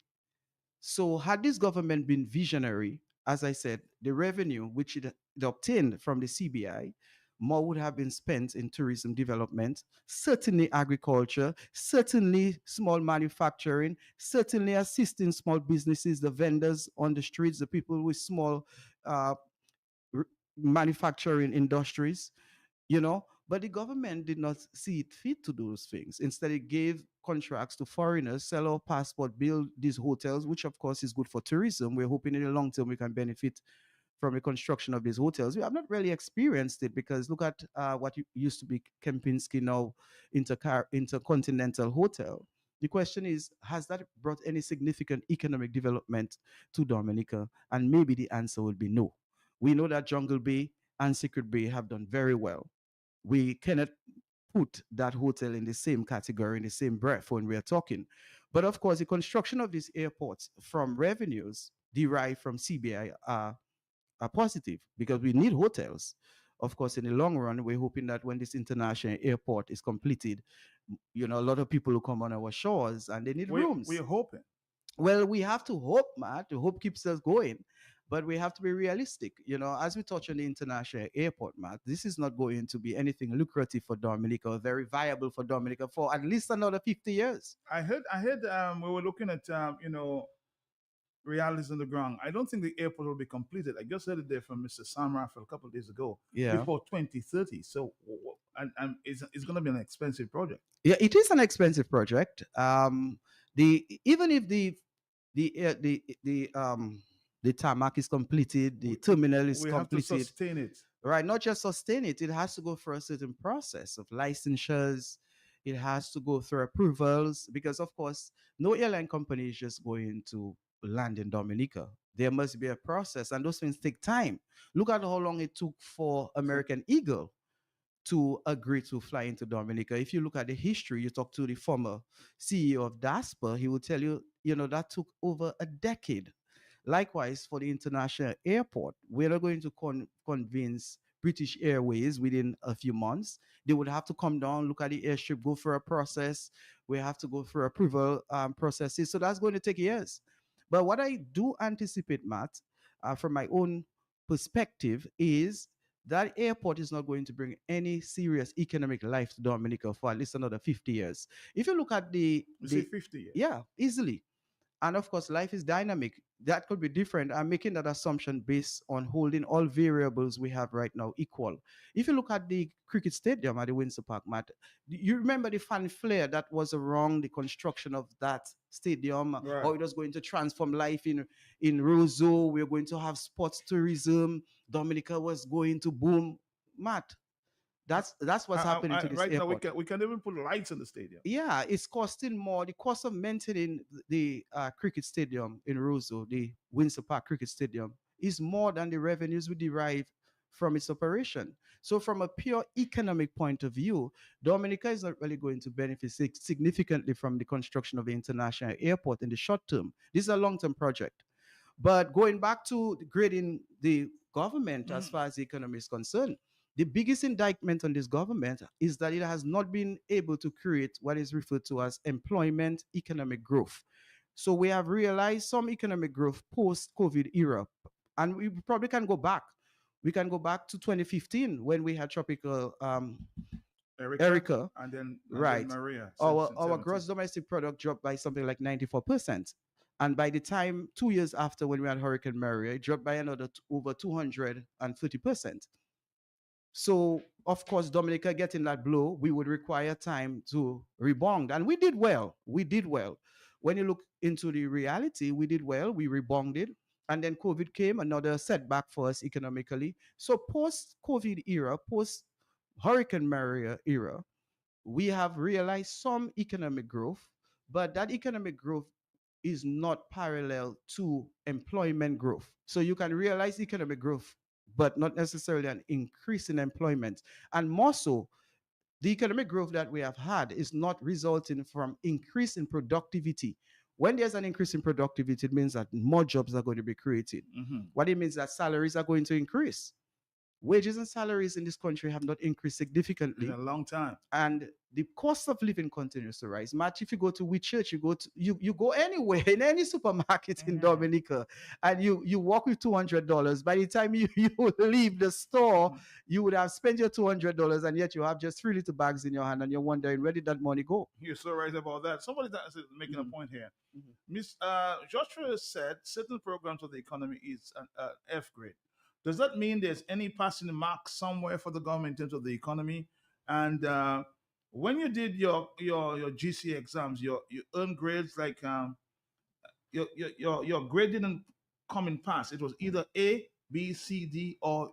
So had this government been visionary, as I said, the revenue which it obtained from the CBI, more would have been spent in tourism development, certainly agriculture, certainly small manufacturing, certainly assisting small businesses, the vendors on the streets, the people with small manufacturing industries, but the government did not see it fit to do those things. Instead, it gave contracts to foreigners, sell our passport, build these hotels, which of course is good for tourism. We're hoping in the long term we can benefit from the construction of these hotels. We have not really experienced it because look at what used to be Kempinski, now Intercontinental Hotel. The question is, has that brought any significant economic development to Dominica? And maybe the answer would be no. We know that Jungle Bay and Secret Bay have done very well. We cannot put that hotel in the same category, in the same breath when we are talking. But of course, the construction of these airports from revenues derived from CBI are positive because we need hotels. Of course, in the long run, we're hoping that when this international airport is completed, a lot of people will come on our shores and they need rooms. We're hoping. Well, we have to hope, Matt. The hope keeps us going. But we have to be realistic. As we touch on the international airport, Matt, this is not going to be anything lucrative for Dominica or very viable for Dominica for at least another 50 years. I heard we were looking at realities on the ground. I don't think the airport will be completed. I just heard it there from Mr. Sam Raffel a couple of days ago. Yeah. Before 2030. So, and it's going to be an expensive project. Yeah, it is an expensive project. Even if the tarmac is completed, the terminal is completed. We have to sustain it. Right, not just sustain it. It has to go through a certain process of licensures. It has to go through approvals because, of course, no airline company is just going to land in Dominica. There must be a process, and those things take time. Look at how long it took for American Eagle to agree to fly into Dominica. If you look at the history, you talk to the former CEO of DASPA, he will tell you, that took over a decade. Likewise, for the international airport, we're not going to convince British Airways within a few months. They would have to come down, look at the airstrip, go through a process. We have to go through approval processes. So that's going to take years. But what I do anticipate, Matt, from my own perspective, is that airport is not going to bring any serious economic life to Dominica for at least another 50 years. If you look at You say 50 years? Yeah, easily. And of course, life is dynamic. That could be different. I'm making that assumption based on holding all variables we have right now equal. If you look at the cricket stadium at the Windsor Park, Matt, you remember the fanfare that was around the construction of that stadium, Right. how it was going to transform life in Roseau. We're going to have sports tourism. Dominica was going to boom. Matt, that's what's happening to this right airport. Now we can even put lights in the stadium. Yeah, it's costing more. The cost of maintaining the cricket stadium in Roseau, the Windsor Park Cricket Stadium, is more than the revenues we derive from its operation. So from a pure economic point of view, Dominica is not really going to benefit significantly from the construction of the international airport in the short term. This is a long-term project. But going back to grading the government as far as the economy is concerned, the biggest indictment on this government is that it has not been able to create what is referred to as employment economic growth. So we have realized some economic growth post-COVID era, and we probably can go back. We can go back to 2015 when we had tropical Erica, and then right? Maria. Our gross domestic product dropped by something like 94%. And by the time 2 years after, when we had Hurricane Maria, it dropped by another over 230%. So, of course, Dominica getting that blow, we would require time to rebound. And we did well. We did well. When you look into the reality, we did well. We rebounded. And then COVID came, another setback for us economically. So post-COVID era, post-Hurricane Maria era, we have realized some economic growth, but that economic growth is not parallel to employment growth. So you can realize economic growth, but not necessarily an increase in employment. And more so, the economic growth that we have had is not resulting from increase in productivity. When there's an increase in productivity, it means that more jobs are going to be created. What it means that salaries are going to increase. Wages and salaries in this country have not increased significantly in a long time, and the cost of living continues to rise. Matt, if you go to Whitchurch, you go anywhere in any supermarket in Dominica, and you walk with $200. By the time you leave the store, you would have spent your $200, and yet you have just 3 little bags in your hand, and you're wondering, where did that money go? You're so right about that. Somebody that is making a point here. Miss Joshua said certain programs of the economy is an F grade. Does that mean there's any passing mark somewhere for the government in terms of the economy? And when you did your GC exams, you earned grades like your grade didn't come in pass. It was either A, B, C, D, or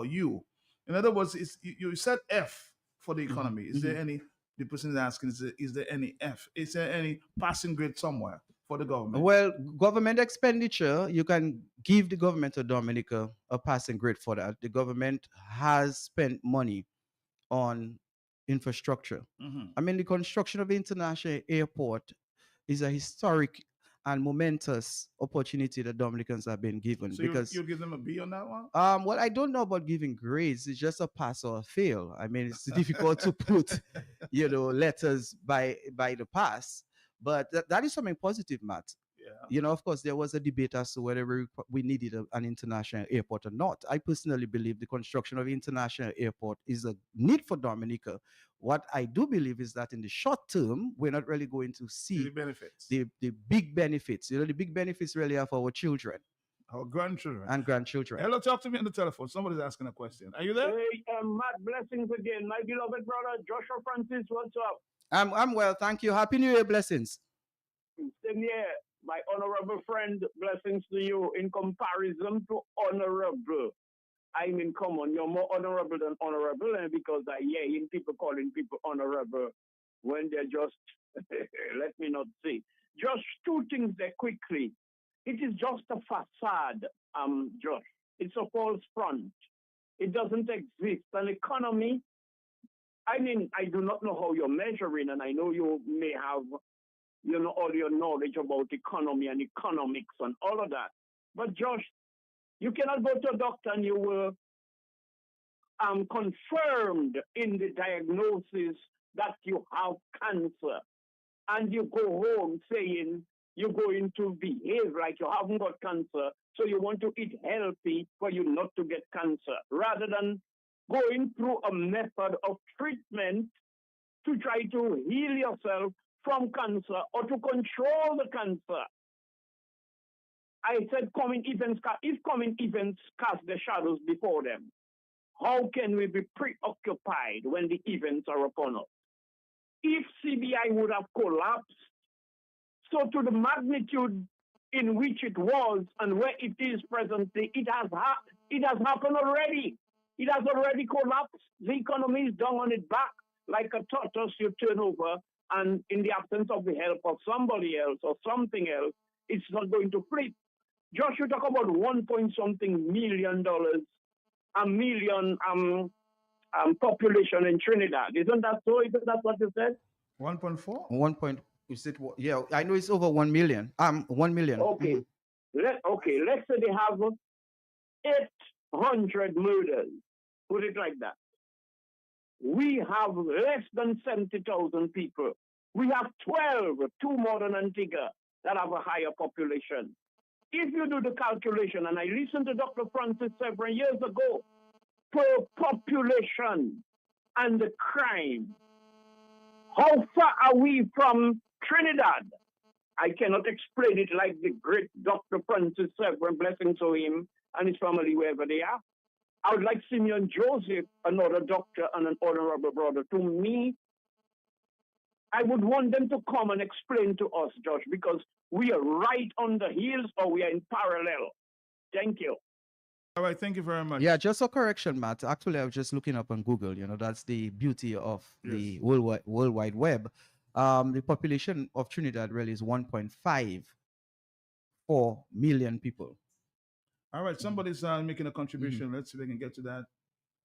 U. In other words, you said F for the economy. Is there any The person is asking, is there any is there any passing grade somewhere for the government? Well, government expenditure, you can give the government of Dominica a passing grade for that. The government has spent money on infrastructure. Mhm. I mean, the construction of the international airport is a historic and momentous opportunity that Dominicans have been given. So because you'll give them a B on that one? well, I don't know about giving grades. It's just a pass or a fail. I mean, it's difficult to put, letters by the pass. But that is something positive, Matt. Yeah. Of course, there was a debate as to whether we needed an international airport or not. I personally believe the construction of international airport is a need for Dominica. What I do believe is that in the short term, we're not really going to see The benefits. the big benefits. The big benefits really are for our children. Our grandchildren. And grandchildren. Hello, talk to me on the telephone. Somebody's asking a question. Are you there? Hey, Matt, blessings again. My beloved brother, Joshua Francis, what's up? I'm well, thank you. Happy New Year, blessings. Same here, my honorable friend, blessings to you. In comparison to honorable, I mean, come on, you're more honorable than honorable, and because I hear people calling people honorable when they're just, let me not say, just two things there quickly. It is just a facade, Josh. It's a false front. It doesn't exist. An economy, I mean, I do not know how you're measuring, and I know you may have, all your knowledge about economy and economics and all of that. But Josh, you cannot go to a doctor and you were confirmed in the diagnosis that you have cancer, and you go home saying you're going to behave like you haven't got cancer, so you want to eat healthy for you not to get cancer, rather than going through a method of treatment to try to heal yourself from cancer or to control the cancer. I said if coming events cast the shadows before them, how can we be preoccupied when the events are upon us? If CBI would have collapsed, so to the magnitude in which it was and where it is presently, it has happened already. It has already collapsed. The economy is down on its back like a tortoise you turn over, and in the absence of the help of somebody else or something else, it's not going to flip. Josh, you talk about $1.something million, a million population in Trinidad. Isn't that so? Isn't that what you said? 1.4? 1 point. Is it? Yeah, I know it's over 1 million. 1 million. Okay. Let's say they have 800 murders. Put it like that. We have less than 70,000 people. We have 12, two more than Antigua, that have a higher population. If you do the calculation, and I listened to Dr. Francis several years ago, per population and the crime, how far are we from Trinidad? I cannot explain it like the great Dr. Francis Severin, blessing to him and his family wherever they are. I would like Simeon Joseph, another doctor and an honorable brother. To me, I would want them to come and explain to us, Josh, because we are right on the heels or we are in parallel. Thank you. All right, thank you very much. Yeah, just a correction, Matt. Actually, I was just looking up on Google. That's the beauty of the World Wide Web. The population of Trinidad really is 1.54 million people. All right, somebody's making a contribution. Let's see if we can get to that.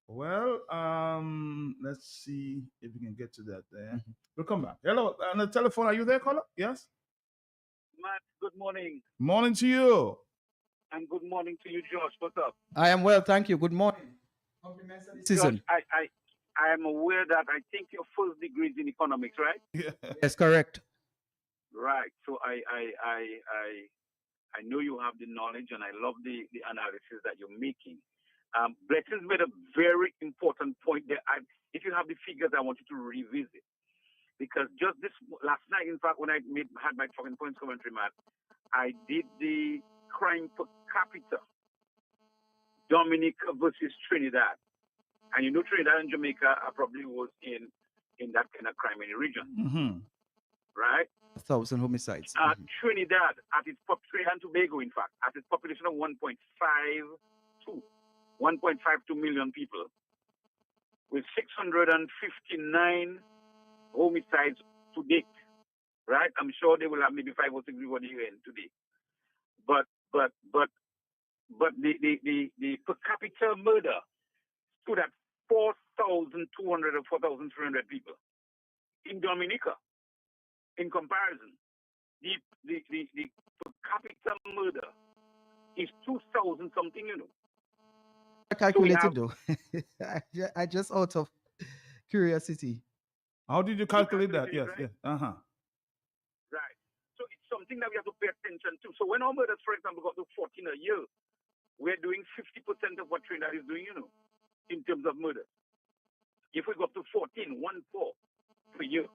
Well, let's see if we can get to that there. We'll come back. Hello, on the telephone. Are you there, caller? Yes? Matt, good morning. Morning to you. And good morning to you, Josh. What's up? I am well, thank you. Good morning. Josh, I am aware that I think your first degree is in economics, right? Yeah. Yes, correct. Right. So I know you have the knowledge, and I love the analysis that you're making. Blessings made a very important point there. If you have the figures, I want you to revisit. Because just this last night, in fact, when I had my talking points commentary, Matt, I did the crime per capita, Dominica versus Trinidad. And Trinidad and Jamaica probably was in that kind of crime in the region. Right? 1,000 homicides. Trinidad, Trinidad and Tobago, in fact, at its population of 1.52 million people, with 659 homicides to date, right? I'm sure they will have maybe 5 or 6 before the UN today. But the per capita murder stood at 4,200 or 4,300 people in Dominica. In comparison, the per capita murder is 2,000 something, you know. Calculated though. I just out of curiosity. How did you calculate that? Yes, right? yes. Uh-huh. Right. So it's something that we have to pay attention to. So when our murders, for example, got to 14 a year, we're doing 50% of what Trinidad is doing, you know, in terms of murder. If we go up to 14 per year,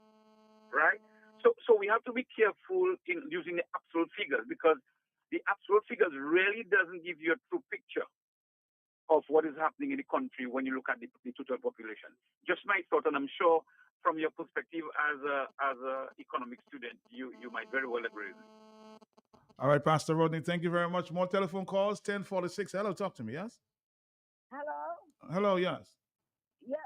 right? So we have to be careful in using the absolute figures, because the absolute figures really doesn't give you a true picture of what is happening in the country when you look at the total population. Just my thought, and I'm sure from your perspective as a economic student, you might very well agree with me. All right, Pastor Rodney, thank you very much. More telephone calls, 1046. Hello, talk to me, yes? Hello? Hello, yes. Yes.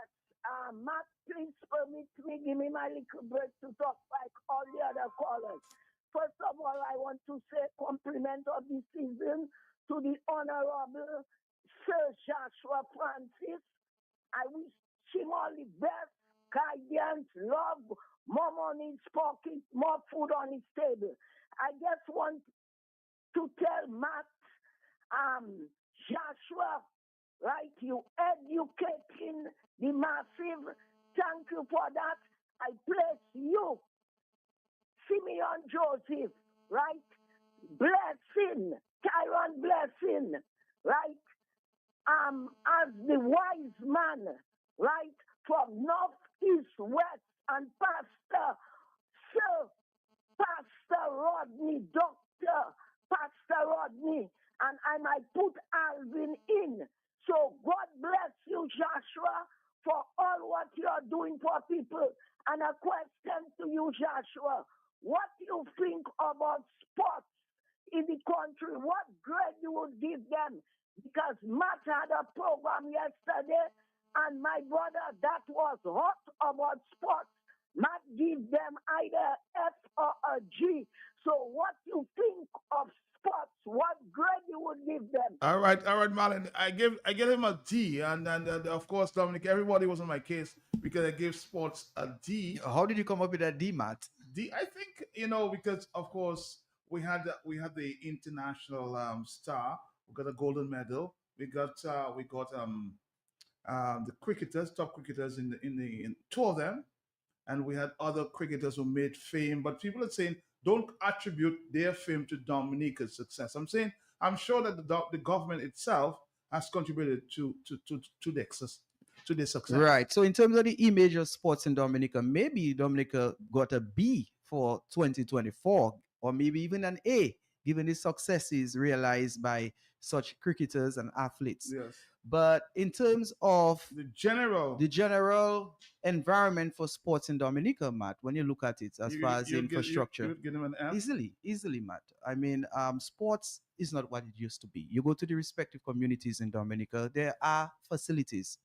Matt, please permit me, give me my little break to talk like all the other callers. First of all, I want to say compliment of the season to the Honorable Sir Joshua Francis. I wish him all the best, guidance, love, more money in his pocket, more food on his table. I just want to tell Matt, Joshua, right, you educating the massive. Thank you for that. I bless you, Simeon Joseph, right? Blessing, Tyron Blessing, right? As the wise man, right, from north, east, west, and Pastor Rodney, Dr. Pastor Rodney, and I might put Alvin in. So God bless you, Joshua, for all what you are doing for people. And a question to you, Joshua, what do you think about sports in the country? What grade you would give them? Because Matt had a program yesterday, and my brother, that was hot about sports. Matt give them either F or a G. So what you think of sports? What grade you would give them? All right, Marlon. I give him a D, and of course, Dominic, everybody was on my case because I gave sports a D. How did you come up with that D, Matt? D, I think, because of course we had the international star. We got a golden medal. We got the cricketers, top cricketers in two of them, and we had other cricketers who made fame. But people are saying don't attribute their fame to Dominica's success. I'm sure that the government itself has contributed to the success. Right. So in terms of the image of sports in Dominica, maybe Dominica got a B for 2024, or maybe even an A, given the successes realized by such cricketers and athletes. Yes. But in terms of the general environment for sports in Dominica, Matt, when you look at it as far as infrastructure, you would give them an F? Easily, Matt. I mean, sports is not what it used to be. You go to the respective communities in Dominica, there are facilities.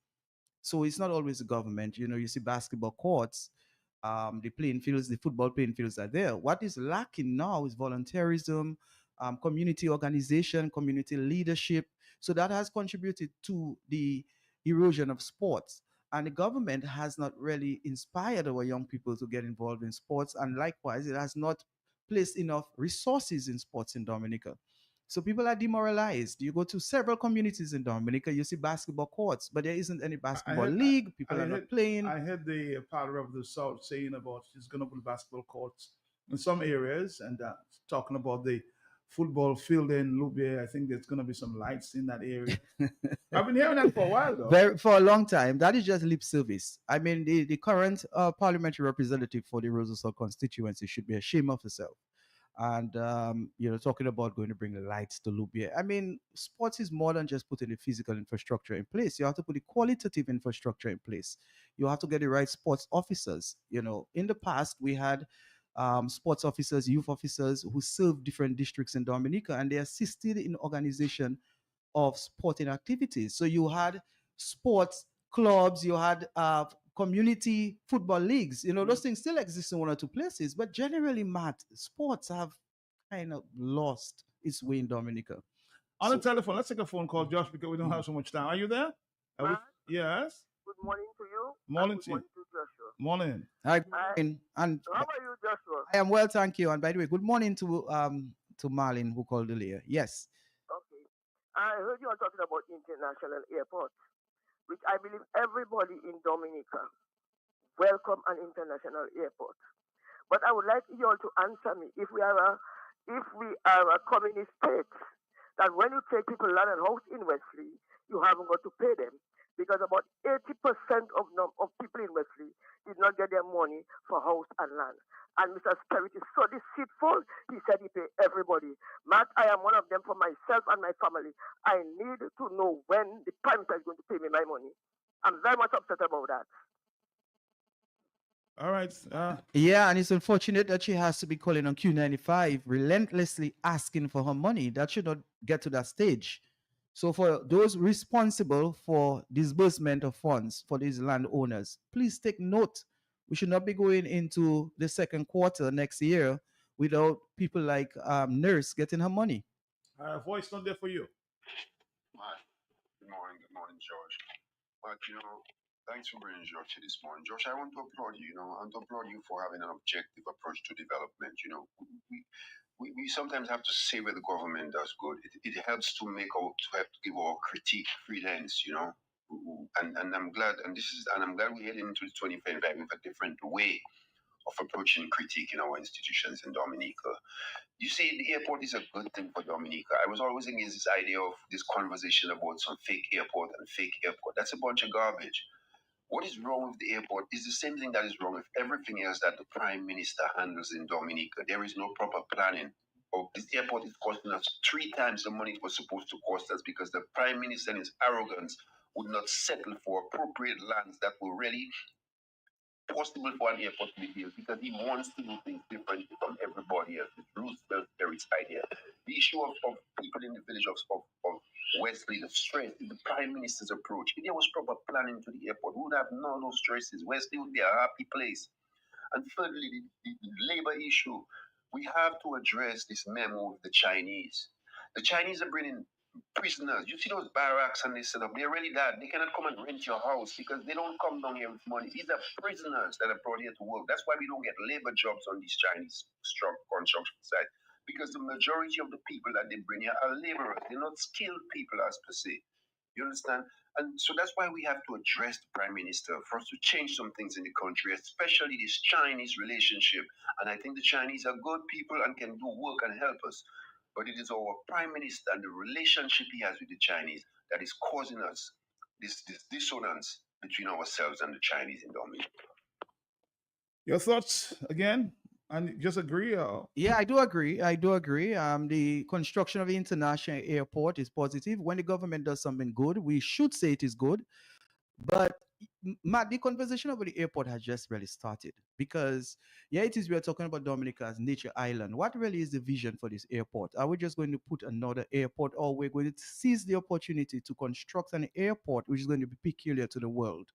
So it's not always the government. You see basketball courts, the playing fields, the football playing fields are there. What is lacking now is volunteerism, community organization, community leadership. So that has contributed to the erosion of sports. And the government has not really inspired our young people to get involved in sports. And likewise, it has not placed enough resources in sports in Dominica. So people are demoralized. You go to several communities in Dominica, you see basketball courts, but there isn't any basketball league. People are not playing. I heard the Power of the South saying about she's going to put basketball courts in some areas, and talking about the football field in Loubier. I think there's going to be some lights in that area. I've been hearing that for a while, though. For a long time. That is just lip service. I mean, the current parliamentary representative for the Rosasol constituency should be ashamed of herself. And talking about going to bring the lights to Loubier. I mean, sports is more than just putting the physical infrastructure in place. You have to put the qualitative infrastructure in place. You have to get the right sports officers. In the past, we had sports officers, youth officers who served different districts in Dominica, and they assisted in organization of sporting activities. So you had sports clubs, you had community football leagues. Those things still exist in one or two places, but generally, Matt, sports have kind of lost its way in Dominica. On the telephone, let's take a phone call, Josh, because we don't have so much time. Are you there? Yes. Good morning to you. Morning Good to you. morning to Joshua. Morning. Hi, good morning. And How are you, Joshua? I am well, thank you. And by the way, good morning to Marlin who called earlier. Yes. Okay. I heard you are talking about international airport, which I believe everybody in Dominica welcome an international airport. But I would like you all to answer me if we are a communist state, that when you take people land and house in Wesley, you haven't got to pay them, because about 80% of people in Wesley did not get their money for house and land. And Mr. Spirit is so deceitful, he said he pay everybody. Matt, I am one of them for myself and my family. I need to know when the Prime Minister is going to pay me my money. I'm very much upset about that. All right. Yeah, and it's unfortunate that she has to be calling on Q95, relentlessly asking for her money. That should not get to that stage. So for those responsible for disbursement of funds for these landowners, please take note. We should not be going into the second quarter next year without people like Nurse getting her money. Voice not there for you. Hi. Good morning, George. But thanks for bringing George here this morning. Josh, I want to applaud you. I want to applaud you for having an objective approach to development. We sometimes have to say where the government does good. It helps to give our critique free lens. And I'm glad, I'm glad we're heading into the 25 with a different way of approaching critique in our institutions in Dominica. You see, the airport is a good thing for Dominica. I was always against this idea of this conversation about some fake airport and fake airport. That's a bunch of garbage. What is wrong with the airport is the same thing that is wrong with everything else that the Prime Minister handles in Dominica. There is no proper planning. This airport is costing us 3 times the money it was supposed to cost us, because the Prime Minister in his arrogance would not settle for appropriate lands that will really possible for an airport to be built, because he wants to do things differently from everybody else. It's Roosevelt Perry's idea. The issue of people in the village of Wesley, the stress is the Prime Minister's approach. If there was proper planning to the airport, we would have none of those stresses. Wesley would be a happy place. And thirdly, the labor issue. We have to address this memo with the Chinese. The Chinese are bringing prisoners. You see those barracks and they set up, they're really that. They cannot come and rent your house because they don't come down here with money. These are prisoners that are brought here to work. That's why we don't get labor jobs on these Chinese construction sites, because the majority of the people that they bring here are laborers. They're not skilled people as per se. You understand? And so that's why we have to address the Prime Minister for us to change some things in the country, especially this Chinese relationship. And I think the Chinese are good people and can do work and help us. But it is our Prime Minister and the relationship he has with the Chinese that is causing us this dissonance between ourselves and the Chinese in Dominica. Your thoughts again? And just agree? Yeah, I do agree. The construction of the international airport is positive. When the government does something good, we should say it is good. But Matt, the conversation over the airport has just really started, because it is we are talking about Dominica as nature island. What really is the vision for this airport? Are we just going to put another airport, or we're going to seize the opportunity to construct an airport which is going to be peculiar to the world?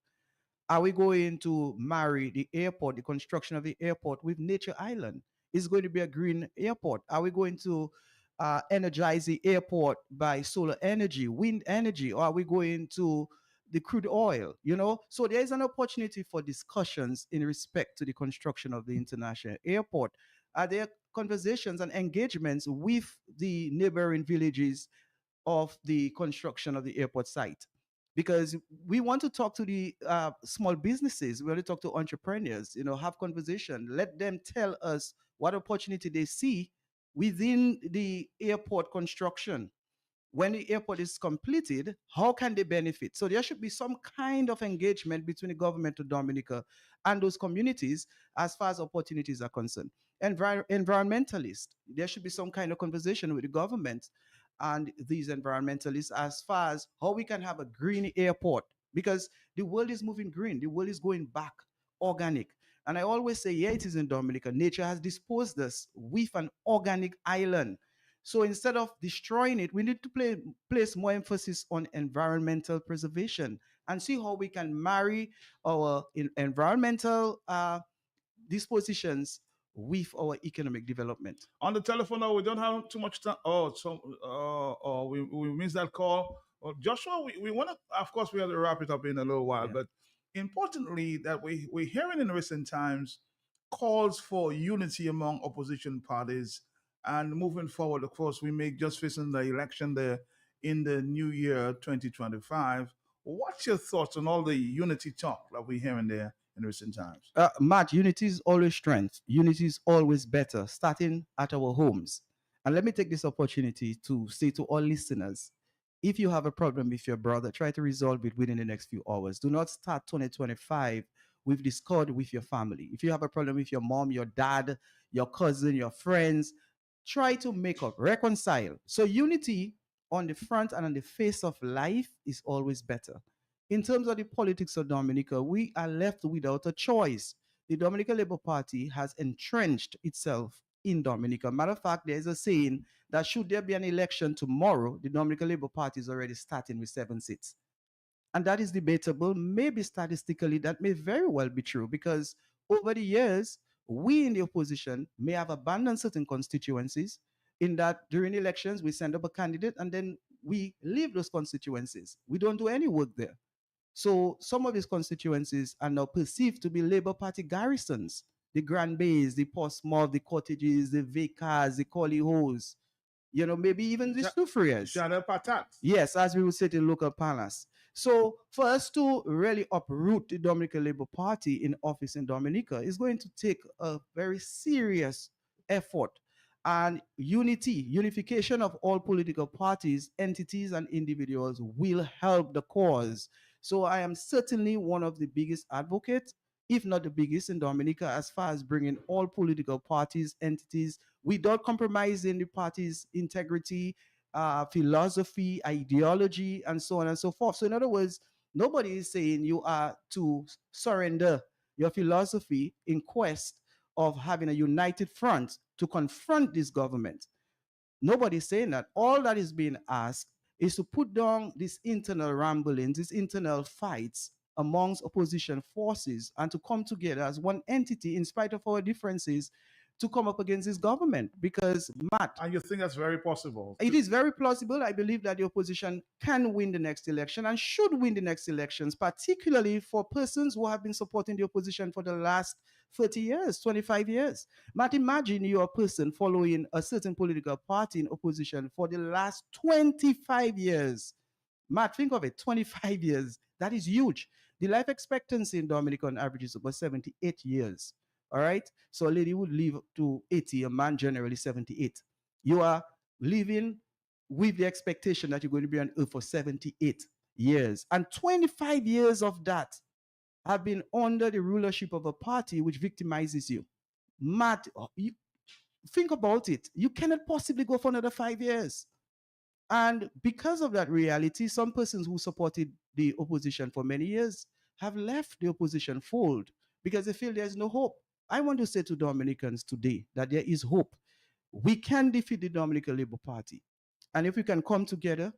Are we going to marry the airport, the construction of the airport, with nature island? Is going to be a green airport? Are we going to energize the airport by solar energy, wind energy, or are we going to the crude oil? So there is an opportunity for discussions in respect to the construction of the international airport. Are there conversations and engagements with the neighboring villages of the construction of the airport site? Because we want to talk to the small businesses, we want to talk to entrepreneurs, have conversation, let them tell us what opportunity they see within the airport construction. When the airport is completed, how can they benefit? So there should be some kind of engagement between the government of Dominica and those communities as far as opportunities are concerned. Environmentalists, there should be some kind of conversation with the government and these environmentalists as far as how we can have a green airport, because the world is moving green, the world is going back organic. And I always say, it is in Dominica, nature has disposed us with an organic island. So instead of destroying it, we need to place more emphasis on environmental preservation and see how we can marry our environmental dispositions with our economic development. On the telephone now, we don't have too much time. Oh, so we missed that call. Joshua, we want to, of course, we have to wrap it up in a little while, but importantly, that we're hearing in recent times calls for unity among opposition parties. And moving forward, of course, we may just facing the election there in the new year 2025. What's your thoughts on all the unity talk that we're hearing there in recent times? Matt, unity is always strength. Unity is always better, starting at our homes. And let me take this opportunity to say to all listeners, if you have a problem with your brother, try to resolve it within the next few hours. Do not start 2025 with discord with your family. If you have a problem with your mom, your dad, your cousin, your friends, try to make up, reconcile. So unity on the front and on the face of life is always better. In terms of the politics of Dominica, we are left without a choice. The Dominica Labour Party has entrenched itself in Dominica. Matter of fact, there's a saying that should there be an election tomorrow, the Dominica Labour Party is already starting with 7 seats. And that is debatable. Maybe statistically, that may very well be true because over the years, we in the opposition may have abandoned certain constituencies in that during elections, we send up a candidate and then we leave those constituencies. We don't do any work there. So some of these constituencies are now perceived to be Labour Party garrisons. The Grand Bays, the Portsmouth, the Cottages, the Vickers, the Collyhoes, maybe even the Stufrias. Shadow Patat. Yes, as we would say in local palace. So for us to really uproot the Dominican Labour Party in office in Dominica is going to take a very serious effort. And unification of all political parties, entities, and individuals will help the cause. So I am certainly one of the biggest advocates, if not the biggest in Dominica, as far as bringing all political parties, entities, without compromising the party's integrity, philosophy, ideology, and so on and so forth. So in other words, nobody is saying you are to surrender your philosophy in quest of having a united front to confront this government. Nobody is saying that. All that is being asked is to put down these internal ramblings, these internal fights amongst opposition forces and to come together as one entity in spite of our differences to come up against this government. Because, Matt, and you think that's very possible? It is very plausible. I believe that the opposition can win the next election and should win the next elections, particularly for persons who have been supporting the opposition for the last 30 years, 25 years. Matt, imagine you're a person following a certain political party in opposition for the last 25 years. Matt, think of it, 25 years. That is huge. The life expectancy in Dominica on average is about 78 years. All right? So a lady would live to 80, a man generally 78. You are living with the expectation that you're going to be on earth for 78 years. And 25 years of that have been under the rulership of a party which victimizes you. Matt, think about it. You cannot possibly go for another 5 years. And because of that reality, some persons who supported the opposition for many years have left the opposition fold because they feel there's no hope. I want to say to Dominicans today that there is hope. We can defeat the Dominican Labour Party. And if we can come together,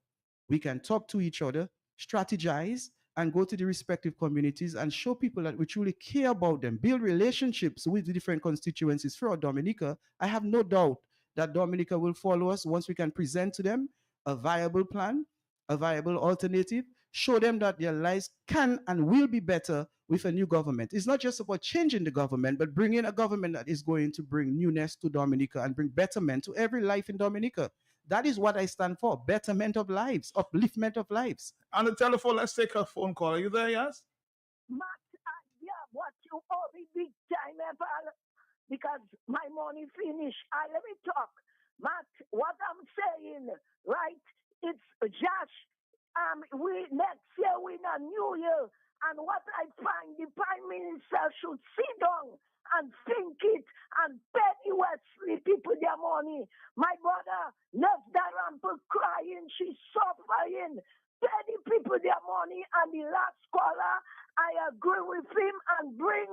we can talk to each other, strategize, and go to the respective communities and show people that we truly care about them, build relationships with the different constituencies throughout Dominica. I have no doubt that Dominica will follow us once we can present to them a viable plan, a viable alternative, show them that their lives can and will be better with a new government. It's not just about changing the government, but bringing a government that is going to bring newness to Dominica and bring betterment to every life in Dominica. That is what I stand for, betterment of lives, upliftment of lives. On the telephone, let's take a phone call. Are you there, yes? Matt, yeah, what you owe me big time, Eval, because my money finished. Let me talk. Matt, what I'm saying, right, it's Josh, we next year we in a new year, and what I find the Prime Minister should sit down and think it and pay the Wesley people their money. My brother left that ramble crying, she's suffering. Pay the people their money, and the last caller, I agree with him, and bring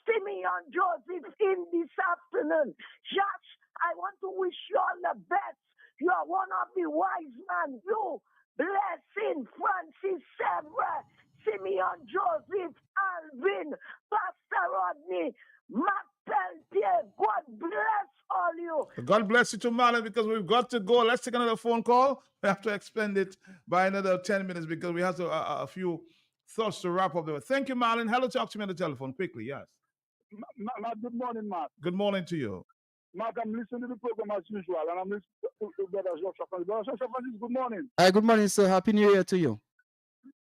Simeon Joseph in this afternoon. Josh, I want to wish you all the best. You are one of the wise men. You, Blessing, Francis Sevra, Simeon, Joseph, Alvin, Pastor Rodney, Matt Peltier. God bless all you. God bless you too, Marlon, because we've got to go. Let's take another phone call. We have to extend it by another 10 minutes because we have to, a few thoughts to wrap up there. Thank you, Marlon. Hello, talk to me on the telephone quickly. Yes. Matt, good morning, Matt. Good morning to you. Matt, I'm listening to the program as usual, and I'm listening to Brother Joshua. Brother Joshua, good morning. Hi, good morning, sir. Happy New Year to you.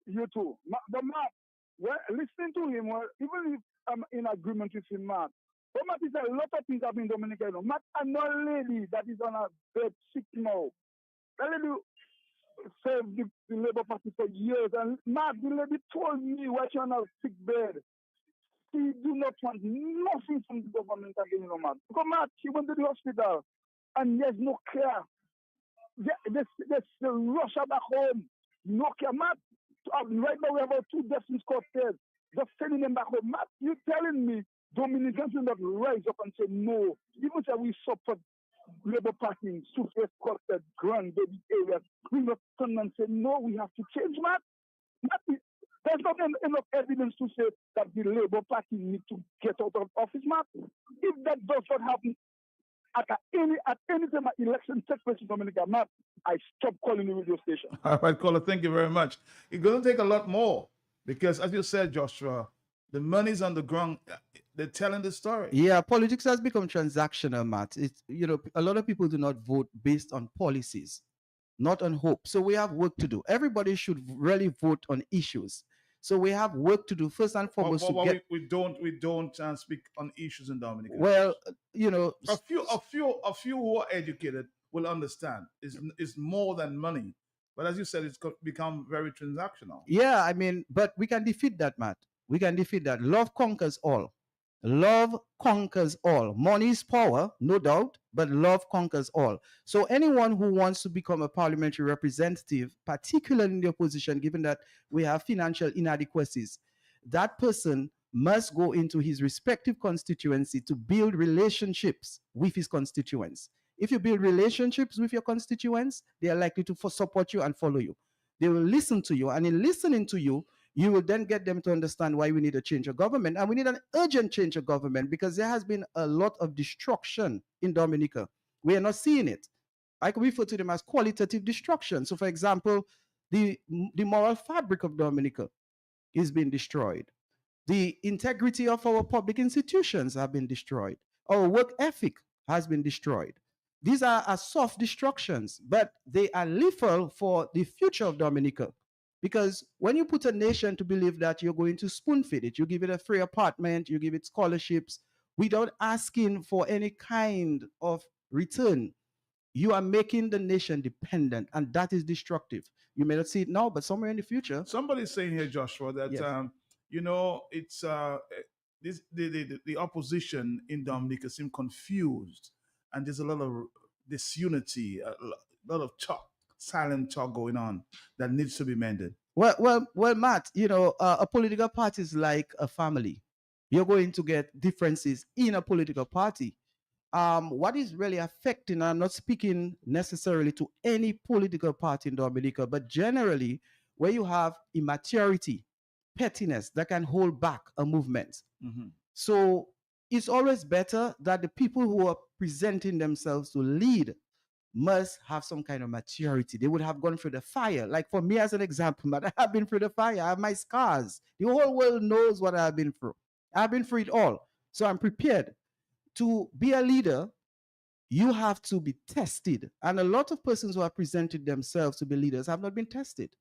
You too. But Matt, well, listening to him, well, even if I'm in agreement with him, Matt, but Matt is a lot of things have been Dominican. Matt, I know a lady that is on a bed sick now. That lady served the Labour Party for years, and Matt, the lady told me why she on a sick bed. She do not want nothing from the government again, Matt. Because Matt, she went to the hospital, and there's no care. There's rush her back home. No care, Matt. Right now we have about 2 dozen quarters. Just sending them back home. Matt, you telling me Dominicans will not rise up and say no. Even say we support Labour Party in Suface Quartet, Grand Baby areas. We not turn and say no, we have to change, Matt. Matt, there's not enough evidence to say that the Labour Party need to get out of office, Matt. If that does not happen, at any time an election takes place in Dominica, Matt, I stop calling the radio station. All right, caller, thank you very much. It's going to take a lot more because, as you said, Joshua, the money's on the ground. They're telling the story. Yeah, politics has become transactional, Matt. It's, a lot of people do not vote based on policies, not on hope. So we have work to do. Everybody should really vote on issues. So we have work to do first and foremost. We don't speak on issues in Dominica. Well, a few who are educated will understand. It's more than money. But as you said, it's become very transactional. Yeah, I mean, but we can defeat that, Matt. We can defeat that. Love conquers all. Love conquers all. Money is power, no doubt, but love conquers all. So anyone who wants to become a parliamentary representative, particularly in the opposition, given that we have financial inadequacies, that person must go into his respective constituency to build relationships with his constituents. If you build relationships with your constituents, they are likely to support you and follow you. They will listen to you, and in listening to you, you will then get them to understand why we need a change of government. And we need an urgent change of government because there has been a lot of destruction in Dominica. We are not seeing it. I can refer to them as qualitative destruction. So, for example, the moral fabric of Dominica is being destroyed. The integrity of our public institutions have been destroyed. Our work ethic has been destroyed. These are soft destructions, but they are lethal for the future of Dominica. Because when you put a nation to believe that you're going to spoon feed it, you give it a free apartment, you give it scholarships, without asking for any kind of return, you are making the nation dependent, and that is destructive. You may not see it now, but somewhere in the future. Somebody's saying here, Joshua, that it's the opposition in Dominica seem confused, and there's a lot of disunity, a lot of silent talk going on that needs to be mended. Well, Matt, a political party is like a family. You're going to get differences in a political party. What is really affecting, I'm not speaking necessarily to any political party in Dominica, but generally where you have immaturity, pettiness that can hold back a movement. Mm-hmm. So it's always better that the people who are presenting themselves to lead must have some kind of maturity. They would have gone through the fire. Like for me as an example, I have been through the fire. I have my scars. The whole world knows what I've been through. I've been through it all. So I'm prepared. To be a leader, you have to be tested. And a lot of persons who have presented themselves to be leaders have not been tested.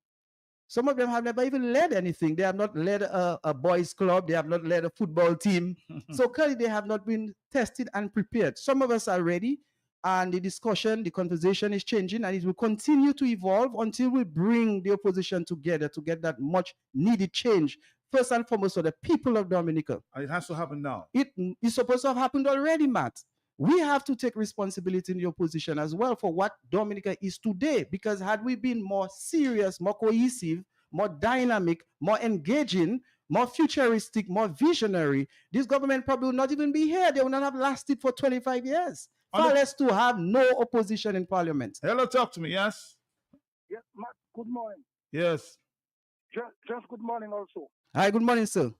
Some of them have never even led anything. They have not led a boys club. They have not led a football team. So clearly they have not been tested and prepared. Some of us are ready, and the conversation is changing, and it will continue to evolve until we bring the opposition together to get that much needed change. First and foremost for the people of Dominica. And it has to happen now. It is supposed to have happened already, Matt. We have to take responsibility in the opposition as well for what Dominica is today. Because had we been more serious, more cohesive, more dynamic, more engaging, more futuristic, more visionary, this government probably would not even be here. They would not have lasted for 25 years. Far less to have no opposition in parliament. Hello, talk to me, yes? Yes, Matt, good morning. Yes. Just good morning also. Hi, good morning, sir.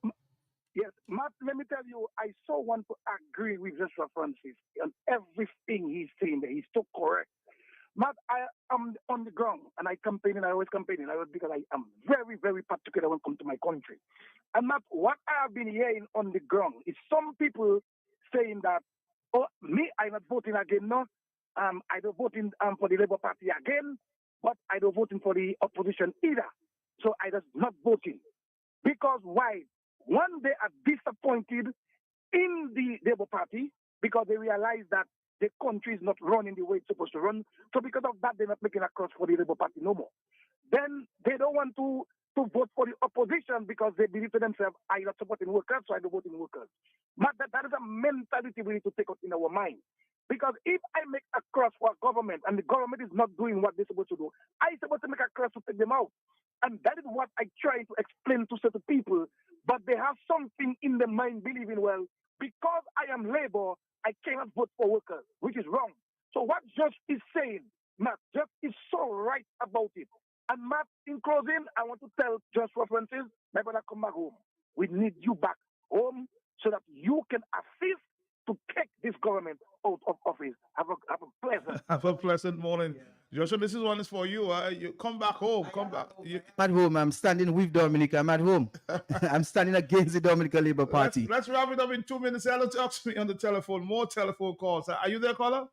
Yes, Matt, let me tell you, I so want to agree with Joshua Francis on everything he's saying there. He's so correct. Matt, I am on the ground and I campaign and I always campaign because I am very, very particular when it comes to my country. And Matt, what I have been hearing on the ground is some people saying that, oh, me, I'm not voting again, no. I don't voting for the Labour Party again, but I don't voting for the opposition either. So I just not voting. Because why? One, they are disappointed in the Labour Party because they realize that the country is not running the way it's supposed to run. So because of that, they're not making a cross for the Labour Party no more. Then they don't want to vote for the opposition because they believe to themselves, I'm not supporting workers, so I don't vote in workers. But that is a mentality we need to take out in our mind. Because if I make a cross for a government and the government is not doing what they're supposed to do, I'm supposed to make a cross to take them out. And that is what I try to explain to certain people. But they have something in their mind believing, well, because I am labor, I cannot vote for workers, which is wrong. So what Judge is saying, Matt, Judge is so right about it. And Matt, in closing, I want to tell Joshua Francis, my brother, come back home. We need you back home so that you can assist to take this government out of office. Have a pleasant. Have a pleasant morning. Joshua, this one is for you. You come back home. Come back. I'm at home. I'm standing with Dominica. I'm at home. I'm standing against the Dominica Labour Party. Let's wrap it up in 2 minutes. Hello, talk to me on the telephone. More telephone calls. Are you there, caller?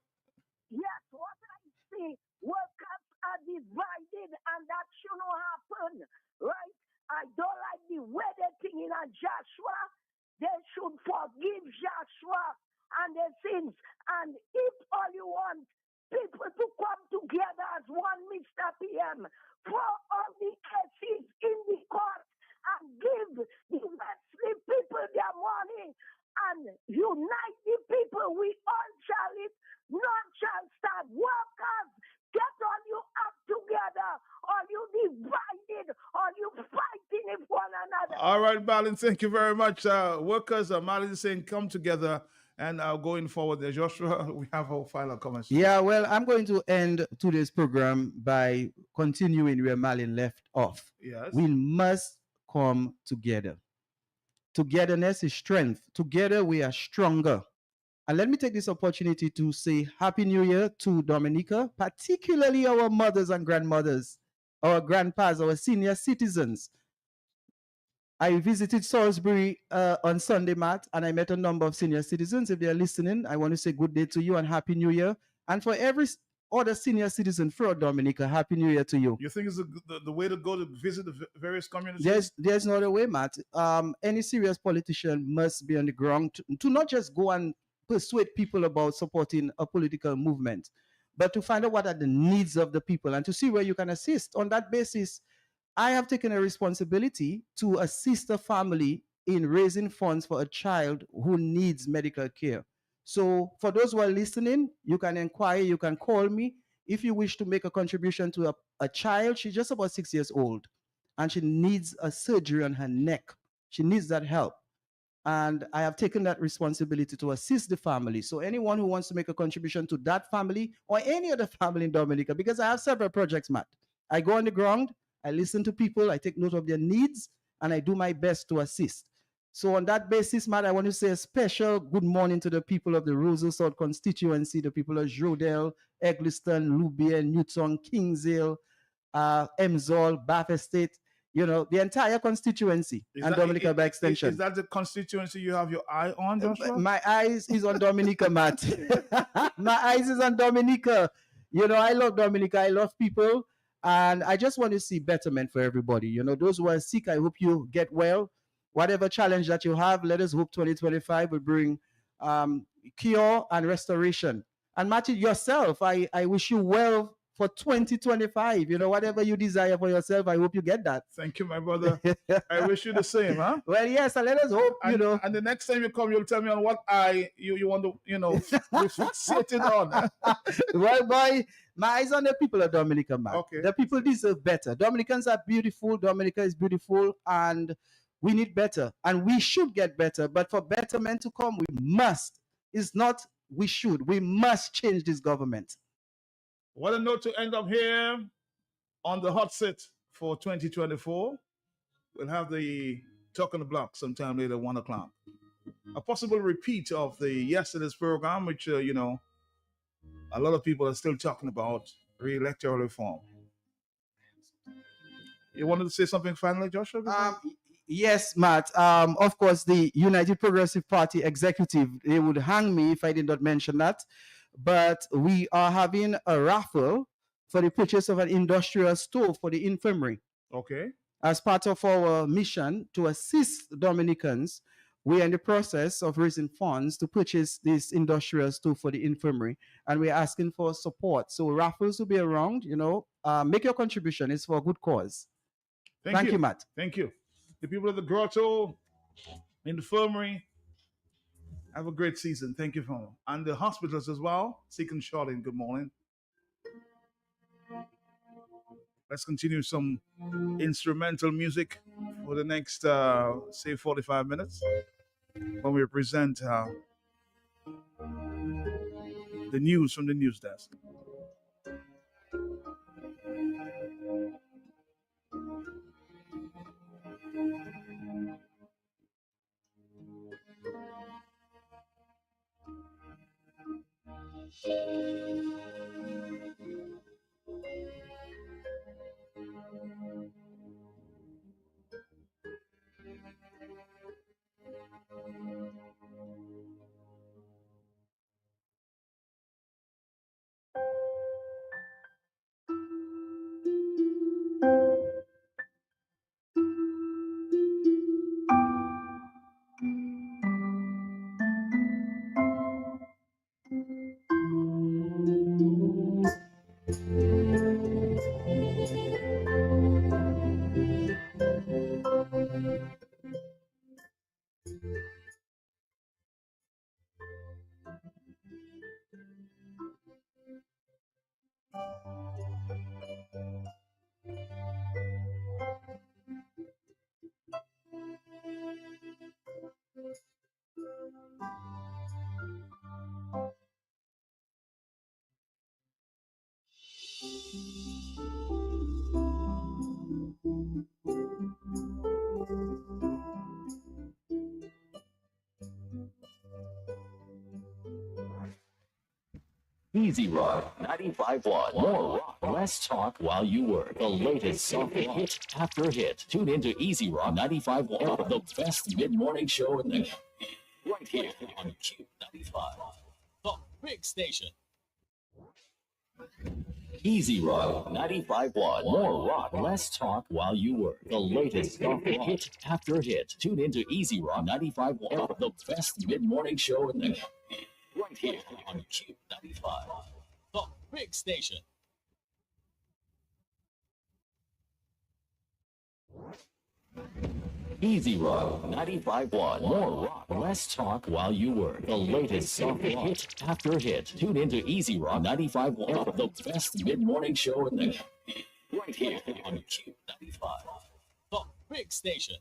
Yes, what I see, workers are divided and that should not happen, right? I don't like the way they're thinking on Joshua. They should forgive Joshua and their sins. And if all you want, people to come together as one, Mr. PM, throw all the cases in the court and give the Wesley people their money and unite the people. We all shall live, none shall stand. Workers, get all you up together, or you divided, or you fighting with one another. All right, Balin, thank you very much. Workers, Malin saying come together. And going forward there, Joshua, we have our final comments. Yeah, well, I'm going to end today's program by continuing where Malin left off. Yes. We must come together. Togetherness is strength. Together we are stronger. And let me take this opportunity to say Happy New Year to Dominica, particularly our mothers and grandmothers, our grandpas, our senior citizens. I visited Salisbury on Sunday, Matt, and I met a number of senior citizens. If they're listening, I want to say good day to you and Happy New Year. And for every other senior citizen throughout Dominica, Happy New Year to you. You think it's the way to go to visit the various communities? There's no other way, Matt. Any serious politician must be on the ground to not just go and persuade people about supporting a political movement, but to find out what are the needs of the people and to see where you can assist. On that basis, I have taken a responsibility to assist a family in raising funds for a child who needs medical care. So for those who are listening, you can inquire, you can call me. If you wish to make a contribution to a child, she's just about 6 years old, and she needs a surgery on her neck. She needs that help. And I have taken that responsibility to assist the family. So anyone who wants to make a contribution to that family or any other family in Dominica, because I have several projects, Matt. I go on the ground, I listen to people, I take note of their needs, and I do my best to assist. So on that basis, Matt, I want to say a special good morning to the people of the Rosal South constituency, the people of Jodel, Eggleston, Lubier, Newton, Kingsale, Emzol, Bath Estate, you know, the entire constituency and Dominica by extension. Is that the constituency you have your eye on, Joshua? My eyes is on Dominica, Matt. My eyes is on Dominica. You know, I love Dominica. I love people. And I just want to see betterment for everybody. You know, those who are sick, I hope you get well. Whatever challenge that you have, let us hope 2025 will bring cure and restoration. And Matthew, yourself, I wish you well for 2025. You know, whatever you desire for yourself, I hope you get that. Thank you, my brother. I wish you the same, huh? Well, yes, and let us hope, and, you know. And the next time you come, you'll tell me on what eye you want to, you know, sit it on. Well, boy, my eyes on the people of Dominica, man. Okay. The people deserve better. Dominicans are beautiful. Dominica is beautiful, and we need better. And we should get better. But for betterment to come, we must. It's not we should. We must change this government. What a note to end up here on the hot seat for 2024. We'll have the talk on the block sometime later, 1 o'clock. A possible repeat of the yesterday's program, which a lot of people are still talking about re-electoral reform. You wanted to say something finally, Joshua? Yes, Matt. Of course, the United Progressive Party executive, they would hang me if I did not mention that. But we are having a raffle for the purchase of an industrial stove for the infirmary. Okay. As part of our mission to assist Dominicans, we are in the process of raising funds to purchase this industrial stove for the infirmary, and we're asking for support. So raffles will be around, make your contribution. It's for a good cause. Thank you, Matt. Thank you. The people of the grotto, in the infirmary, have a great season. Thank you for them. And the hospitals as well. Seek and Charlene, good morning. Let's continue some instrumental music for the next, say, 45 minutes when we present the news from the news desk. Easy Rock 95.1. More rock, less talk while you work. The latest soft hit after hit. Tune into Easy Rock 95.1, the best mid-morning show in the right here on Q95. The big station. Easy Rock 95.1. More rock, less talk while you work. The latest soft hit after hit. Tune into Easy Rock 95.1, the best mid-morning show in the right here on Q95. The big station. Easy Rock 95.1. More rock, less talk while you work. The latest soft hit after hit. Tune into Easy Rock 95.1, the best mid-morning show in the right here on Q95. The big station.